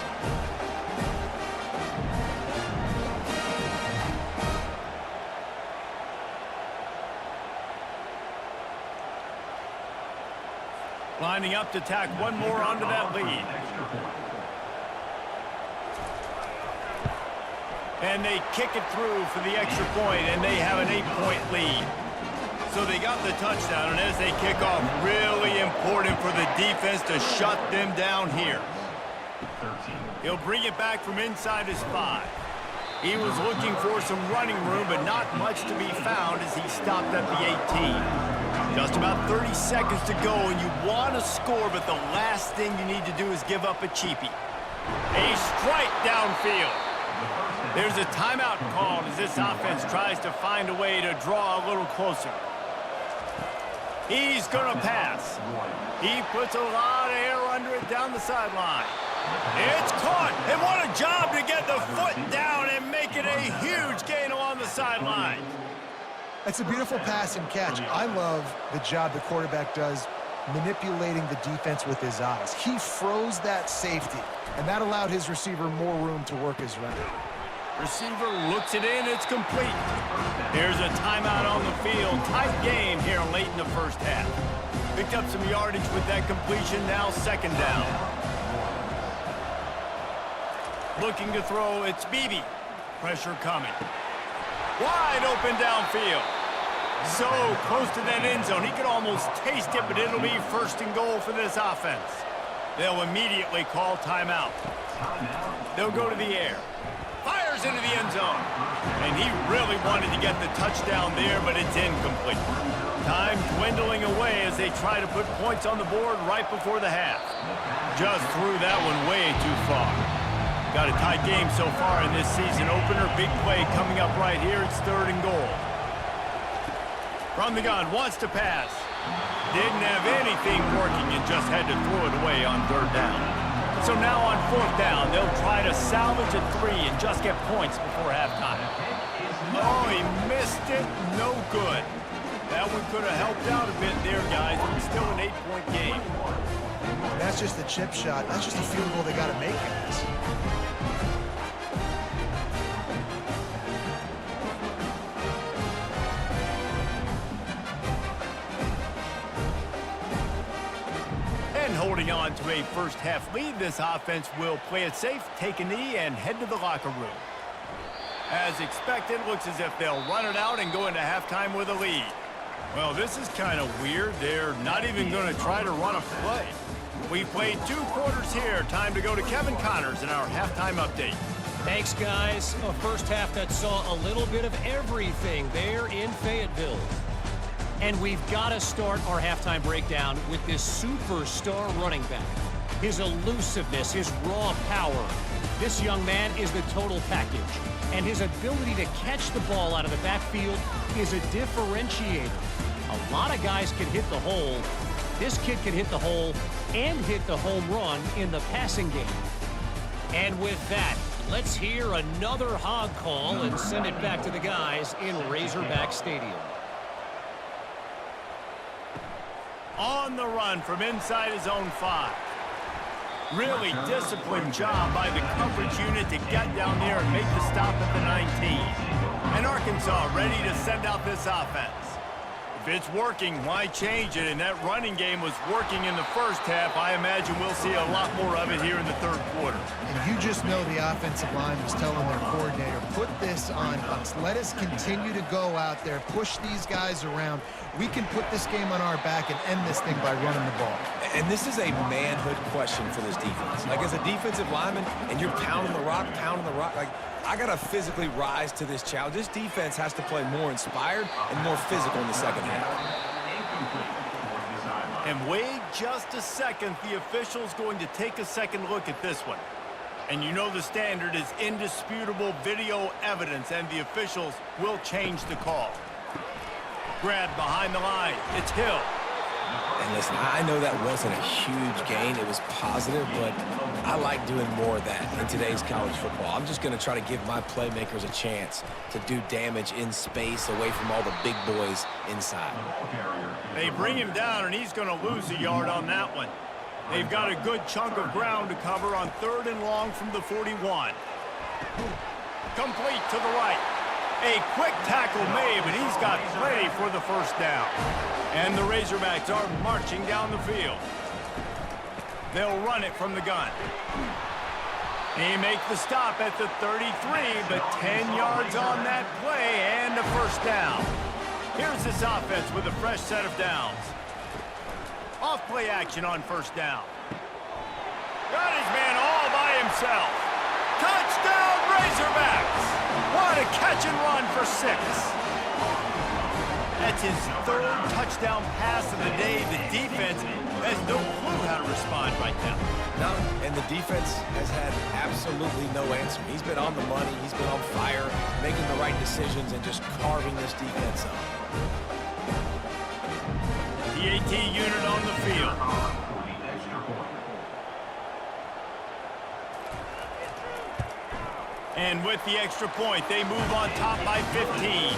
Lining up to tack one more onto that lead. And they kick it through for the extra point, and they have an 8-point lead. So they got the touchdown, and as they kick off, really important for the defense to shut them down here. He'll bring it back from inside his 5. He was looking for some running room, but not much to be found as he stopped at the 18. Just about 30 seconds to go, and you want to score, but the last thing you need to do is give up a cheapie. A strike downfield. There's a timeout called as this offense tries to find a way to draw a little closer. He's going to pass. He puts a lot of air under it down the sideline. It's caught, and what a job to get the foot down and make it a huge gain along the sideline. That's a beautiful pass and catch. I love the job the quarterback does manipulating the defense with his eyes. He froze that safety, and that allowed his receiver more room to work his route. Receiver looks it in, it's complete. Here's a timeout on the field. Tight game here late in the first half. Picked up some yardage with that completion, now 2nd down. Looking to throw, it's Beebe. Pressure coming. Wide open downfield. So close to that end zone. He could almost taste it, but it'll be 1st and goal for this offense. They'll immediately call timeout. They'll go to the air. Fires into the end zone. And he really wanted to get the touchdown there, but it's incomplete. Time dwindling away as they try to put points on the board right before the half. Just threw that one way too far. Got a tight game so far in this season opener. Big play coming up right here. It's 3rd and goal. From the gun, wants to pass. Didn't have anything working and just had to throw it away on 3rd down. So now on 4th down, they'll try to salvage a 3 and just get points before halftime. Oh, he missed it. No good. That one could have helped out a bit there, guys, but it's still an 8-point game. And that's just the chip shot. That's just a field goal they got to make, guys. Holding on to a first-half lead, this offense will play it safe, take a knee, and head to the locker room. As expected, looks as if they'll run it out and go into halftime with a lead. Well, this is kind of weird. They're not even going to try to run a play. We've played 2 quarters here. Time to go to Kevin Connors in our halftime update. Thanks, guys. A first half that saw a little bit of everything there in Fayetteville. And we've got to start our halftime breakdown with this superstar running back. His elusiveness, his raw power. This young man is the total package. And his ability to catch the ball out of the backfield is a differentiator. A lot of guys can hit the hole. This kid can hit the hole and hit the home run in the passing game. And with that, let's hear another hog call and send it back to the guys in Razorback Stadium. On the run from inside his own 5. Really disciplined job by the coverage unit to get down there and make the stop at the 19. And Arkansas ready to send out this offense. If it's working, why change it? And that running game was working in the first half. I imagine we'll see a lot more of it here in the third quarter. And you just know the offensive line was telling their coordinator, put this on us. Let us continue to go out there, push these guys around. We can put this game on our back and end this thing by running the ball. And this is a manhood question for this defense. Like, as a defensive lineman, and you're pounding the rock, like, I got to physically rise to this challenge. This defense has to play more inspired and more physical in the second half. And wait just a second. The official's going to take a second look at this one. And you know the standard is indisputable video evidence, and the officials will change the call. Grab behind the line. It's Hill. And listen, I know that wasn't a huge gain. It was positive, but I like doing more of that in today's college football. I'm just going to try to give my playmakers a chance to do damage in space away from all the big boys inside. They bring him down, and he's going to lose a yard on that one. They've got a good chunk of ground to cover on 3rd and long from the 41. Complete to the right. A quick tackle made, but he's got plenty for the first down. And the Razorbacks are marching down the field. They'll run it from the gun. They make the stop at the 33, but 10 yards on that play and a first down. Here's this offense with a fresh set of downs. Off play action on first down. Got his man all by himself. Touchdown Razorbacks! What a catch and run for 6. That's his 3rd touchdown pass of the day. The defense has no clue how to respond right now. No, and the defense has had absolutely no answer. He's been on the money. He's been on fire, making the right decisions and just carving this defense up. The AT unit on the field. And with the extra point, they move on top by 15.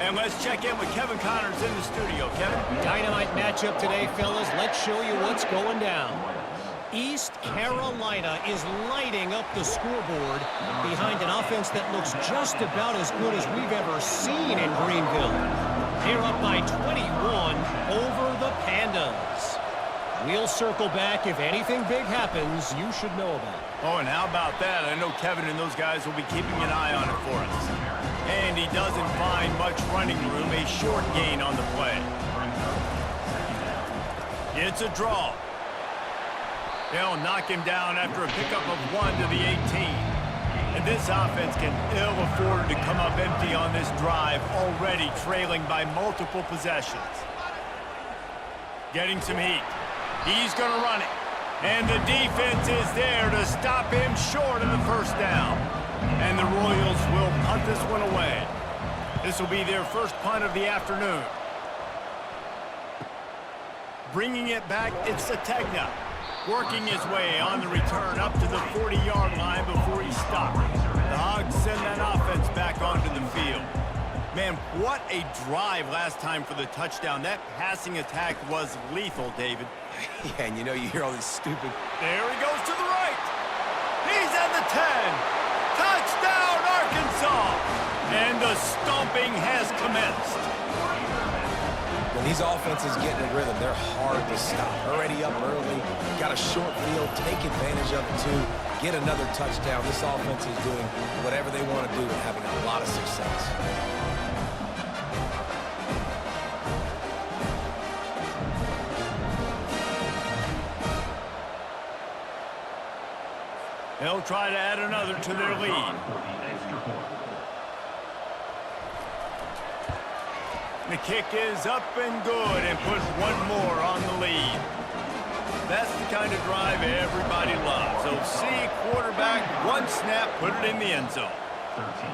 And let's check in with Kevin Connors in the studio. Kevin? Dynamite matchup today, fellas. Let's show you what's going down. East Carolina is lighting up the scoreboard behind an offense that looks just about as good as we've ever seen in Greenville. They're up by 21 over the Pandas. We'll circle back. If anything big happens, you should know about it. Oh, and how about that? I know Kevin and those guys will be keeping an eye on it for us. And he doesn't find much running room. A short gain on the play. It's a draw. They'll knock him down after a pickup of 1 to the 18. And this offense can ill afford to come up empty on this drive, already trailing by multiple possessions. Getting some heat. He's going to run it. And the defense is there to stop him short of the first down. And the Royals will punt this one away. This will be their first punt of the afternoon. Bringing it back, it's Sategna. Working his way on the return up to the 40-yard line before he stopped. The Hogs send that offense back onto the field. Man, what a drive last time for the touchdown. That passing attack was lethal, David. Yeah, and you know, you hear all these stupid... There he goes to the right. He's at the 10. Touchdown, Arkansas. And the stomping has commenced. When these offenses get in a rhythm, they're hard to stop. Already up early, got a short field, take advantage of it too, get another touchdown. This offense is doing whatever they want to do and having a lot of success. They'll try to add another to their lead. The kick is up and good and puts one more on the lead. That's the kind of drive everybody loves. So see quarterback, one snap, put it in the end zone. 13.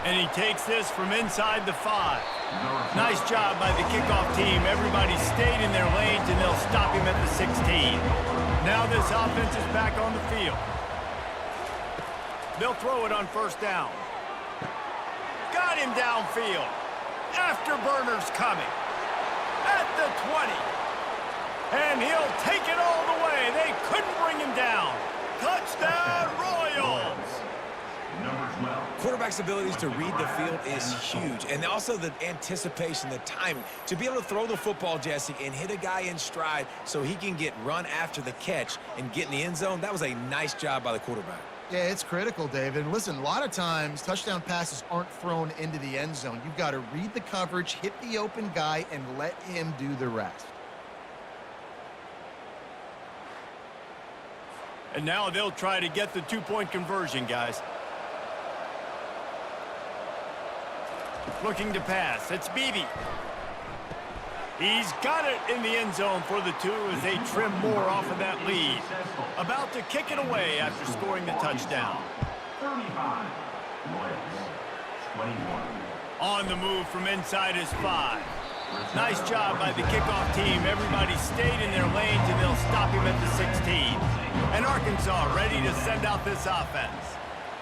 And he takes this from inside the 5. Nice job by the kickoff team. Everybody stayed in their lanes, and they'll stop him at the 16. Now this offense is back on the field. They'll throw it on first down. Got him downfield. Afterburner's coming. At the 20. And he'll take it all the way. They couldn't bring him down. Touchdown, Royals! Number 12. Quarterback's abilities to read the field is huge. And also the anticipation, the timing. To be able to throw the football, Jesse, and hit a guy in stride so he can get run after the catch and get in the end zone, that was a nice job by the quarterback. Yeah, it's critical, David. Listen, a lot of times touchdown passes aren't thrown into the end zone. You've got to read the coverage, hit the open guy, and let him do the rest. And now they'll try to get the 2-point conversion, guys. Looking to pass. It's Beebe. He's got it in the end zone for the 2 as they trim more off of that lead. About to kick it away after scoring the touchdown. 35. Royals. 21. On the move from inside his 5. Nice job by the kickoff team. Everybody stayed in their lanes, and they'll stop him at the 16. And Arkansas ready to send out this offense.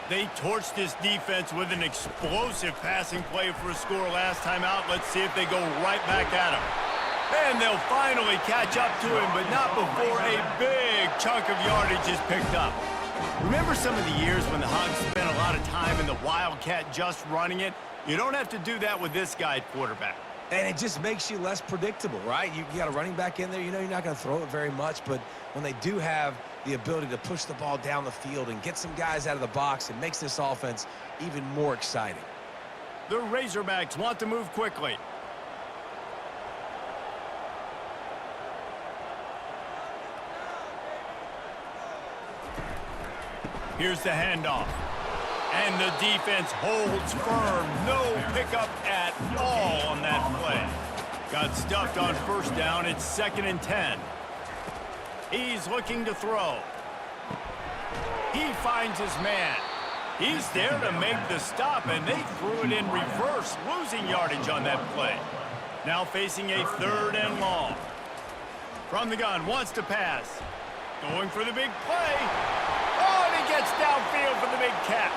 They torched this defense with an explosive passing play for a score last time out. Let's see if they go right back at him. And they'll finally catch up to him, but not before a big chunk of yardage is picked up. Remember some of the years when the Hogs spent a lot of time in the Wildcat just running it? You don't have to do that with this guy at quarterback. And it just makes you less predictable, right? You got a running back in there. You know you're not going to throw it very much, but when they do have the ability to push the ball down the field and get some guys out of the box, it makes this offense even more exciting. The Razorbacks want to move quickly. Here's the handoff. And the defense holds firm. No pickup at all on that play. Got stuffed on first down. It's 2nd and 10. He's looking to throw. He finds his man. He's there to make the stop, and they threw it in reverse, losing yardage on that play. Now facing a 3rd and long. From the gun, wants to pass. Going for the big play. Oh, and he gets downfield for the big catch.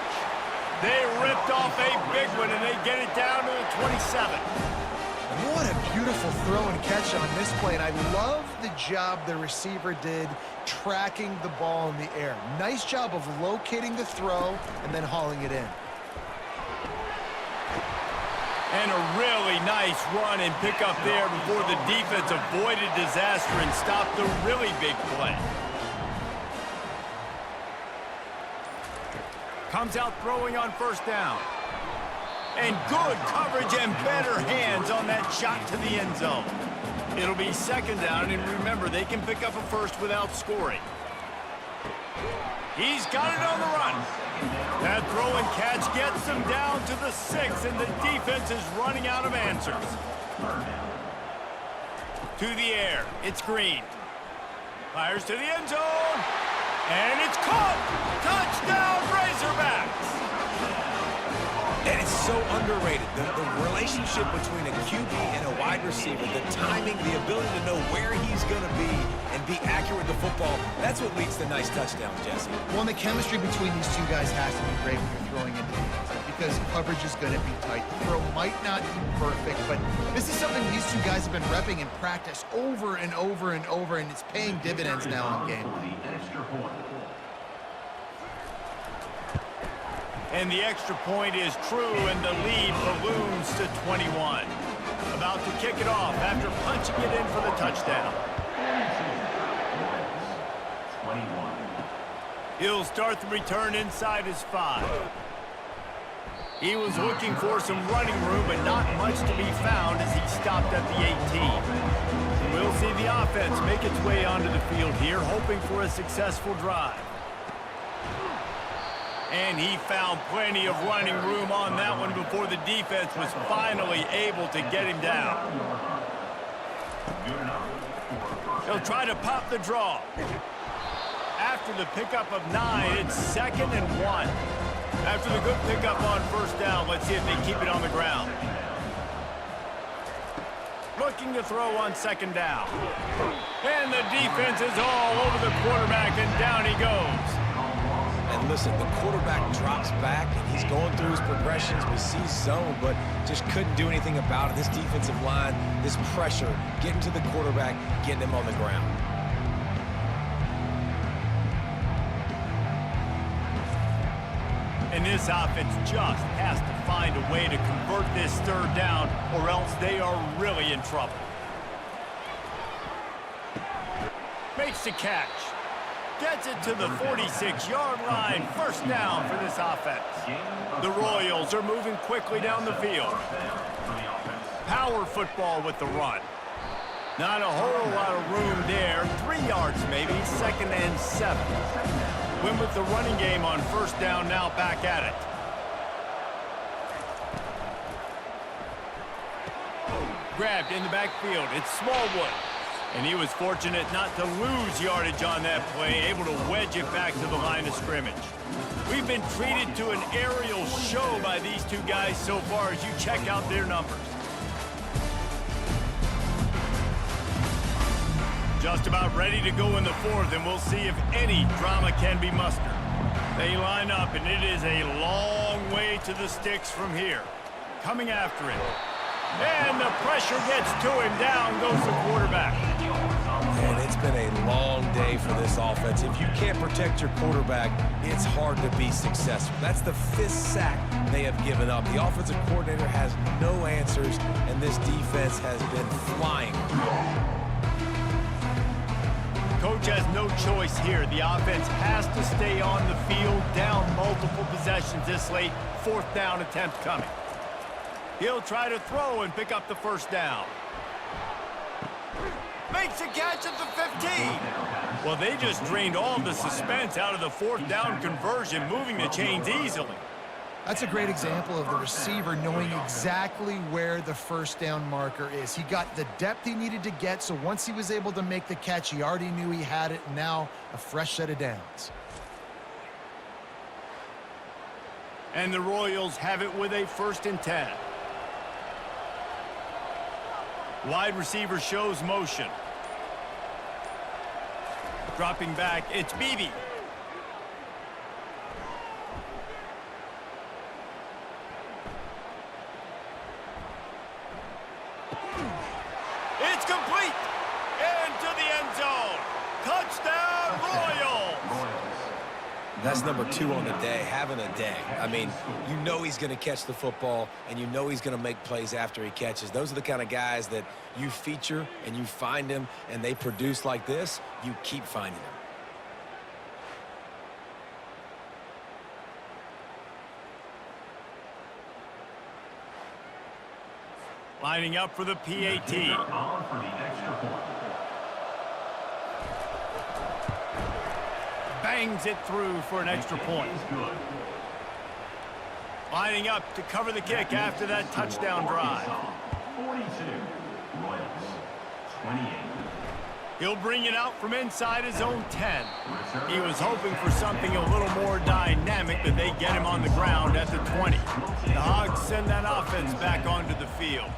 They ripped off a big one, and they get it down to the 27. What a beautiful throw and catch on this play, and I love the job the receiver did tracking the ball in the air. Nice job of locating the throw and then hauling it in. And a really nice run and pickup there before the defense avoided disaster and stopped the really big play. Comes out throwing on first down. And good coverage and better hands on that shot to the end zone. It'll be 2nd down, and remember, they can pick up a first without scoring. He's got it on the run. That throw and catch gets them down to the 6, and the defense is running out of answers. To the air, it's Green. Fires to the end zone, and it's caught. Touchdown, Razorbacks. And it's so underrated. The relationship between a QB and a wide receiver, the timing, the ability to know where he's going to be and be accurate with the football, that's what leads to nice touchdowns, Jesse. Well, and the chemistry between these two guys has to be great when you're throwing into the end zone because coverage is going to be tight. The throw might not be perfect, but this is something these two guys have been repping in practice over and over and over, and it's paying dividends now on game day. And the extra point is true, and the lead balloons to 21. About to kick it off after punching it in for the touchdown. 21. He'll start the return inside his 5. He was looking for some running room, but not much to be found as he stopped at the 18. We'll see the offense make its way onto the field here, hoping for a successful drive. And he found plenty of running room on that one before the defense was finally able to get him down. He'll try to pop the draw. After the pickup of 9, it's 2nd and 1. After the good pickup on first down, let's see if they keep it on the ground. Looking to throw on 2nd down. And the defense is all over the quarterback, and down he goes. And listen, the quarterback drops back, and he's going through his progressions. We see zone, but just couldn't do anything about it. This defensive line, this pressure, getting to the quarterback, getting him on the ground. And this offense just has to find a way to convert this 3rd down, or else they are really in trouble. Makes the catch. Gets it to the 46-yard line. 1st down for this offense. The Royals are moving quickly down the field. Power football with the run. Not a whole lot of room there. 3 yards maybe. 2nd and 7. Win with the running game on 1st down, now back at it. Grabbed in the backfield. It's Smallwood. And he was fortunate not to lose yardage on that play, able to wedge it back to the line of scrimmage. We've been treated to an aerial show by these two guys so far as you check out their numbers. Just about ready to go in the 4th, and we'll see if any drama can be mustered. They line up, and it is a long way to the sticks from here. Coming after it. And the pressure gets to him. Down goes the quarterback. And it's been a long day for this offense. If you can't protect your quarterback, it's hard to be successful. That's the 5th sack they have given up. The offensive coordinator has no answers, and this defense has been flying. Coach has no choice here. The offense has to stay on the field, down multiple possessions this late. 4th down attempt coming. He'll try to throw and pick up the 1st down. Makes a catch at the 15. Well, they just drained all the suspense out of the 4th down conversion, moving the chains easily. That's a great example of the receiver knowing exactly where the 1st down marker is. He got the depth he needed to get, so once he was able to make the catch, he already knew he had it. Now, a fresh set of downs. And the Royals have it with a 1st and 10. Wide receiver shows motion. Dropping back, it's Beebe. It's complete. Into the end zone. Touchdown, Royals. That's number 2 on the day, having a day. I mean, you know he's going to catch the football, and you know he's going to make plays after he catches. Those are the kind of guys that you feature, and you find them, and they produce like this, you keep finding them. Lining up for the PAT. Bangs it through for an extra point. Lining up to cover the kick after that touchdown drive. 42, Royals, 28. He'll bring it out from inside his own 10. He was hoping for something a little more dynamic, but they get him on the ground at the 20. The Hogs send that offense back onto the field.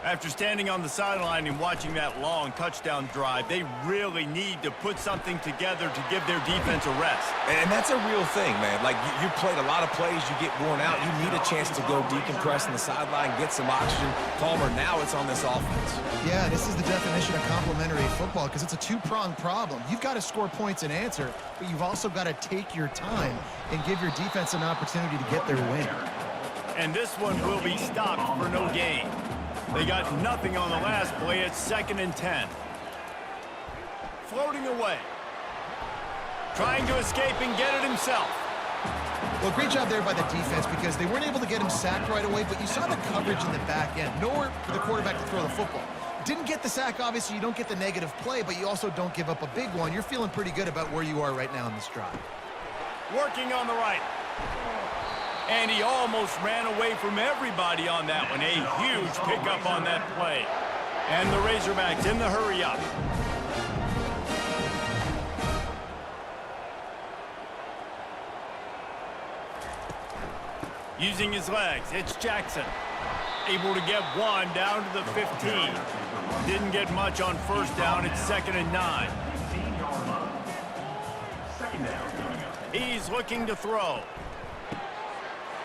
After standing on the sideline and watching that long touchdown drive, they really need to put something together to give their defense a rest. And that's a real thing, man. Like, you played a lot of plays, you get worn out, you need a chance to go decompress on the sideline, get some oxygen. Palmer, now it's on this offense. Yeah, this is the definition of complementary football because it's a 2-pronged problem. You've got to score points and answer, but you've also got to take your time and give your defense an opportunity to get their win. And this one will be stopped for no gain. They got nothing on the last play. It's 2nd and 10. Floating away. Trying to escape and get it himself. Well, great job there by the defense because they weren't able to get him sacked right away, but you saw the coverage in the back end. Nowhere for the quarterback to throw the football. Didn't get the sack, obviously. You don't get the negative play, but you also don't give up a big one. You're feeling pretty good about where you are right now in this drive. Working on the right. And he almost ran away from everybody on that one. A huge pickup on that play. And the Razorbacks in the hurry-up. Using his legs, it's Jackson. Able to get one down to the 15. Didn't get much on first down. It's 2nd and 9. He's looking to throw.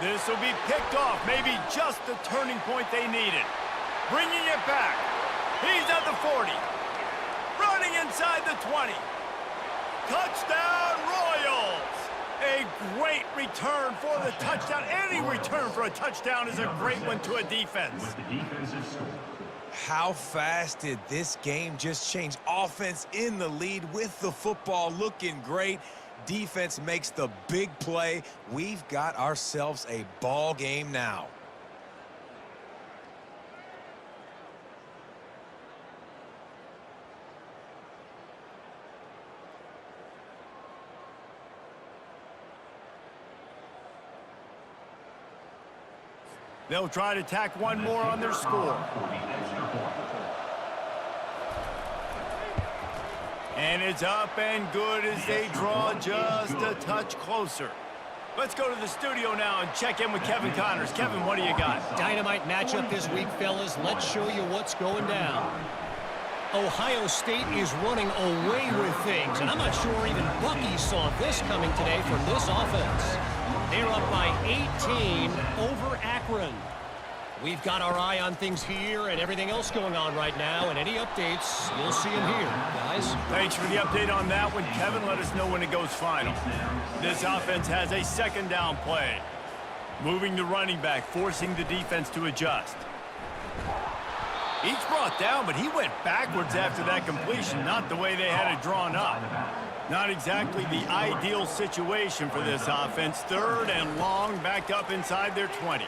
This will be picked off. Maybe just the turning point they needed. Bringing it back. He's at the 40. Running inside the 20. Touchdown, Royals! A great return for the touchdown. Any return for a touchdown is a great one to a defense. How fast did this game just change? Offense in the lead with the football looking great. Defense makes the big play. We've got ourselves a ball game now. They'll try to tack one more on their score. And it's up and good as they draw just a touch closer. Let's go to the studio now and check in with Kevin Connors. Kevin, what do you got? Dynamite matchup this week, fellas. Let's show you what's going down. Ohio State is running away with things, and I'm not sure even Bucky saw this coming today from this offense. They're up by 18 over Akron. We've got our eye on things here and everything else going on right now, and any updates, you'll see them here, guys. Thanks for the update on that one, Kevin. Let us know when it goes final. This offense has a 2nd down play. Moving the running back, forcing the defense to adjust. He's brought down, but he went backwards after that completion, not the way they had it drawn up. Not exactly the ideal situation for this offense. 3rd and long, backed up inside their 20.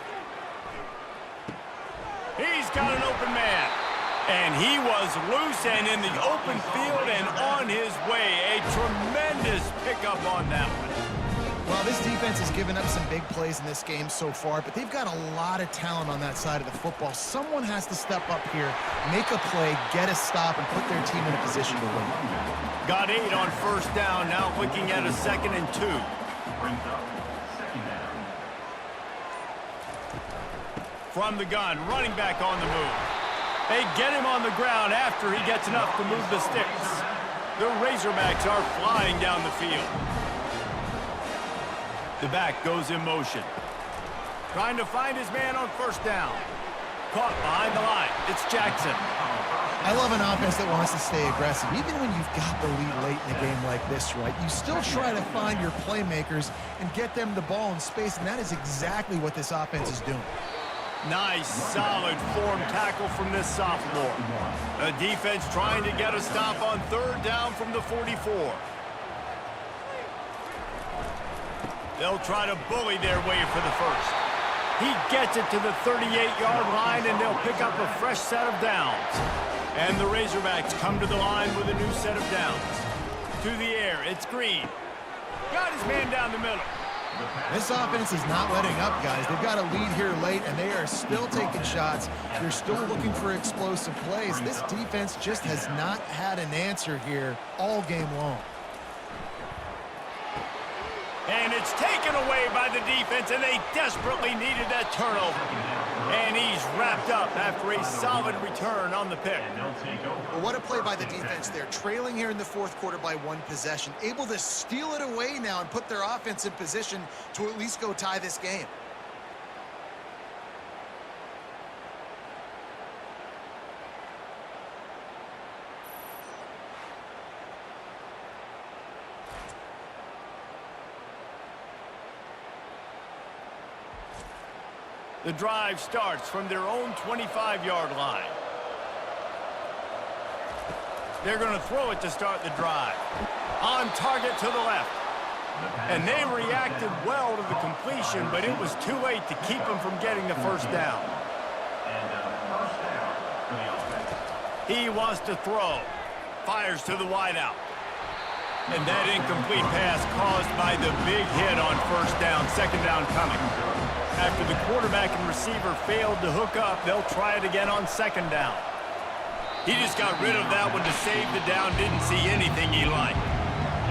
He's got an open man. And he was loose and in the open field and on his way. A tremendous pickup on that one. Well, this defense has given up some big plays in this game so far, but they've got a lot of talent on that side of the football. Someone has to step up here, make a play, get a stop, and put their team in a position to win. Got 8 on first down, now looking at a 2nd and 2. From the gun, running back on the move. They get him on the ground after he gets enough to move the sticks. The Razorbacks are flying down the field. The back goes in motion. Trying to find his man on first down. Caught behind the line. It's Jackson. I love an offense that wants to stay aggressive. Even when you've got the lead late in a game like this, right? You still try to find your playmakers and get them the ball in space, and that is exactly what this offense is doing. Nice, solid form tackle from this sophomore. The defense trying to get a stop on 3rd down from the 44. They'll try to bully their way for the first. He gets it to the 38-yard line, and they'll pick up a fresh set of downs. And the Razorbacks come to the line with a new set of downs. To the air, it's Green. Got his man down the middle. This offense is not letting up, guys. They've got a lead here late, and they are still taking shots. They're still looking for explosive plays. This defense just has not had an answer here all game long. And it's taken away by the defense, and they desperately needed that turnover. And he's wrapped up after a solid return on the pick. Well, what a play by the defense there. Trailing here in the 4th quarter by 1 possession. Able to steal it away now and put their offense in position to at least go tie this game. The drive starts from their own 25-yard line. They're going to throw it to start the drive. On target to the left. And they reacted well to the completion, but it was too late to keep them from getting the first down. He wants to throw. Fires to the wideout. And that incomplete pass caused by the big hit on first down, second down coming. After the quarterback and receiver failed to hook up, they'll try it again on second down. He just got rid of that one to save the down, didn't see anything he liked.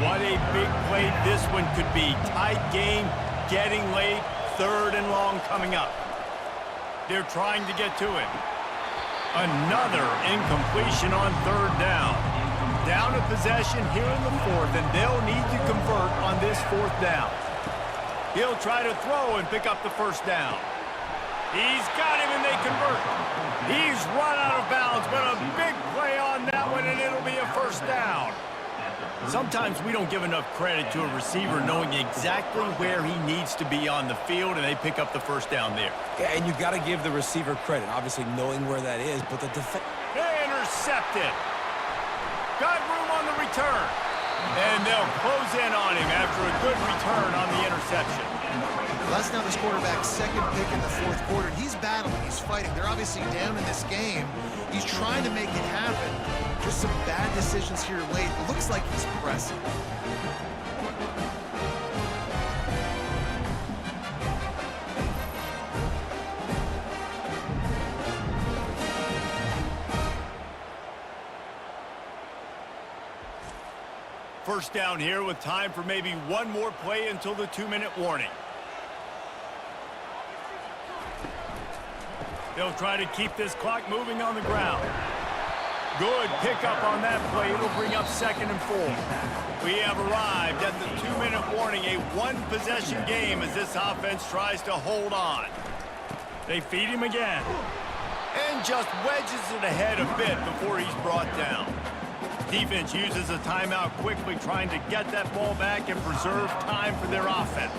What a big play this one could be. Tight game, getting late, third and long coming up. They're trying to get to it. Another incompletion on third down. Down a possession here in the fourth, and they'll need to convert on this fourth down. He'll try to throw and pick up the first down. He's got him, and they convert. He's run out of bounds, but a big play on that one, and it'll be a first down. Sometimes we don't give enough credit to a receiver knowing exactly where he needs to be on the field, and they pick up the first down there. Yeah, and you got to give the receiver credit, obviously knowing where that is, but the defense... Intercepted. Got room on the return. And they'll close in on him after a good return on the interception. Well, that's now this quarterback's second pick in the fourth quarter. He's battling. He's fighting. They're obviously down in this game. He's trying to make it happen. Just some bad decisions here late. It looks like he's pressing. First down here with time for maybe one more play until the 2-minute warning. They'll try to keep this clock moving on the ground. Good pickup on that play. It'll bring up 2nd and 4. We have arrived at the 2-minute warning, a one-possession game as this offense tries to hold on. They feed him again. And just wedges it ahead a bit before he's brought down. Defense uses a timeout quickly, trying to get that ball back and preserve time for their offense.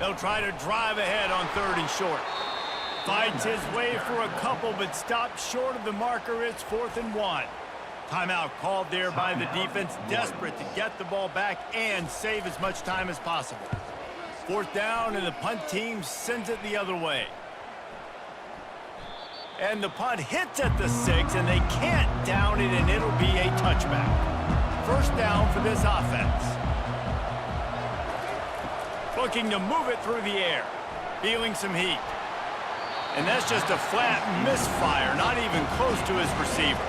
They'll try to drive ahead on 3rd and short. Fights his way for a couple, but stops short of the marker. It's 4th and 1. Timeout called there by the defense, desperate to get the ball back and save as much time as possible. 4th down, and the punt team sends it the other way. And the punt hits at the 6, and they can't down it, and it'll be a touchback. First down for this offense. Looking to move it through the air. Feeling some heat. And that's just a flat misfire, not even close to his receiver.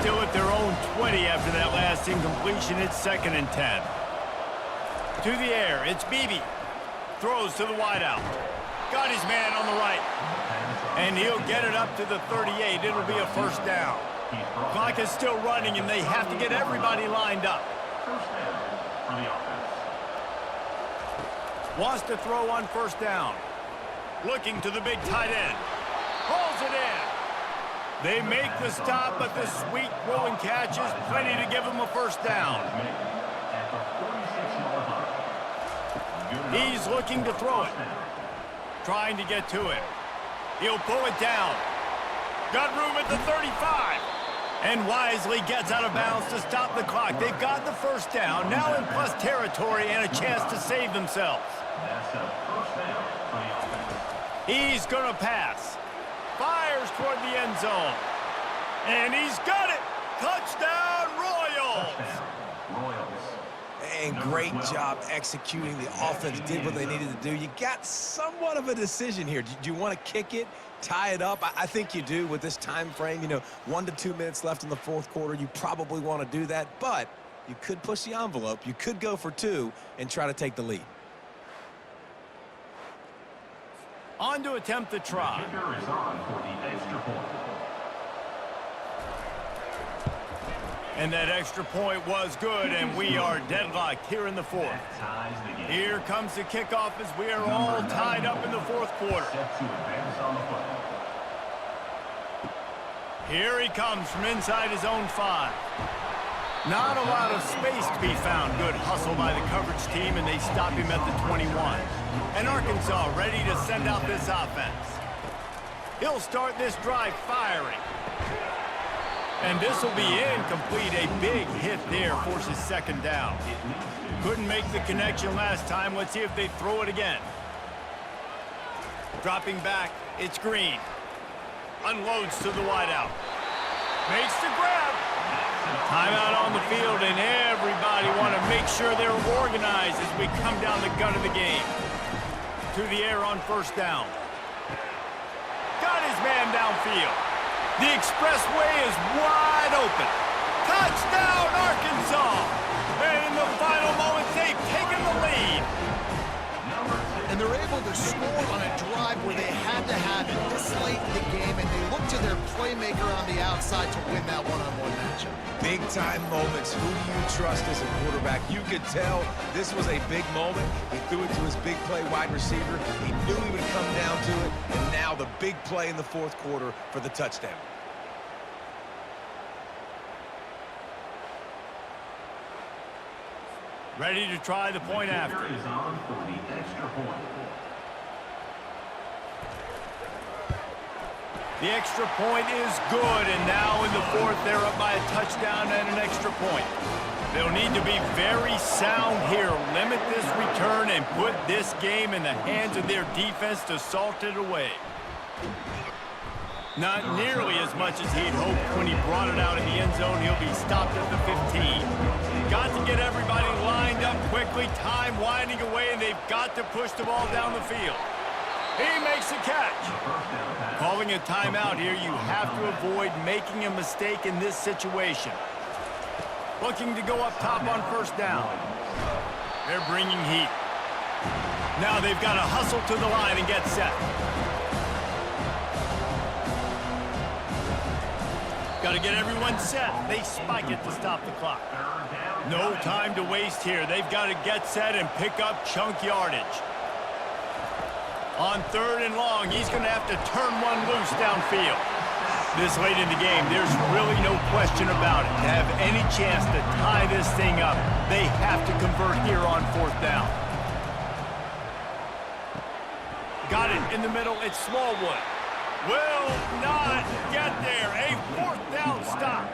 Still at their own 20 after that last incompletion. It's 2nd and 10. To the air, it's Beebe. Throws to the wideout. Got his man on the right. And he'll get it up to the 38. It'll be a first down. Clock is still running, and they have to get everybody lined up. First down for the offense. Wants to throw on first down. Looking to the big tight end. Pulls it in. They make the stop, but the sweet throw and catch is plenty to give him a first down. At the 46-yard line. He's looking to throw it. Trying to get to it. He'll pull it down. Got room at the 35. And wisely gets out of bounds to stop the clock. They've got the first down, now in plus territory and a chance to save themselves. That's a first down for the offense. He's going to pass. Fires toward the end zone. And he's got it. Touchdown, Royals. Touchdown, Royals. And great job executing. The offense did what they needed to do. You got somewhat of a decision here. Do you want to kick it, tie it up? I think you do with this time frame. 1 to 2 minutes left in the fourth quarter. You probably want to do that, but you could push the envelope. You could go for 2 and try to take the lead. On to attempt the try. Kicker is on for the extra point. And that extra point was good, and we are deadlocked here in the fourth. That ties the game. Here comes the kickoff as we are all tied up in the fourth quarter. Set to advance on the play. Here he comes from inside his own 5. Not a lot of space to be found. Good hustle by the coverage team, and they stop him at the 21. And Arkansas ready to send out this offense. He'll start this drive firing. And this will be incomplete. A big hit there forces second down. Couldn't make the connection last time. Let's see if they throw it again. Dropping back, it's Green. Unloads to the wideout. Makes the grab. Timeout on the field, and everybody want to make sure they're organized as we come down the gun of the game. To the air on first down. Got his man downfield. The expressway is wide open. Touchdown, Arkansas! And in the final moments, they've taken the lead. And they're able to score on a drive where they had to have it this late in the game, and they look to their playmaker on the outside to win that one-on-one matchup. Big-time moments. Who do you trust as a quarterback? You could tell this was a big moment. He threw it to his big play wide receiver. He knew he would come down to it, and now the big play in the fourth quarter for the touchdown. Ready to try the point after. Is on for the extra point. The extra point is good, and now in the fourth, they're up by a touchdown and an extra point. They'll need to be very sound here, limit this return, and put this game in the hands of their defense to salt it away. Not nearly as much as he'd hoped when he brought it out in the end zone. He'll be stopped at the 15. Got to get everybody lined up quickly, time winding away, and they've got to push the ball down the field. He makes the catch. Calling a timeout here, you have to avoid making a mistake in this situation. Looking to go up top on first down. They're bringing heat. Now they've got to hustle to the line and get set. Got to get everyone set. They spike it to stop the clock. No time to waste here. They've got to get set and pick up chunk yardage. On third and long, he's going to have to turn one loose downfield. This late in the game, there's really no question about it. To have any chance to tie this thing up, they have to convert here on fourth down. Got it in the middle. It's Smallwood. Will not get there. A fourth down stop.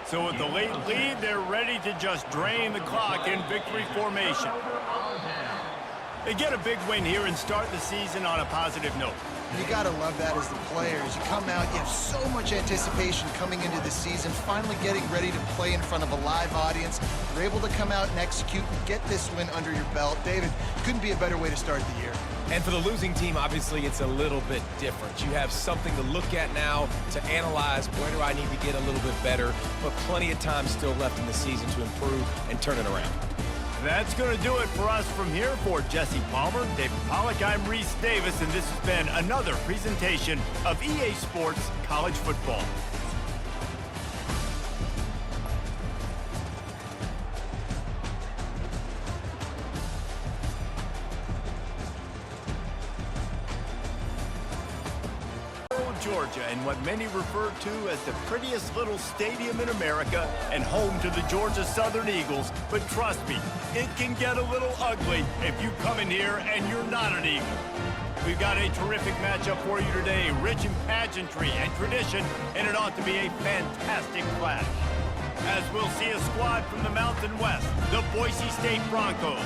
So with the late lead, they're ready to just drain the clock in victory formation. They get a big win here and start the season on a positive note. You got to love that as the players. You come out, you have so much anticipation coming into the season, finally getting ready to play in front of a live audience. You're able to come out and execute and get this win under your belt. David, couldn't be a better way to start the year. And for the losing team, obviously, it's a little bit different. You have something to look at now to analyze where do I need to get a little bit better, but plenty of time still left in the season to improve and turn it around. That's going to do it for us from here. For Jesse Palmer, David Pollack, I'm Reese Davis, and this has been another presentation of EA Sports College Football. Georgia, in what many refer to as the prettiest little stadium in America and home to the Georgia Southern Eagles. But trust me, it can get a little ugly if you come in here and you're not an Eagle. We've got a terrific matchup for you today, rich in pageantry and tradition, and it ought to be a fantastic clash. As we'll see a squad from the Mountain West, the Boise State Broncos,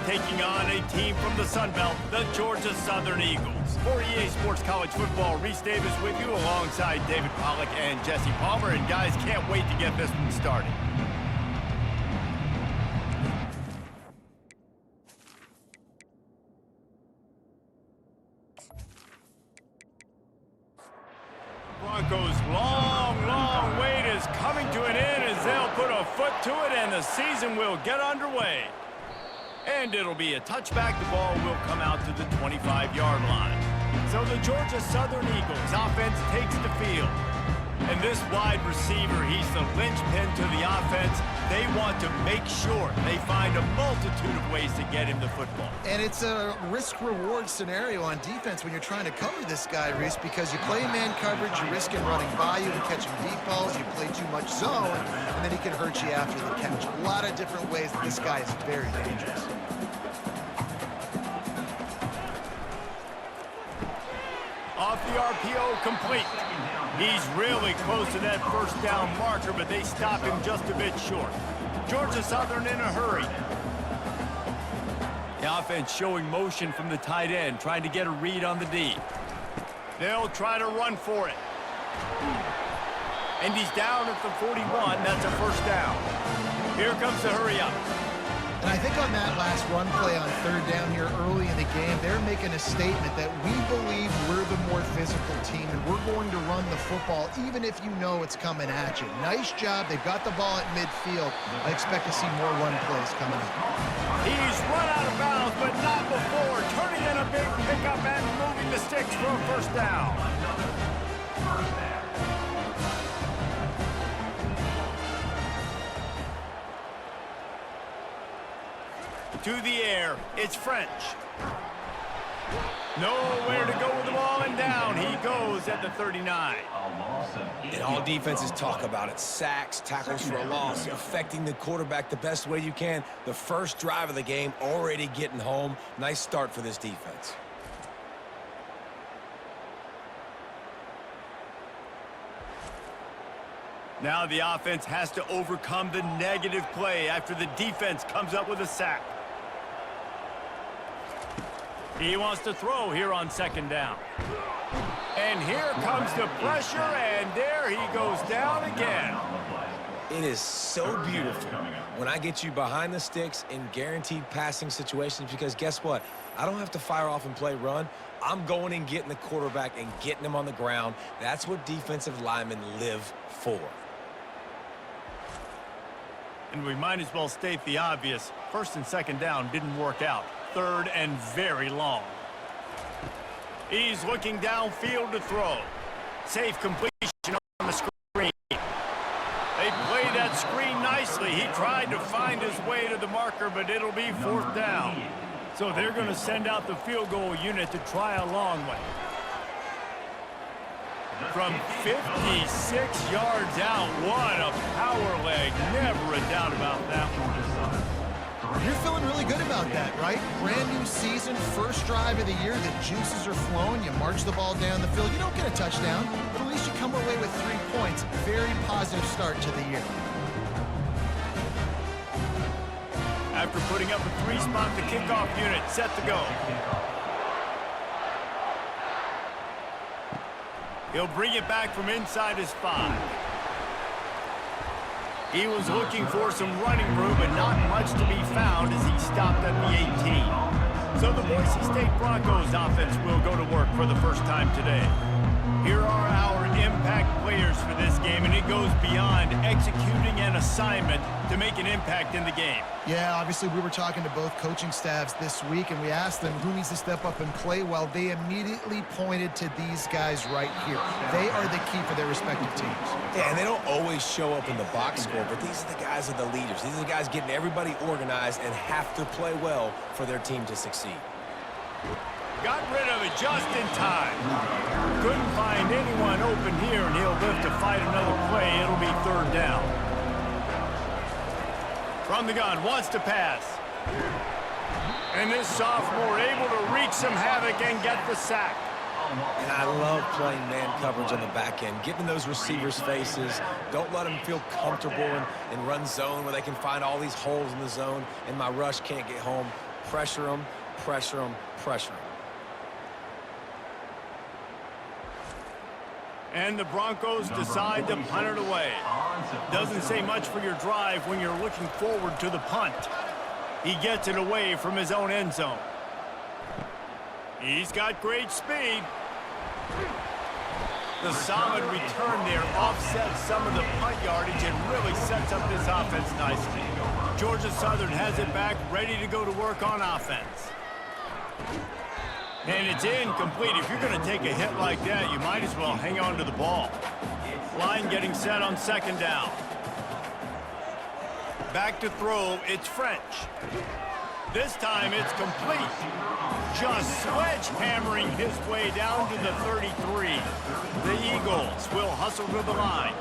taking on a team from the Sun Belt, the Georgia Southern Eagles. For EA Sports College Football, Reese Davis with you alongside David Pollack and Jesse Palmer. And guys, can't wait to get this one started. Broncos' long wait is coming to an end as they'll put a foot to it and the season will get underway. And it'll be a touchback. The ball will come out to the 25-yard line. So the Georgia Southern Eagles offense takes the field. And this wide receiver, he's the linchpin to the offense. They want to make sure they find a multitude of ways to get him the football. And it's a risk-reward scenario on defense when you're trying to cover this guy, Reese, because you play man coverage, you risk him running by you and catching deep balls, you play too much zone, and then he can hurt you after the catch. A lot of different ways that this guy is very dangerous. Off the RPO, complete. He's really close to that first down marker, but they stop him just a bit short. Georgia Southern in a hurry. The offense showing motion from the tight end, trying to get a read on the D. They'll try to run for it. And he's down at the 41. That's a first down. Here comes the hurry up. And I think on that last run play on third down here early in the game, they're making a statement that we believe we're the more physical team and we're going to run the football even if you know it's coming at you. Nice job. They've got the ball at midfield. I expect to see more run plays coming up. He's run out of bounds, but not before. Turning in a big pickup and moving the sticks for a first down. To the air, it's French. Nowhere to go with the ball, and down he goes at the 39. And all defenses talk about it. Sacks, tackles for a loss, affecting the quarterback the best way you can. The first drive of the game, already getting home. Nice start for this defense. Now the offense has to overcome the negative play after the defense comes up with a sack. He wants to throw here on second down. And here comes the pressure, and there he goes down again. It is so beautiful when I get you behind the sticks in guaranteed passing situations because guess what? I don't have to fire off and play run. I'm going and getting the quarterback and getting him on the ground. That's what defensive linemen live for. And we might as well state the obvious. First and second down didn't work out. Third and very long. He's looking downfield to throw. Safe completion on the screen. They played that screen nicely. He tried to find his way to the marker, but it'll be fourth down. So they're going to send out the field goal unit to try a long one. From 56 yards out, what a power leg. Never a doubt about that one. You're feeling really good about that, right? Brand new season, first drive of the year. The juices are flowing. You march the ball down the field. You don't get a touchdown, but at least you come away with 3 points. Very positive start to the year. After putting up a 3-spot, the kickoff unit set to go. He'll bring it back from inside his 5. He was looking for some running room, but not much to be found as he stopped at the 18. So the Boise State Broncos offense will go to work for the first time today. Here are our impact players for this game, and it goes beyond executing an assignment to make an impact in the game. Yeah, obviously we were talking to both coaching staffs this week, and we asked them who needs to step up and play well. They immediately pointed to these guys right here. They are the key for their respective teams. Yeah, and they don't always show up in the box score, but these are the guys that are the leaders. These are the guys getting everybody organized and have to play well for their team to succeed. Got rid of it just in time. Couldn't find anyone open here, and he'll live to fight another play. It'll be third down. From the gun, wants to pass. And this sophomore able to wreak some havoc and get the sack. And I love playing man coverage on the back end, getting those receivers' faces. Don't let them feel comfortable in run zone where they can find all these holes in the zone, and my rush can't get home. Pressure them, pressure them, pressure them. And the Broncos decide to punt it away. Doesn't say much for your drive when you're looking forward to the punt. He gets it away from his own end zone. He's got great speed. The solid return there offsets some of the punt yardage and really sets up this offense nicely. Georgia Southern has it back, ready to go to work on offense. And it's incomplete. If you're going to take a hit like that, you might as well hang on to the ball. Line getting set on second down. Back to throw, it's French. This time it's complete. Just sledgehammering his way down to the 33. The Eagles will hustle to the line.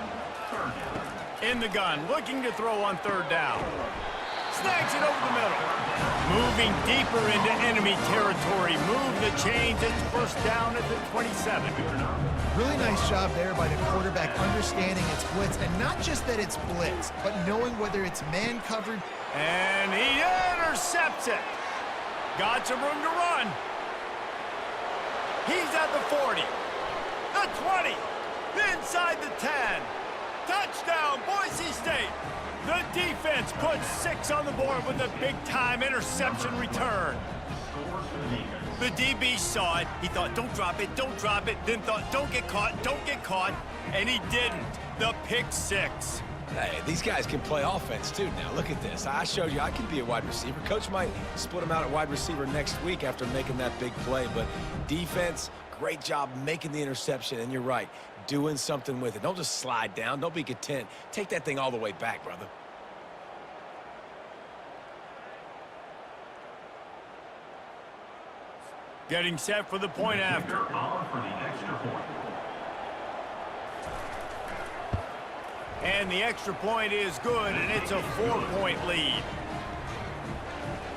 In the gun, looking to throw on third down. Snags it over the middle. Moving deeper into enemy territory. Move the chains. It's first down at the 27. Really nice job there by the quarterback understanding it's blitz, and not just that it's blitz, but knowing whether it's man coverage. And he intercepts it. Got some room to run. He's at the 40, the 20, inside the 10. Touchdown, Boise State! The defense puts 6 on the board with a big-time interception return. The DB saw it. He thought, don't drop it, then thought, don't get caught, and he didn't. The pick 6. Hey, these guys can play offense, too. Now, look at this. I showed you I can be a wide receiver. Coach might split him out at wide receiver next week after making that big play, but defense, great job making the interception, and you're right, doing something with it. Don't just slide down. Don't be content. Take that thing all the way back, brother. Getting set for the point after. For the extra point. And the extra point is good, and it's a 4-point lead.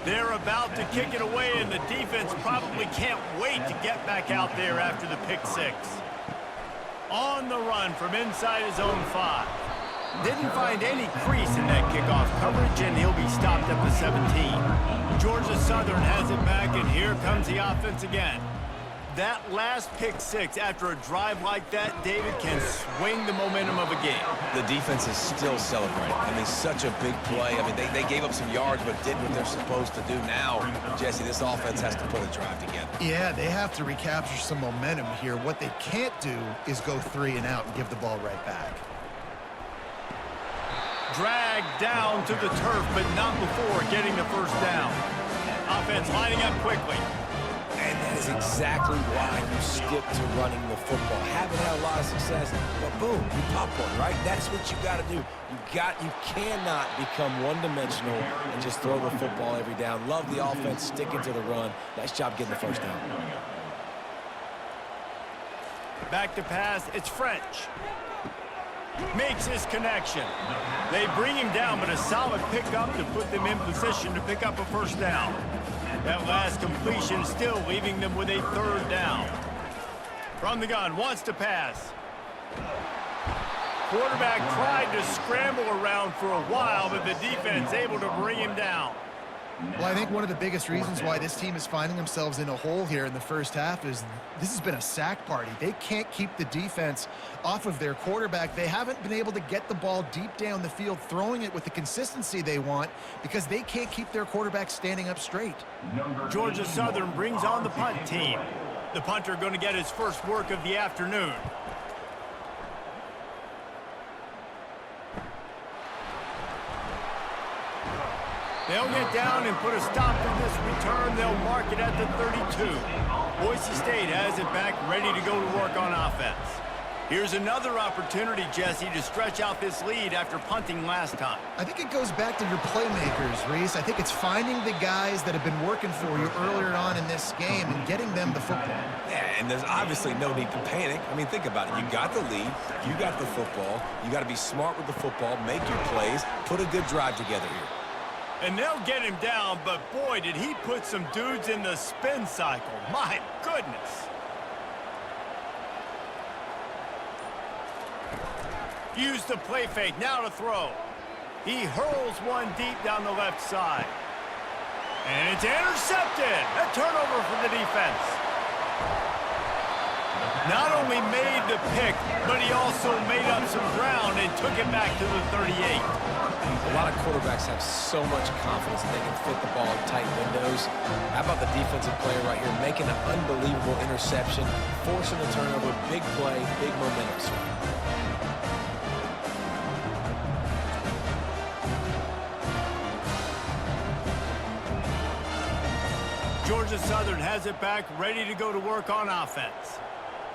They're about to kick it away, and the defense probably can't wait to get back out there after the pick 6. On the run from inside his own 5. Didn't find any crease in that kickoff coverage, and he'll be stopped at the 17. Georgia Southern has it back, and here comes the offense again. That last pick 6 after a drive like that, David, can swing the momentum of a game. The defense is still celebrating. I mean, such a big play. I mean, they gave up some yards but did what they're supposed to do. Now, Jesse, this offense has to put a drive together. Yeah, they have to recapture some momentum here. What they can't do is go 3 and out and give the ball right back. Dragged down to the turf, but not before getting the first down. Offense lining up quickly. And that is exactly why you stick to running the football. Haven't had a lot of success, but boom, you pop one, right? That's what you got to do. You cannot become one-dimensional and just throw the football every down. Love the offense, sticking to the run. Nice job getting the first down. Back to pass, it's French. Makes his connection. They bring him down, but a solid pickup to put them in position to pick up a first down. That last completion still leaving them with a 3rd down. From the gun, wants to pass. Quarterback tried to scramble around for a while, but the defense able to bring him down. Well, I think one of the biggest reasons why this team is finding themselves in a hole here in the first half is this has been a sack party. They can't keep the defense off of their quarterback. They haven't been able to get the ball deep down the field, throwing it with the consistency they want because they can't keep their quarterback standing up straight. Georgia Southern brings on the punt team. The punter going to get his first work of the afternoon. They'll get down and put a stop to this return. They'll mark it at the 32. Boise State has it back, ready to go to work on offense. Here's another opportunity, Jesse, to stretch out this lead after punting last time. I think it goes back to your playmakers, Reese. I think it's finding the guys that have been working for you earlier on in this game and getting them the football. Yeah, and there's obviously no need to panic. I mean, think about it. You got the lead. You got the football. You got to be smart with the football, make your plays, put a good drive together here. And they'll get him down, but boy, did he put some dudes in the spin cycle. My goodness. Use the play fake, now to throw. He hurls one deep down the left side. And it's intercepted. A turnover for the defense. Not only made the pick, but he also made up some ground and took it back to the 38. A lot of quarterbacks have so much confidence that they can fit the ball in tight windows. How about the defensive player right here making an unbelievable interception, forcing a turnover, big play, big momentum swing. Georgia Southern has it back, ready to go to work on offense.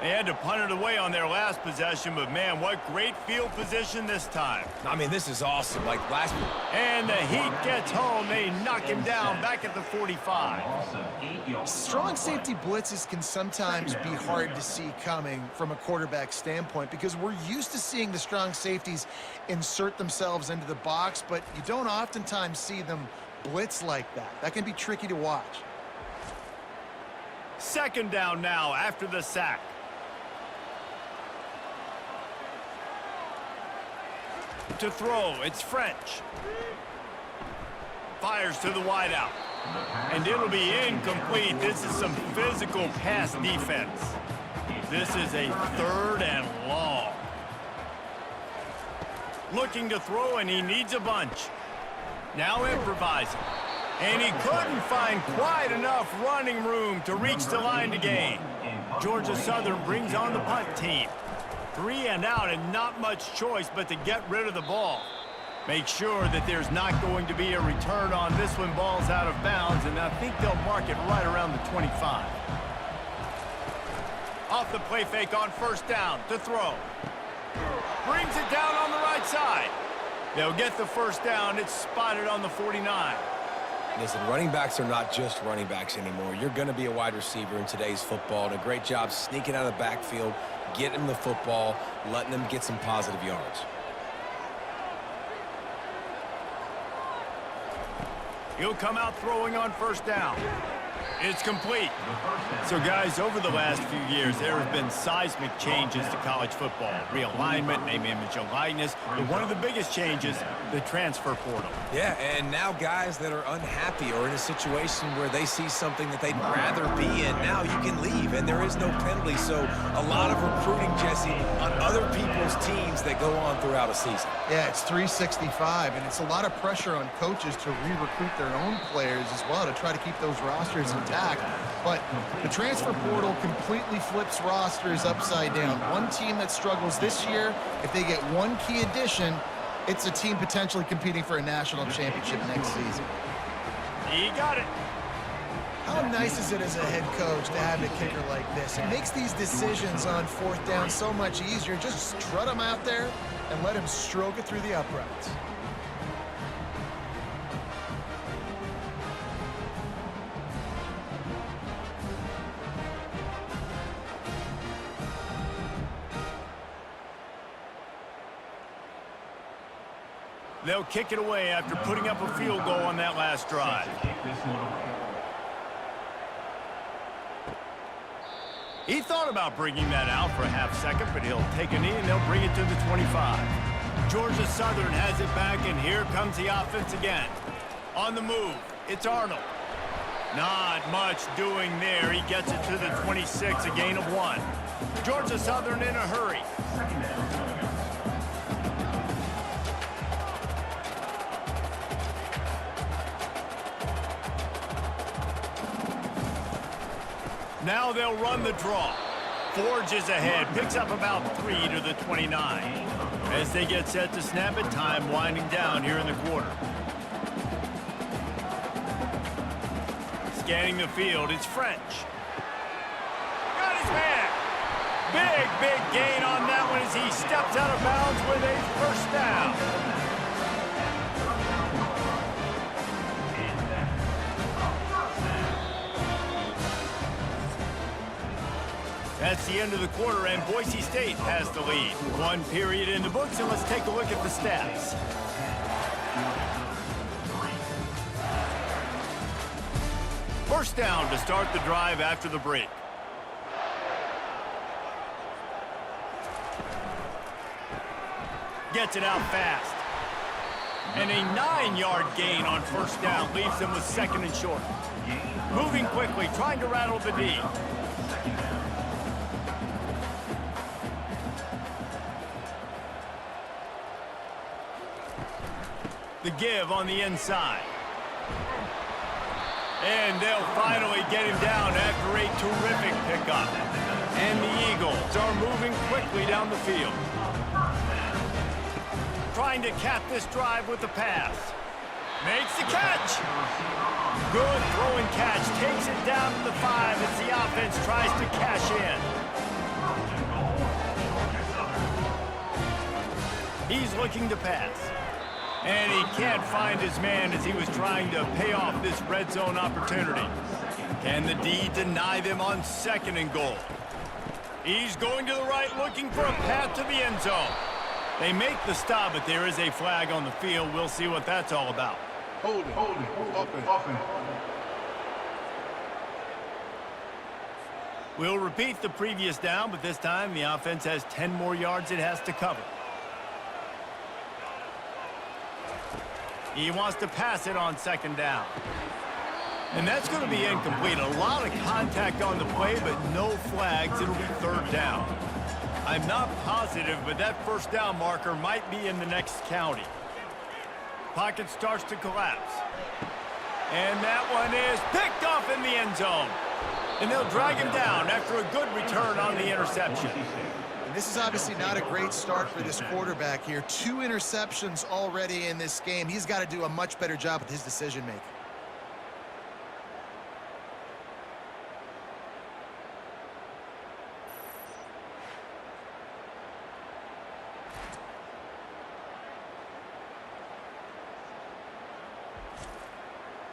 They had to punt it away on their last possession, but man, what great field position this time. I mean, this is awesome. Like last week. And the Heat gets home. They knock him down back at the 45. Strong safety blitzes can sometimes be hard to see coming from a quarterback standpoint because we're used to seeing the strong safeties insert themselves into the box, but you don't oftentimes see them blitz like that. That can be tricky to watch. 2nd down now after the sack. To throw, it's French. Fires to the wideout. And it'll be incomplete. This is some physical pass defense. This is a 3rd and long. Looking to throw, and he needs a bunch. Now improvising. And he couldn't find quite enough running room to reach the line to gain. Georgia Southern brings on the punt team. 3 and out, and not much choice but to get rid of the ball. Make sure that there's not going to be a return on this when ball's out of bounds, and I think they'll mark it right around the 25. Off the play fake on first down to throw. Brings it down on the right side. They'll get the first down. It's spotted on the 49. Listen, running backs are not just running backs anymore. You're going to be a wide receiver in today's football, and a great job sneaking out of the backfield, getting them the football, letting them get some positive yards. He'll come out throwing on first down. It's complete. So, guys, over the last few years, there have been seismic changes to college football. Realignment, name, image, and likeness. But one of the biggest changes, the transfer portal. Yeah, and now guys that are unhappy or in a situation where they see something that they'd rather be in, now you can leave, and there is no penalty. So a lot of recruiting, Jesse, on other people's teams that go on throughout a season. Yeah, it's 365, and it's a lot of pressure on coaches to re-recruit their own players as well to try to keep those rosters intact. But the transfer portal completely flips rosters upside down. One team that struggles this year, if they get one key addition, it's a team potentially competing for a national championship next season. He got it. How nice is it as a head coach to have a kicker like this? It makes these decisions on fourth down so much easier. Just strut him out there and let him stroke it through the uprights. They'll kick it away after putting up a field goal on that last drive. He thought about bringing that out for a half second, but he'll take a knee and they'll bring it to the 25. Georgia Southern has it back, and here comes the offense again. On the move, it's Arnold. Not much doing there. He gets it to the 26, a gain of 1. Georgia Southern in a hurry. Now they'll run the draw. Forges ahead, picks up about 3 to the 29. As they get set to snap it, time winding down here in the quarter. Scanning the field, it's French. Got his man. Big gain on that one as he steps out of bounds with a first down. That's the end of the quarter, and Boise State has the lead. 1 period in the books, and let's take a look at the stats. First down to start the drive after the break. Gets it out fast. And a 9-yard gain on first down leaves them with 2nd and short. Moving quickly, trying to rattle the D. The give on the inside. And they'll finally get him down after a terrific pickup. And the Eagles are moving quickly down the field. Trying to cap this drive with the pass. Makes the catch. Good throwing catch. Takes it down to the 5 as the offense tries to cash in. He's looking to pass. And he can't find his man as he was trying to pay off this red zone opportunity. Can the D deny them on 2nd and goal? He's going to the right, looking for a path to the end zone. They make the stop, but there is a flag on the field. We'll see what that's all about. Hold it. Offense. We'll repeat the previous down, but this time the offense has 10 more yards it has to cover. He wants to pass it on 2nd down. And that's going to be incomplete. A lot of contact on the play, but no flags. It'll be 3rd down. I'm not positive, but that first down marker might be in the next county. Pocket starts to collapse. And that one is picked off in the end zone. And they'll drag him down after a good return on the interception. And this is obviously not a great start for this quarterback here. 2 interceptions already in this game. He's got to do a much better job with his decision-making.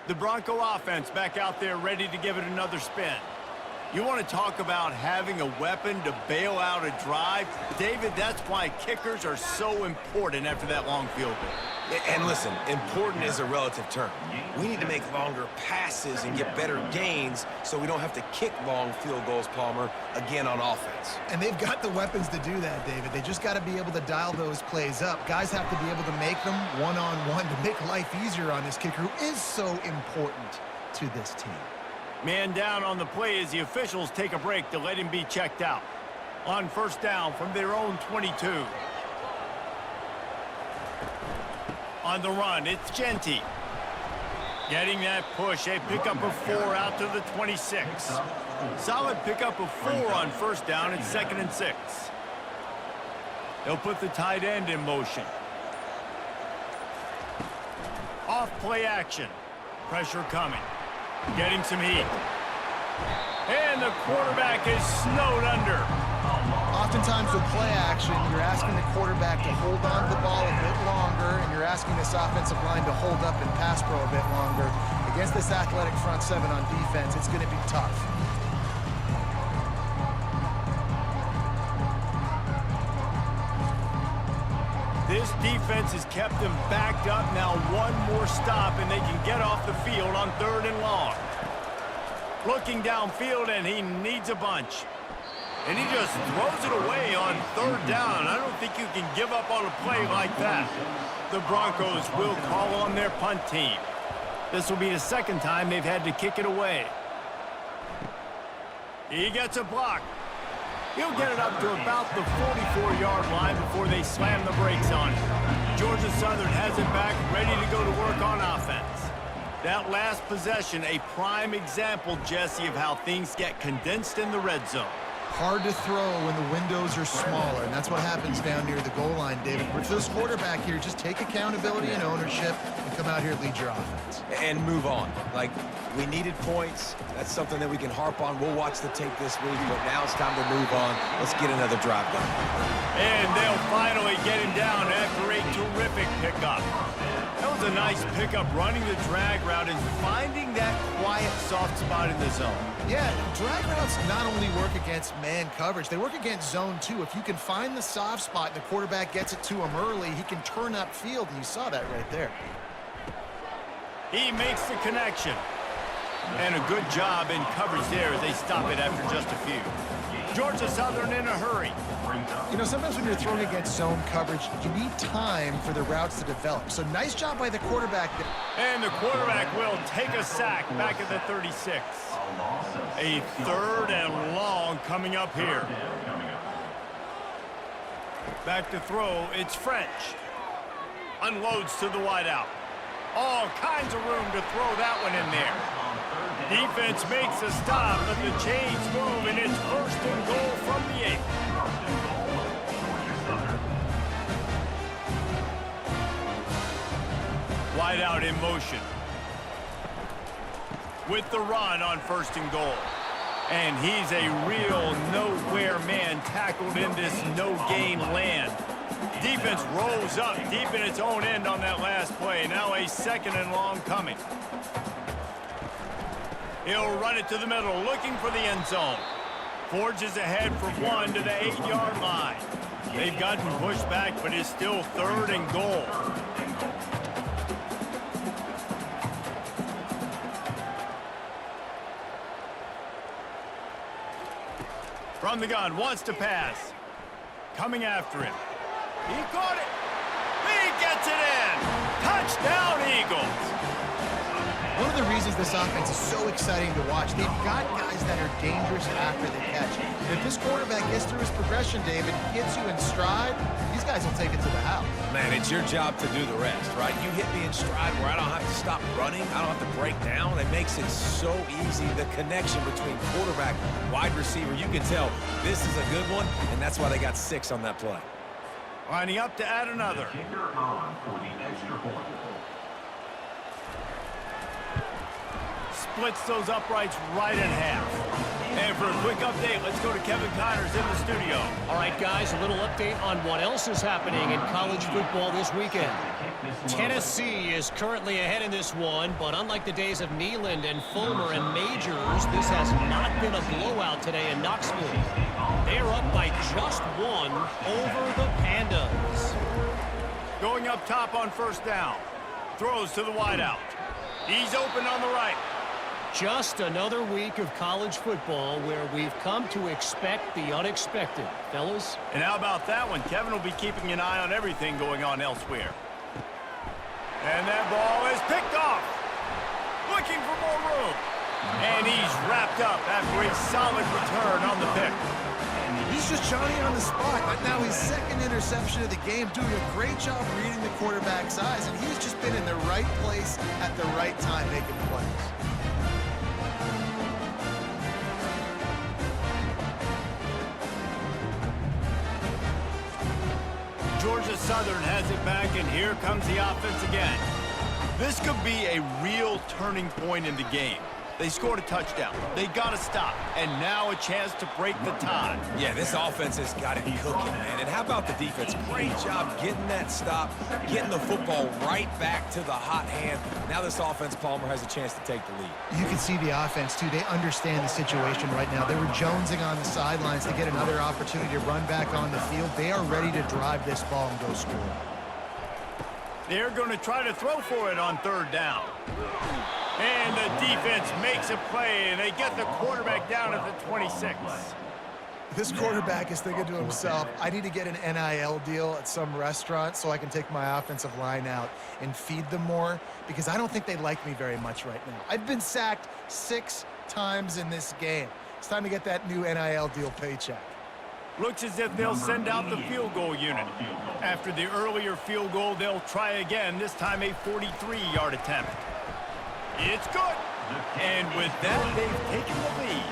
The Bronco offense back out there ready to give it another spin. You want to talk about having a weapon to bail out a drive? David, that's why kickers are so important after that long field goal. And listen, important is a relative term. We need to make longer passes and get better gains so we don't have to kick long field goals, Palmer, again on offense. And they've got the weapons to do that, David. They just got to be able to dial those plays up. Guys have to be able to make them one-on-one to make life easier on this kicker, who is so important to this team. Man down on the play as the officials take a break to let him be checked out. On first down from their own 22. On the run, it's Genty. Getting that push, a pickup of 4 out to the 26. Solid pickup of 4 on first down and 2nd and 6. They'll put the tight end in motion. Off play action. Pressure coming. Getting some heat. And the quarterback is snowed under. Oftentimes with play action, you're asking the quarterback to hold on to the ball a bit longer, and you're asking this offensive line to hold up and pass pro a bit longer. Against this athletic front 7 on defense, it's going to be tough. This defense has kept them backed up. Now one more stop, and they can get off the field on 3rd and long. Looking downfield, and he needs a bunch. And he just throws it away on 3rd down. I don't think you can give up on a play like that. The Broncos will call on their punt team. This will be the 2nd time they've had to kick it away. He gets a block. He'll get it up to about the 44-yard line before they slam the brakes on it. Georgia Southern has it back, ready to go to work on offense. That last possession, a prime example, Jesse, of how things get condensed in the red zone. Hard to throw when the windows are smaller, and that's what happens down near the goal line, David. But for this quarterback here, just take accountability and ownership and come out here and lead your offense. And move on. Like, we needed points. That's something that we can harp on. We'll watch the tape this week, but now it's time to move on. Let's get another drive done. And they'll finally get him down after a terrific pickup. That was a nice pickup, running the drag route and finding that quiet, soft spot in the zone. Yeah, drag routes not only work against man coverage, they work against zone too. If you can find the soft spot and the quarterback gets it to him early, he can turn upfield, and you saw that right there. He makes the connection. And a good job in coverage there as they stop it after just a few. Georgia Southern in a hurry. You know, sometimes when you're throwing against zone coverage, you need time for the routes to develop. So nice job by the quarterback. And the quarterback will take a sack back at the 36. A 3rd and long coming up here. Back to throw, it's French. Unloads to the wideout. All kinds of room to throw that one in there. Defense makes a stop, but the chains move, and it's 1st and goal from the 8. Wideout in motion. With the run on 1st and goal. And he's a real nowhere man tackled in this no-gain land. Defense rolls up deep in its own end on that last play. Now a 2nd and long coming. He'll run it to the middle, looking for the end zone. Forges ahead for 1 to the 8-yard line. They've gotten pushed back, but it's still 3rd and goal. From the gun, wants to pass. Coming after him. He caught it. He gets it in. Touchdown, Eagles. One of the reasons this offense is so exciting to watch, they've got guys that are dangerous after the catch. And if this quarterback gets through his progression, David, gets you in stride, these guys will take it to the house. Man, it's your job to do the rest, right? You hit me in stride where I don't have to stop running. I don't have to break down. It makes it so easy. The connection between quarterback, wide receiver, you can tell this is a good one, and that's why they got 6 on that play. Lining up to add another. Kicker on for the extra point. Splits those uprights right in half. And for a quick update, let's go to Kevin Connors in the studio. All right, guys, a little update on what else is happening in college football this weekend. Tennessee is currently ahead in this one, but unlike the days of Neyland and Fulmer and Majors, this has not been a blowout today in Knoxville. They are up by just 1 over the Pandas. Going up top on first down. Throws to the wideout. He's open on the right. Just another week of college football where we've come to expect the unexpected. Fellas? And how about that one? Kevin will be keeping an eye on everything going on elsewhere. And that ball is picked off. Looking for more room. And he's wrapped up after a solid return on the pick. He's just Johnny on the spot. But now his second interception of the game, doing a great job reading the quarterback's eyes, and he's just been in the right place at the right time making plays. Georgia Southern has it back, and here comes the offense again. This could be a real turning point in the game. They scored a touchdown. They got to stop, and now a chance to break the tie. Yeah, this offense has got it cooking, man. And how about the defense? Great job getting that stop, getting the football right back to the hot hand. Now this offense, Palmer, has a chance to take the lead. You can see the offense, too. They understand the situation right now. They were jonesing on the sidelines to get another opportunity to run back on the field. They are ready to drive this ball and go score. They're going to try to throw for it on third down. And the defense makes a play, and they get the quarterback down at the 26. This quarterback is thinking to himself, I need to get an NIL deal at some restaurant so I can take my offensive line out and feed them more, because I don't think they like me very much right now. I've been sacked 6 times in this game. It's time to get that new NIL deal paycheck. Looks as if they'll send out the field goal unit. After the earlier field goal, they'll try again, this time a 43-yard attempt. It's good. And with that, they've taken the lead.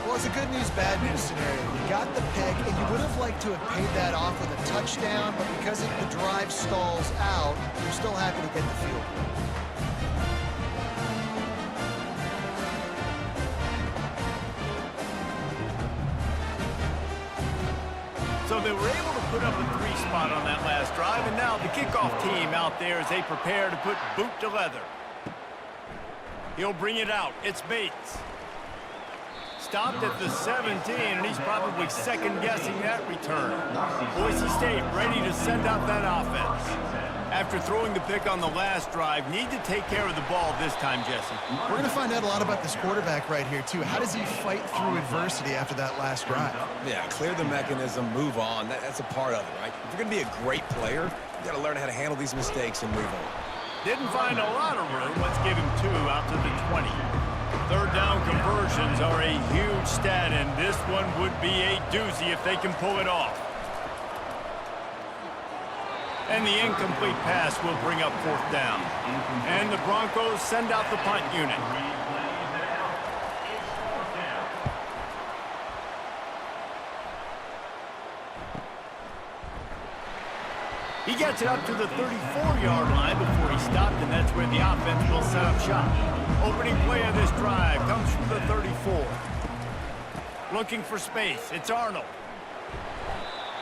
Well, it's a good news, bad news scenario. You got the pick, and you would have liked to have paid that off with a touchdown, but because the drive stalls out, you're still happy to get the field goal. So they were able to put up a 3 spot on that last drive, and now the kickoff team out there as they prepare to put boot to leather. He'll bring it out. It's Bates. Stopped at the 17, and he's probably second-guessing that return. Boise State ready to send out that offense. After throwing the pick on the last drive, need to take care of the ball this time, Jesse. We're going to find out a lot about this quarterback right here, too. How does he fight through adversity after that last drive? Yeah, clear the mechanism, move on. That's a part of it, right? If you're going to be a great player, you got to learn how to handle these mistakes and move on. Didn't find a lot of room. Let's give him 2 out to the 20. Third down conversions are a huge stat, and this one would be a doozy if they can pull it off. And the incomplete pass will bring up 4th down. And the Broncos send out the punt unit. He gets it up to the 34-yard line before he stopped, and that's where the offense will set up shop. Opening play of this drive comes from the 34. Looking for space. It's Arnold.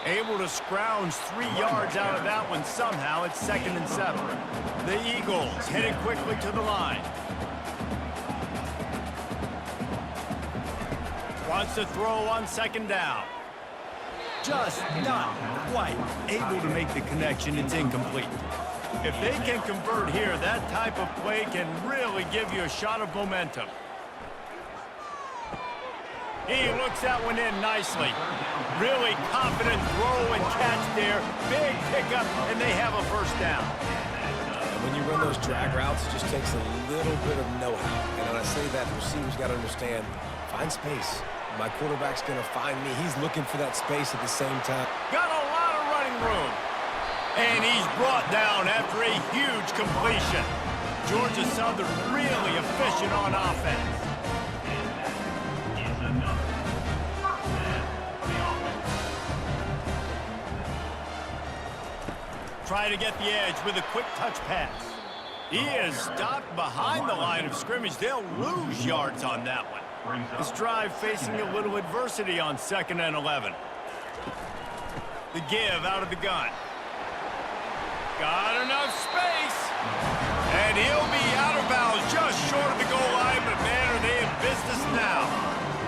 Able to scrounge 3 yards out of that one somehow. It's 2nd and 7. The Eagles headed quickly to the line. Wants to throw on 2nd down. Just not quite able to make the connection. It's incomplete. If they can convert here, that type of play can really give you a shot of momentum. He looks that one in nicely. Really confident throw and catch there. Big pickup, and they have a 1st down. when you run those drag routes, it just takes a little bit of know-how. And when I say that, the receivers got to understand, find space. My quarterback's going to find me. He's looking for that space at the same time. Got a lot of running room. And he's brought down after a huge completion. Georgia Southern really efficient on offense. Try to get the edge with a quick touch pass. He is stopped behind the line of scrimmage. They'll lose yards on that one. This drive facing a little adversity on 2nd and 11. The give out of the gun. Got enough space. And he'll be out of bounds just short of the goal line, but man, are they in business now.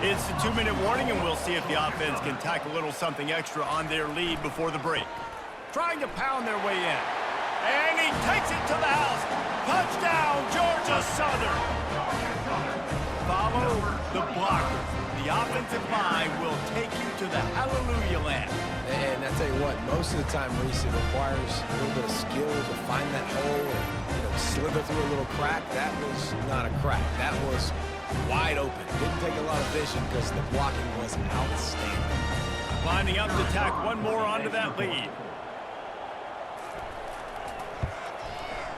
It's the 2-minute warning, and we'll see if the offense can tack a little something extra on their lead before the break. Trying to pound their way in. And he takes it to the house. Touchdown, Georgia Southern. Follow the blockers. The offensive line will take you to the hallelujah land. And I tell you what, most of the time, Reese, it requires a little bit of skill to find that hole and slither through a little crack. That was not a crack. That was wide open. Didn't take a lot of vision because the blocking was outstanding. Lining up to tack one more onto that lead.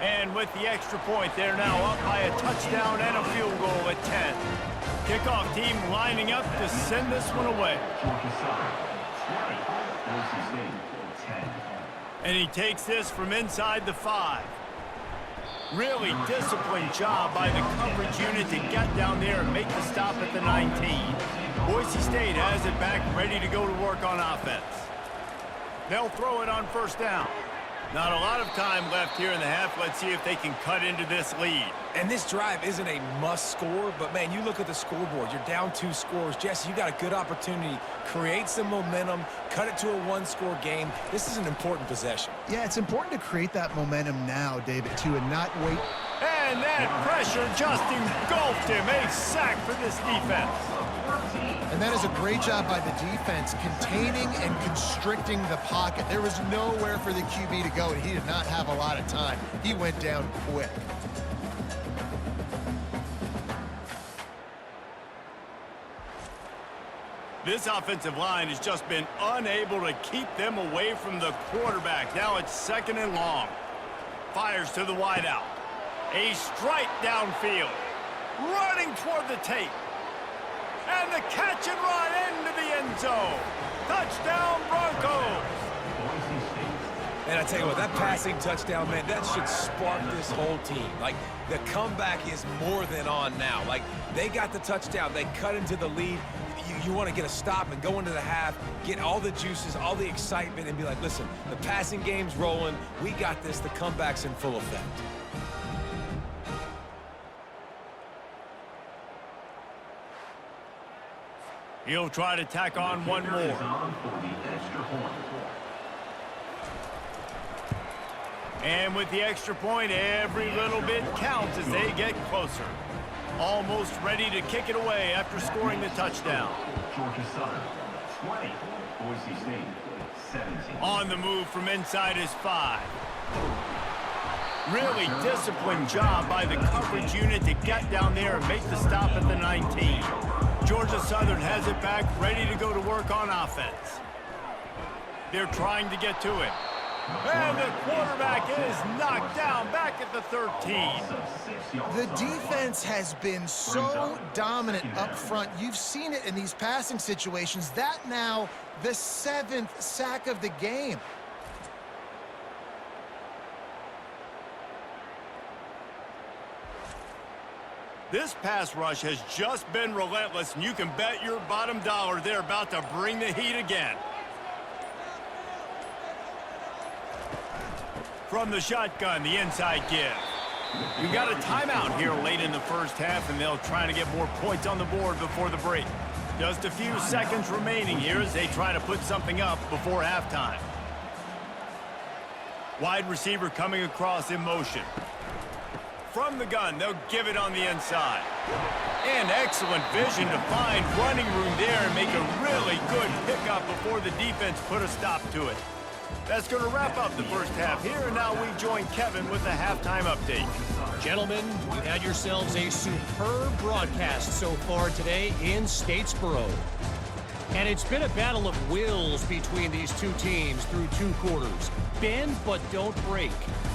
And with the extra point, they're now up by a touchdown and a field goal at 10. Kickoff team lining up to send this one away. And he takes this from inside the 5. Really disciplined job by the coverage unit to get down there and make the stop at the 19. Boise State has it back, ready to go to work on offense. They'll throw it on 1st down. Not a lot of time left here in the half. Let's see if they can cut into this lead. And this drive isn't a must score, but man, you look at the scoreboard. You're down 2 scores. Jesse, you got a good opportunity. Create some momentum. Cut it to a 1-score game. This is an important possession. Yeah, it's important to create that momentum now, David, too, and not wait. And that pressure just engulfed him. A sack for this defense. And that is a great job by the defense, containing and constricting the pocket. There was nowhere for the QB to go, and he did not have a lot of time. He went down quick. This offensive line has just been unable to keep them away from the quarterback. Now it's 2nd and long. Fires to the wideout. A strike downfield. Running toward the tape. And the catch and run into the end zone. Touchdown, Broncos. And I tell you what, that passing touchdown, man, that should spark this whole team. Like, the comeback is more than on now. Like, they got the touchdown. They cut into the lead. You want to get a stop and go into the half, get all the juices, all the excitement, and be like, listen, the passing game's rolling. We got this. The comeback's in full effect. He'll try to tack on one more. And with the extra point, every little bit counts as they get closer. Almost ready to kick it away after scoring the touchdown. Georgia Southern, 20. Boise State, 17. On the move from inside his 5. Really disciplined job by the coverage unit to get down there and make the stop at the 19. Georgia Southern has it back, ready to go to work on offense. They're trying to get to it. And the quarterback is knocked down back at the 13. The defense has been so dominant up front. You've seen it in these passing situations. That now the 7th sack of the game. This pass rush has just been relentless, and you can bet your bottom dollar they're about to bring the heat again. From the shotgun, the inside give. You've got a timeout here late in the first half, and they'll try to get more points on the board before the break. Just a few seconds remaining here as they try to put something up before halftime. Wide receiver coming across in motion. From the gun, they'll give it on the inside. And excellent vision to find running room there and make a really good pickup before the defense put a stop to it. That's going to wrap up the first half here, and now we join Kevin with the halftime update. Gentlemen, you've had yourselves a superb broadcast so far today in Statesboro. And it's been a battle of wills between these two teams through 2 quarters. Bend but don't break.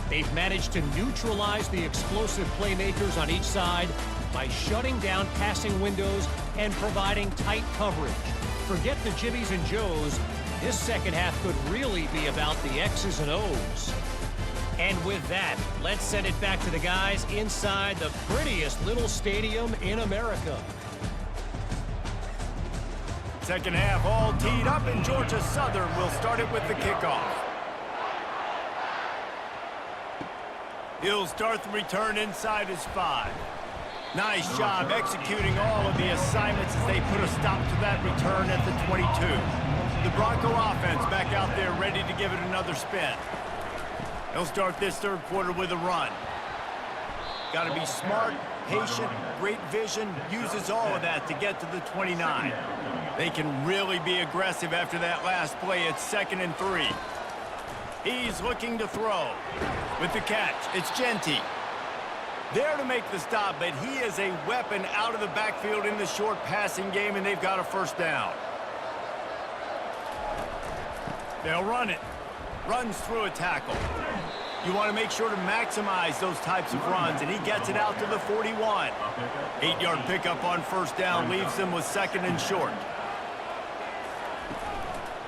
They've managed to neutralize the explosive playmakers on each side by shutting down passing windows and providing tight coverage. Forget the Jimmies and Joes. This second half could really be about the X's and O's. And with that, let's send it back to the guys inside the prettiest little stadium in America. Second half all teed up, and Georgia Southern will start it with the kickoff. He'll start the return inside his 5. Nice job executing all of the assignments as they put a stop to that return at the 22. The Bronco offense back out there ready to give it another spin. He'll start this third quarter with a run. Got to be smart, patient, great vision, uses all of that to get to the 29. They can really be aggressive after that last play. It's 2nd and 3. He's looking to throw. With the catch, it's Genty. There to make the stop, but he is a weapon out of the backfield in the short passing game, and they've got a first down. They'll run it. Runs through a tackle. You want to make sure to maximize those types of runs, and he gets it out to the 41. 8-yard pickup on first down leaves them with 2nd and short.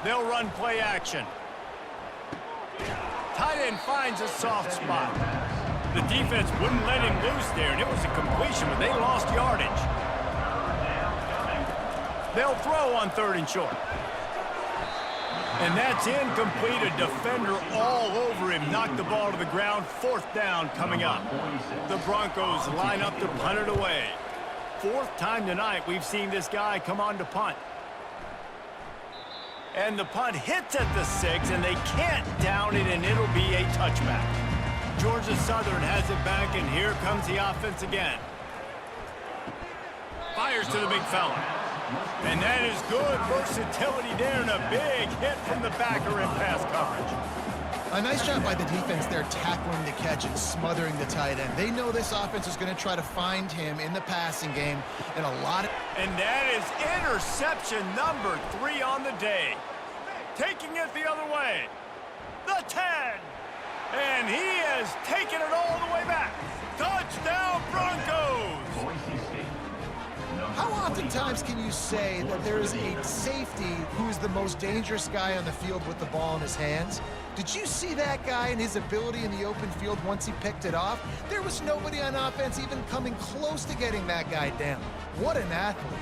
They'll run play action. Tight end finds a soft spot. The defense wouldn't let him loose there, and it was a completion, but they lost yardage. They'll throw on 3rd and short. And that's incomplete. A defender all over him. Knocked the ball to the ground. 4th down coming up. The Broncos line up to punt it away. 4th time tonight we've seen this guy come on to punt. And the punt hits at the 6, and they can't down it, and it'll be a touchback. Georgia Southern has it back, and here comes the offense again. Fires to the big fella. And that is good versatility there, and a big hit from the backer in pass coverage. A nice job by the defense there, tackling the catch and smothering the tight end. They know this offense is going to try to find him in the passing game, and a lot of... And that is interception number 3 on the day. Taking it the other way. The 10. And he has taken it all the way back. Touchdown, Broncos! How oftentimes can you say that there is a safety who's the most dangerous guy on the field with the ball in his hands? Did you see that guy and his ability in the open field once he picked it off? There was nobody on offense even coming close to getting that guy down. What an athlete.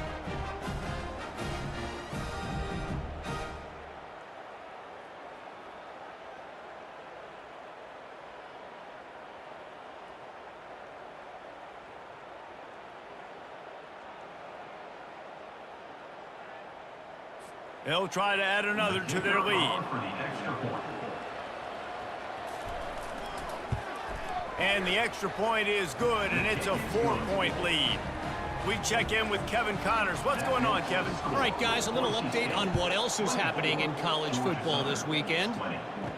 They'll try to add another to their lead. And the extra point is good, and it's a 4-point lead. We check in with Kevin Connors. What's going on, Kevin? All right, guys, a little update on what else is happening in college football this weekend.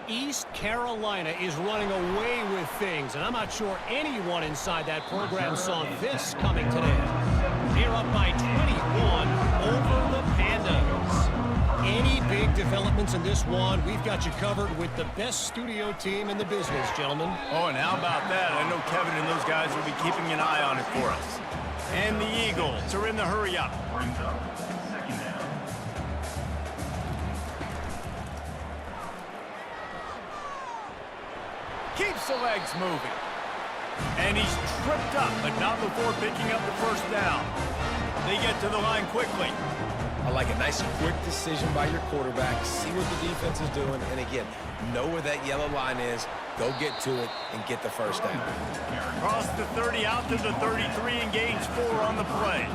East Carolina is running away with things, and I'm not sure anyone inside that program saw this coming today. They're up by 21 over the Pandas. Any big developments in this one, we've got you covered with the best studio team in the business, gentlemen. Oh, and how about that? I know Kevin and those guys will be keeping an eye on it for us. And the Eagles are in the hurry-up. Keeps the legs moving. And he's tripped up, but not before picking up the first down. They get to the line quickly. I like a nice quick decision by your quarterback. See what the defense is doing. And again, know where that yellow line is. Go get to it and get the first down. Cross the 30 out to the 33 and gains 4 on the play.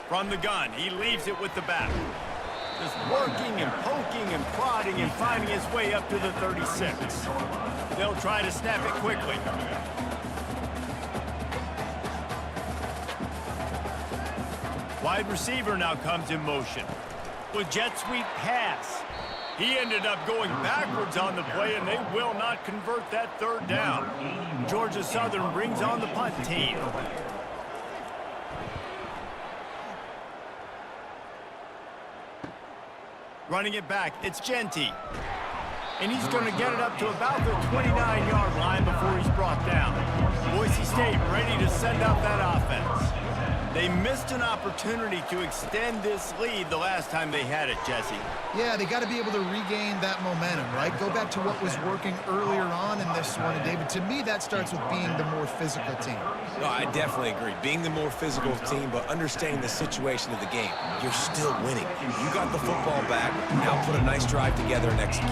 From the gun, he leaves it with the back. Just working and poking and prodding and finding his way up to the 36. They'll try to snap it quickly. Wide receiver now comes in motion. With jet sweep pass. He ended up going backwards on the play, and they will not convert that third down. Georgia Southern brings on the punt team. Running it back, it's Genty. And he's going to get it up to about the 29-yard line before he's brought down. Boise State ready to send out that offense. They missed an opportunity to extend this lead the last time they had it, Jesse. Yeah, they got to be able to regain that momentum, right? Go back to what was working earlier on in this one. And, David, to me, that starts with being the more physical team. No, I definitely agree. Being the more physical team, but understanding the situation of the game. You're still winning. You got the football back. Now put a nice drive together and execute.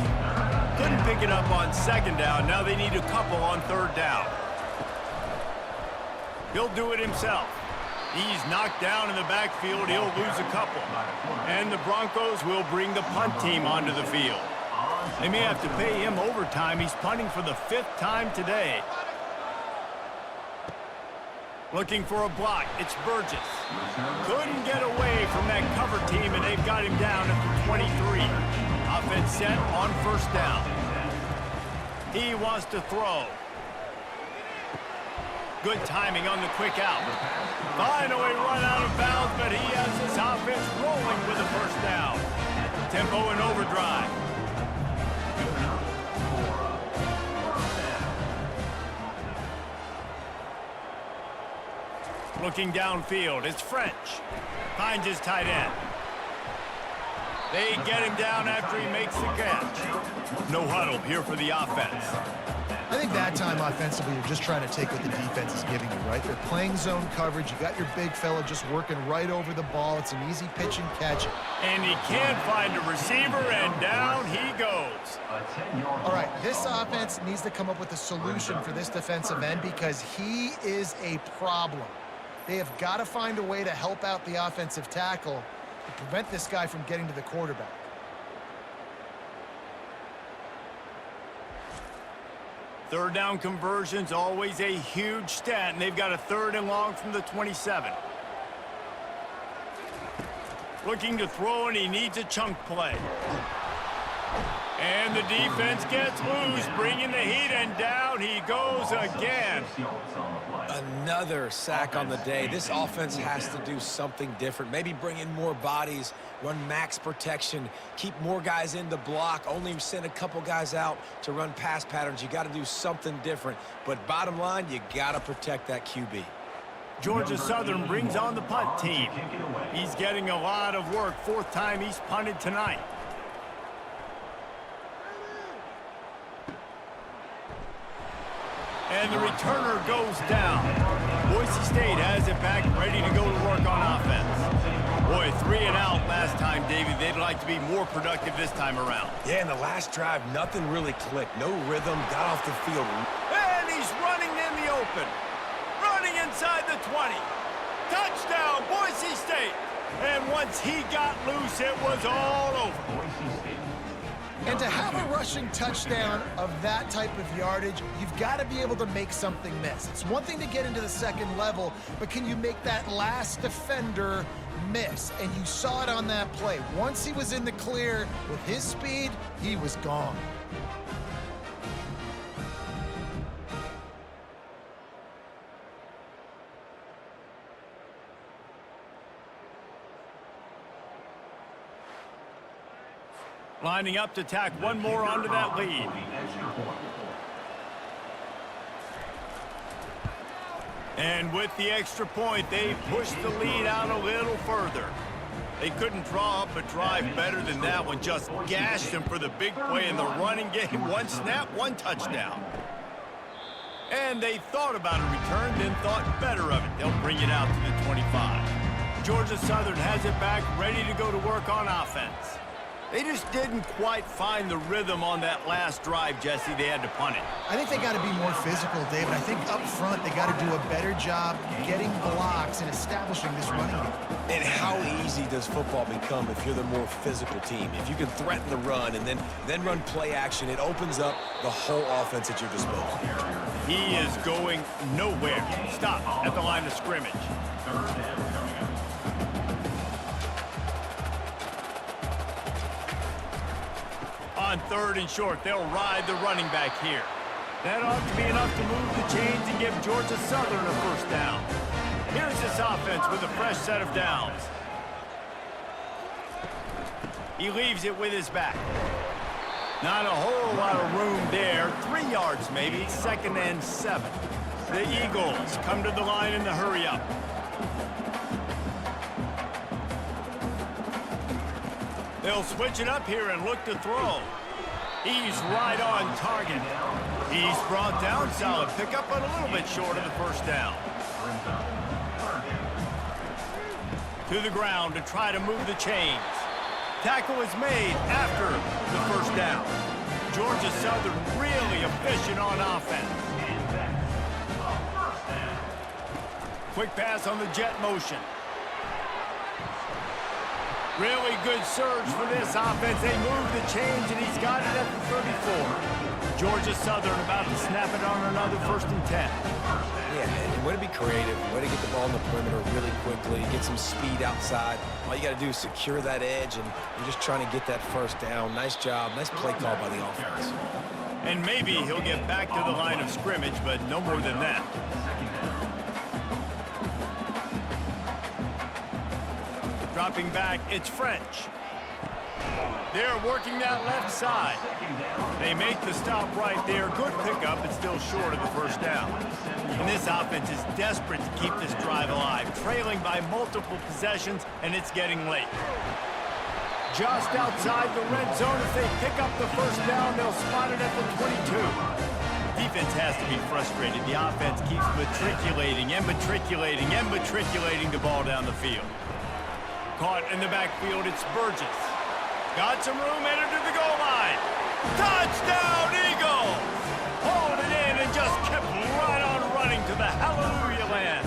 Couldn't pick it up on second down. Now they need a couple on third down. He'll do it himself. He's knocked down in the backfield. He'll lose a couple. And the Broncos will bring the punt team onto the field. They may have to pay him overtime. He's punting for the 5th time today. Looking for a block. It's Burgess. Couldn't get away from that cover team, and they've got him down at the 23. Offense set on first down. He wants to throw. Good timing on the quick out. Finally run out of bounds, but he has his offense rolling with a first down. Tempo and overdrive. Looking downfield, it's French. Finds his tight end. They get him down after he makes the catch. No huddle here for the offense. I think that time offensively, you're just trying to take what the defense is giving you, right? They're playing zone coverage. You got your big fella just working right over the ball. It's an easy pitch and catch. And he can't find a receiver, and down he goes. All right, this offense needs to come up with a solution for this defensive end because he is a problem. They have got to find a way to help out the offensive tackle to prevent this guy from getting to the quarterback. Third down conversion's always a huge stat, and they've got a 3rd and long from the 27. Looking to throw, and he needs a chunk play. And the defense gets loose, bringing the heat, and down he goes again. Another sack on the day. This offense has to do something different. Maybe bring in more bodies, run max protection, keep more guys in the block, only send a couple guys out to run pass patterns. You got to do something different. But bottom line, you got to protect that QB. Georgia Southern brings on the punt team. He's getting a lot of work. 4th time he's punted tonight. And the returner goes down. Boise State has it back, ready to go to work on offense. Boy, 3 and out last time, Davey. They'd like to be more productive this time around. Yeah, in the last drive, nothing really clicked. No rhythm, got off the field. And he's running in the open. Running inside the 20. Touchdown, Boise State. And once he got loose, it was all over. And to have a rushing touchdown of that type of yardage, you've got to be able to make something miss. It's one thing to get into the second level, but can you make that last defender miss? And you saw it on that play. Once he was in the clear with his speed, he was gone. Lining up to tack one more onto that lead. And with the extra point, they pushed the lead out a little further. They couldn't draw up a drive better than that one. Just gashed them for the big play in the running game. 1 snap, 1 touchdown. And they thought about a return, then thought better of it. They'll bring it out to the 25. Georgia Southern has it back, ready to go to work on offense. They just didn't quite find the rhythm on that last drive, Jesse. They had to punt it. I think they got to be more physical, David. I think up front they got to do a better job getting blocks and establishing this running game. And how easy does football become if you're the more physical team? If you can threaten the run and then run play action, it opens up the whole offense at your disposal. He is going nowhere. Stop at the line of scrimmage. On 3rd and short, they'll ride the running back here. That ought to be enough to move the chains and give Georgia Southern a first down. Here's this offense with a fresh set of downs. He leaves it with his back. Not a whole lot of room there. 3 yards maybe, 2nd and 7. The Eagles come to the line in the hurry up. They'll switch it up here and look to throw. He's right on target. He's brought down, solid pickup, but a little bit short of the first down. To the ground to try to move the chains. Tackle is made after the first down. Georgia Southern really efficient on offense. Quick pass on the jet motion. Really good surge for this offense. They move the chains, and he's got it at the 34. Georgia Southern about to snap it on another 1st and 10. Yeah, and way to be creative, way to get the ball in the perimeter really quickly, get some speed outside. All you got to do is secure that edge, and you're just trying to get that first down. Nice job, nice play call by the offense. And maybe he'll get back to the line of scrimmage, but no more than that. Dropping back, it's French. They're working that left side. They make the stop right there. Good pickup, but still short of the first down. And this offense is desperate to keep this drive alive, trailing by multiple possessions, and it's getting late. Just outside the red zone, if they pick up the first down, they'll spot it at the 22. Defense has to be frustrated. The offense keeps matriculating and matriculating and matriculating the ball down the field. Caught in the backfield, it's Burgess. Got some room, entered to the goal line. Touchdown, Eagles! Hauled it in and just kept right on running to the hallelujah land.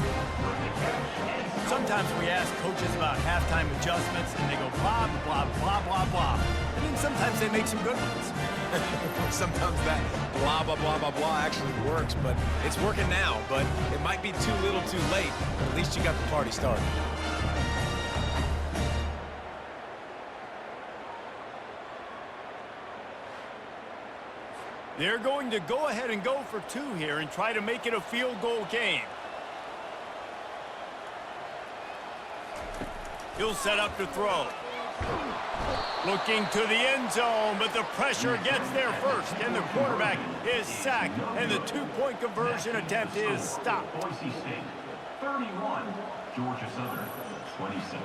Sometimes we ask coaches about halftime adjustments, and they go blah, blah, blah, blah, blah. And then sometimes they make some good ones. Sometimes that blah, blah, blah, blah, blah actually works, but it's working now. But it might be too little too late, but at least you got the party started. They're going to go ahead and go for 2 here and try to make it a field goal game. He'll set up to throw. Looking to the end zone, but the pressure gets there first, and the quarterback is sacked, and the 2-point conversion attempt is stopped. Boise State, 31. Georgia Southern, 26.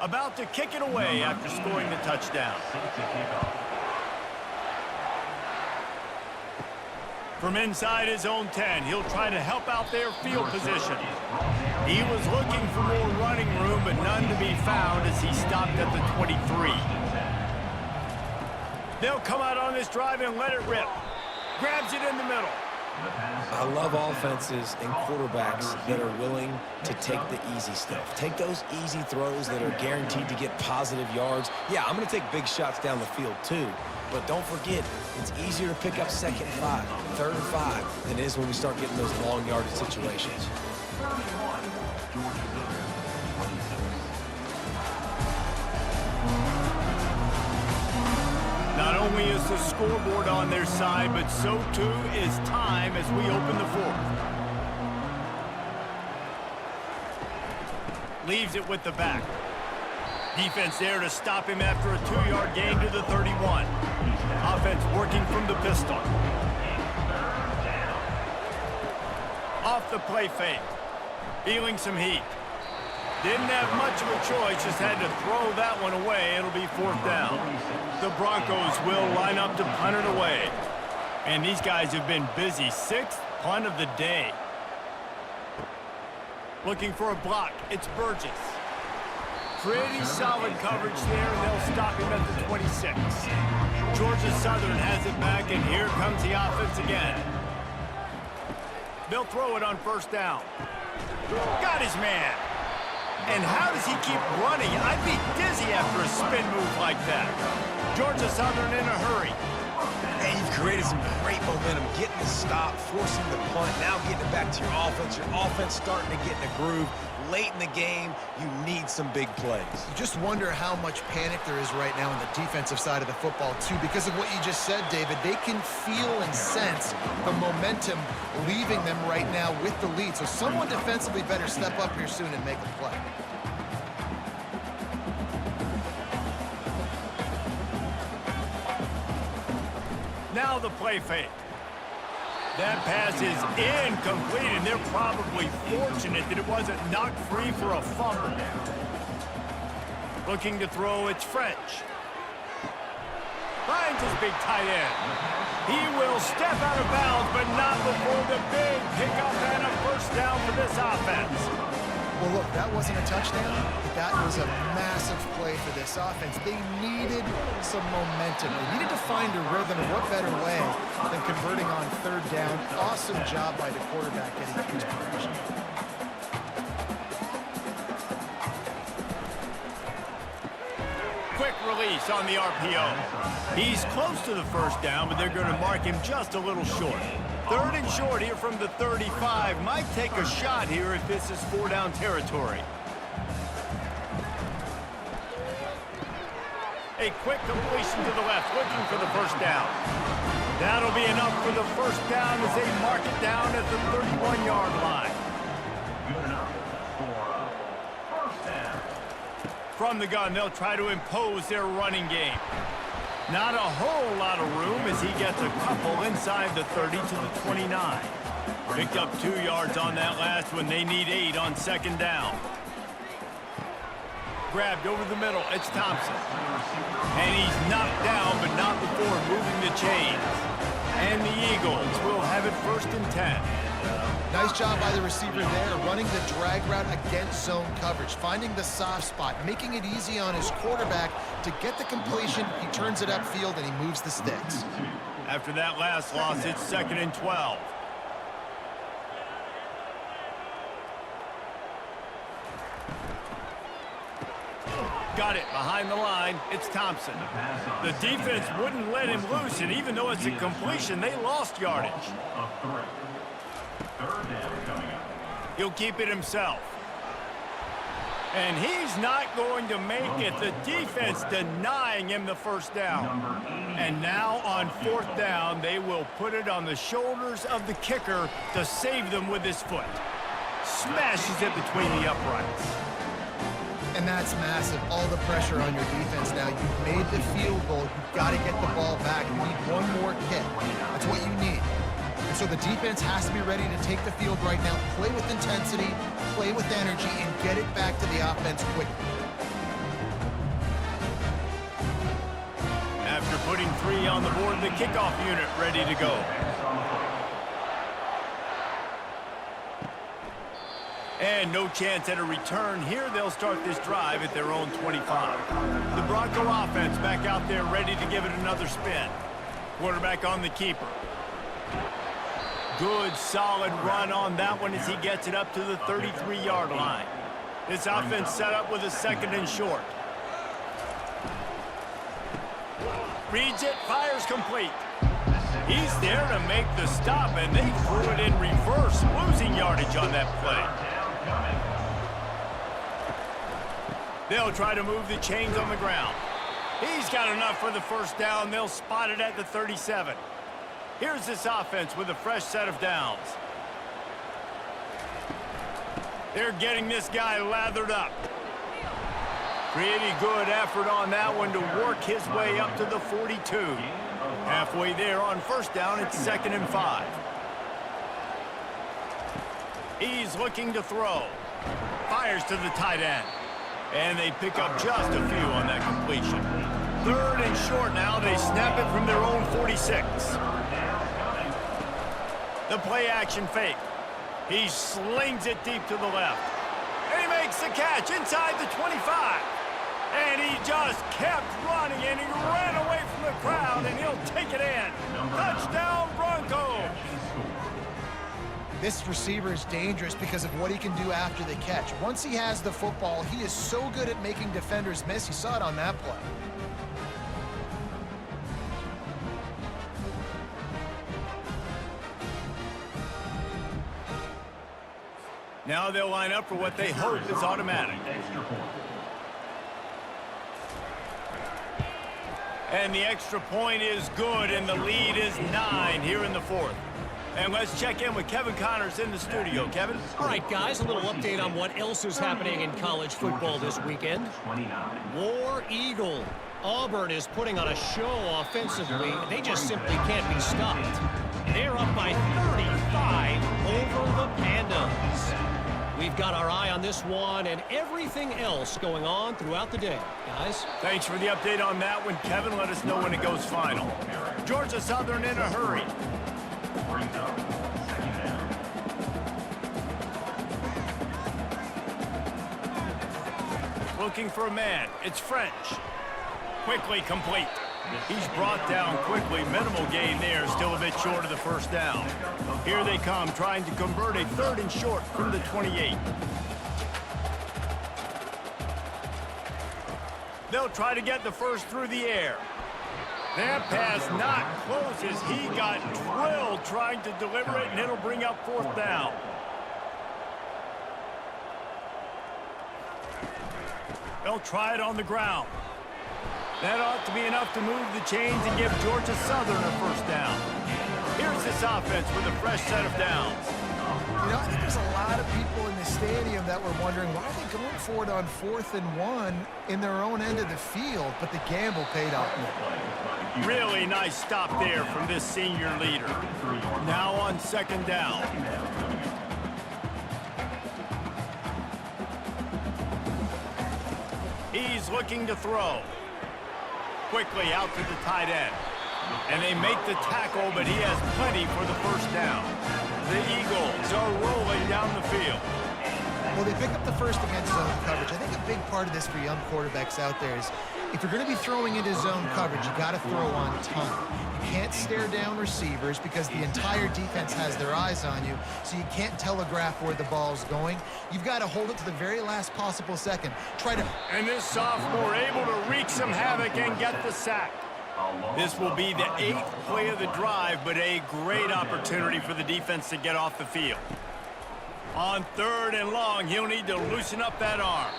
About to kick it away after scoring the touchdown. From inside his own 10, he'll try to help out their field position. He was looking for more running room, but none to be found as he stopped at the 23. They'll come out on this drive and let it rip. Grabs it in the middle. I love offenses and quarterbacks that are willing to take the easy stuff. Take those easy throws that are guaranteed to get positive yards. Yeah, I'm going to take big shots down the field too. But don't forget, it's easier to pick up 2nd and 5, 3rd and 5 than it is when we start getting those long yardage situations. Not only is the scoreboard on their side, but so too is time as we open the 4th. Leaves it with the back. Defense there to stop him after a 2-yard gain to the 31. Offense working from the pistol. Off the play fake. Feeling some heat. Didn't have much of a choice, just had to throw that one away. It'll be 4th down. The Broncos will line up to punt it away. And these guys have been busy. 6th punt of the day. Looking for a block. It's Burgess. Pretty solid coverage there, and they'll stop him at the 26. Georgia Southern has it back, and here comes the offense again. They'll throw it on 1st down. Got his man. And how does he keep running? I'd be dizzy after a spin move like that. Georgia Southern in a hurry. And you've created some great momentum, getting the stop, forcing the punt, now getting it back to your offense. Your offense starting to get in a groove. Late in the game, you need some big plays. You just wonder how much panic there is right now on the defensive side of the football, too, because of what you just said, David. They can feel and sense the momentum leaving them right now with the lead. So someone defensively better step up here soon and make a play. Now the play fake. That pass is incomplete, and they're probably fortunate that it wasn't knocked free for a fumble. Looking to throw, it's French. Finds his big tight end. He will step out of bounds, but not before the big pickup and a first down for this offense. Well, look, that wasn't a touchdown, but that was a massive play for this offense. They needed some momentum. They needed to find a rhythm, and what better way than converting on third down. Awesome job by the quarterback getting through his progression. Quick release on the RPO. He's close to the first down, but they're going to mark him just a little short. Third and short here from the 35. Might take a shot here if this is 4-down territory. A quick completion to the left, looking for the first down. That'll be enough for the first down as they mark it down at the 31-yard line. Good enough for first down. From the gun, they'll try to impose their running game. Not a whole lot of room as he gets a couple inside the 30 to the 29. Picked up 2 yards on that last one. They need 8 on second down. Grabbed over the middle. It's Thompson. And he's knocked down, but not before moving the chains. And the Eagles will have it first and 10. Nice job by the receiver there, running the drag route against zone coverage, finding the soft spot, making it easy on his quarterback to get the completion. He turns it upfield, and he moves the sticks. After that last loss, it's second and 12. Got it behind the line. It's Thompson. The defense wouldn't let him loose, and even though it's a completion, they lost yardage. Third down coming up. He'll keep it himself. And he's not going to make it. The defense denying him the first down. And now on fourth down, they will put it on the shoulders of the kicker to save them with his foot. Smashes it between the uprights. And that's massive. All the pressure on your defense now. You've made the field goal. You've got to get the ball back. You need one more kick. That's what you need. And so the defense has to be ready to take the field right now, play with intensity, play with energy, and get it back to the offense quickly. After putting 3 on the board, the kickoff unit ready to go. And no chance at a return here. They'll start this drive at their own 25. The Bronco offense back out there ready to give it another spin. Quarterback on the keeper. Good, solid run on that one as he gets it up to the 33-yard line. This offense set up with a second and short. Reads it, fires complete. He's there to make the stop, and they threw it in reverse, losing yardage on that play. They'll try to move the chains on the ground. He's got enough for the first down. They'll spot it at the 37. Here's this offense with a fresh set of downs. They're getting this guy lathered up. Pretty good effort on that one to work his way up to the 42. Halfway there on first down, it's second and 5. He's looking to throw. Fires to the tight end. And they pick up just a few on that completion. Third and short now. They snap it from their own 46. The play action fake. He slings it deep to the left. And he makes the catch inside the 25. And he just kept running, and he ran away from the crowd, and he'll take it in. Touchdown, Broncos. This receiver is dangerous because of what he can do after the catch. Once he has the football, he is so good at making defenders miss. You saw it on that play. Now they'll line up for what they hope is automatic. Extra point. And the extra point is good, and the lead is 9 here in the fourth. And let's check in with Kevin Connors in the studio. Kevin? All right, guys, a little update on what else is happening in college football this weekend. 29. War Eagle. Auburn is putting on a show offensively. They just simply can't be stopped. They're up by 35 over the Pandas. We've got our eye on this one and everything else going on throughout the day. Guys? Thanks for the update on that one, Kevin. Let us know when it goes final. Georgia Southern in a hurry. Brings up second down. Looking for a man. It's French. Quickly complete. He's brought down quickly. Minimal gain there. Still a bit short of the first down. Here they come, trying to convert a 3rd and short from the 28. They'll try to get the first through the air. That pass not close as he got drilled trying to deliver it, and it'll bring up 4th down. They'll try it on the ground. That ought to be enough to move the chains and give Georgia Southern a first down. Here's this offense with a fresh set of downs. You know, I think there's a lot of people in the stadium that were wondering why are they going for it on 4th and 1 in their own end of the field, but the gamble paid off. Really nice stop there from this senior leader. Now on 2nd down. He's looking to throw. Quickly out to the tight end. And they make the tackle, but he has plenty for the first down. The Eagles are rolling down the field. Well, they pick up the first against zone coverage. I think a big part of this for young quarterbacks out there is if you're going to be throwing into zone coverage, you got to throw on time. You can't stare down receivers because the entire defense has their eyes on you, so you can't telegraph where the ball's going. You've got to hold it to the very last possible second. And this sophomore able to wreak some havoc and get the sack. This will be the 8th play of the drive, but a great opportunity for the defense to get off the field. On 3rd and long, he'll need to loosen up that arm.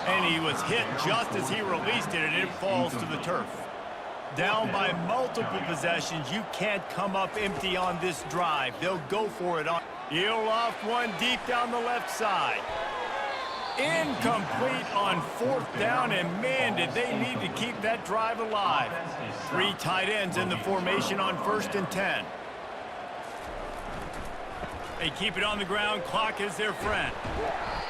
And he was hit just as he released it, and it falls to the turf. Down by multiple possessions, you can't come up empty on this drive. They'll go for it. He'll loft one deep down the left side. Incomplete on 4th down, and man, did they need to keep that drive alive. 3 tight ends in the formation on 1st and 10. They keep it on the ground. Clock is their friend.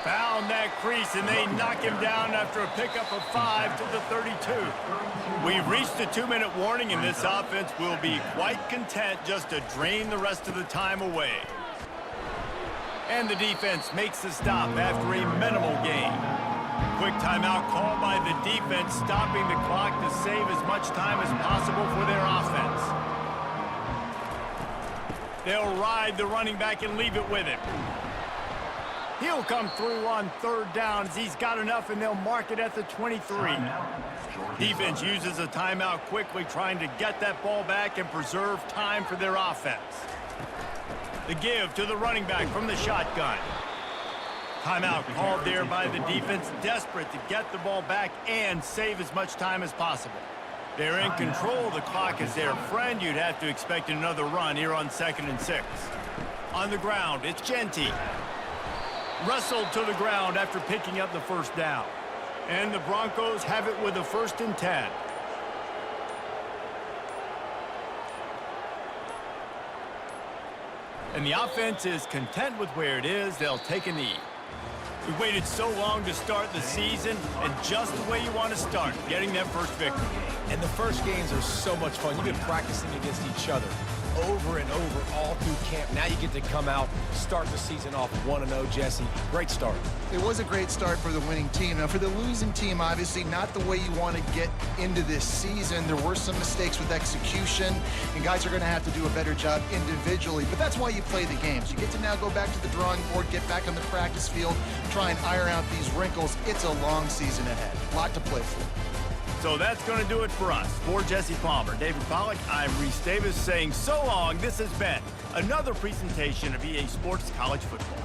Found that crease, and they knock him down after a pickup of 5 to the 32. We've reached the 2-minute warning, and this offense will be quite content just to drain the rest of the time away. And the defense makes the stop after a minimal gain. Quick timeout called by the defense, stopping the clock to save as much time as possible for their offense. They'll ride the running back and leave it with him. He'll come through on 3rd down as he's got enough, and they'll mark it at the 23. Defense uses a timeout quickly, trying to get that ball back and preserve time for their offense. The give to the running back from the shotgun. Timeout called there by the defense, desperate to get the ball back and save as much time as possible. They're in control. The clock is their friend. You'd have to expect another run here on 2nd and 6. On the ground, it's Genty. Wrestled to the ground after picking up the first down. And the Broncos have it with a 1st and 10. And the offense is content with where it is. They'll take a knee. We waited so long to start the season, and just the way you want to start, getting that first victory. And the first games are so much fun. You've been practicing against each other over and over all through camp. Now you get to come out, start the season off 1-0, Jesse. Great start. It was a great start for the winning team. Now, for the losing team, obviously not the way you want to get into this season. There were some mistakes with execution, and guys are going to have to do a better job individually. But that's why you play the games. You get to now go back to the drawing board, get back on the practice field, try and iron out these wrinkles. It's a long season ahead. A lot to play for. So that's going to do it for us. For Jesse Palmer, David Pollack, I'm Reese Davis saying so long. This has been another presentation of EA Sports College Football.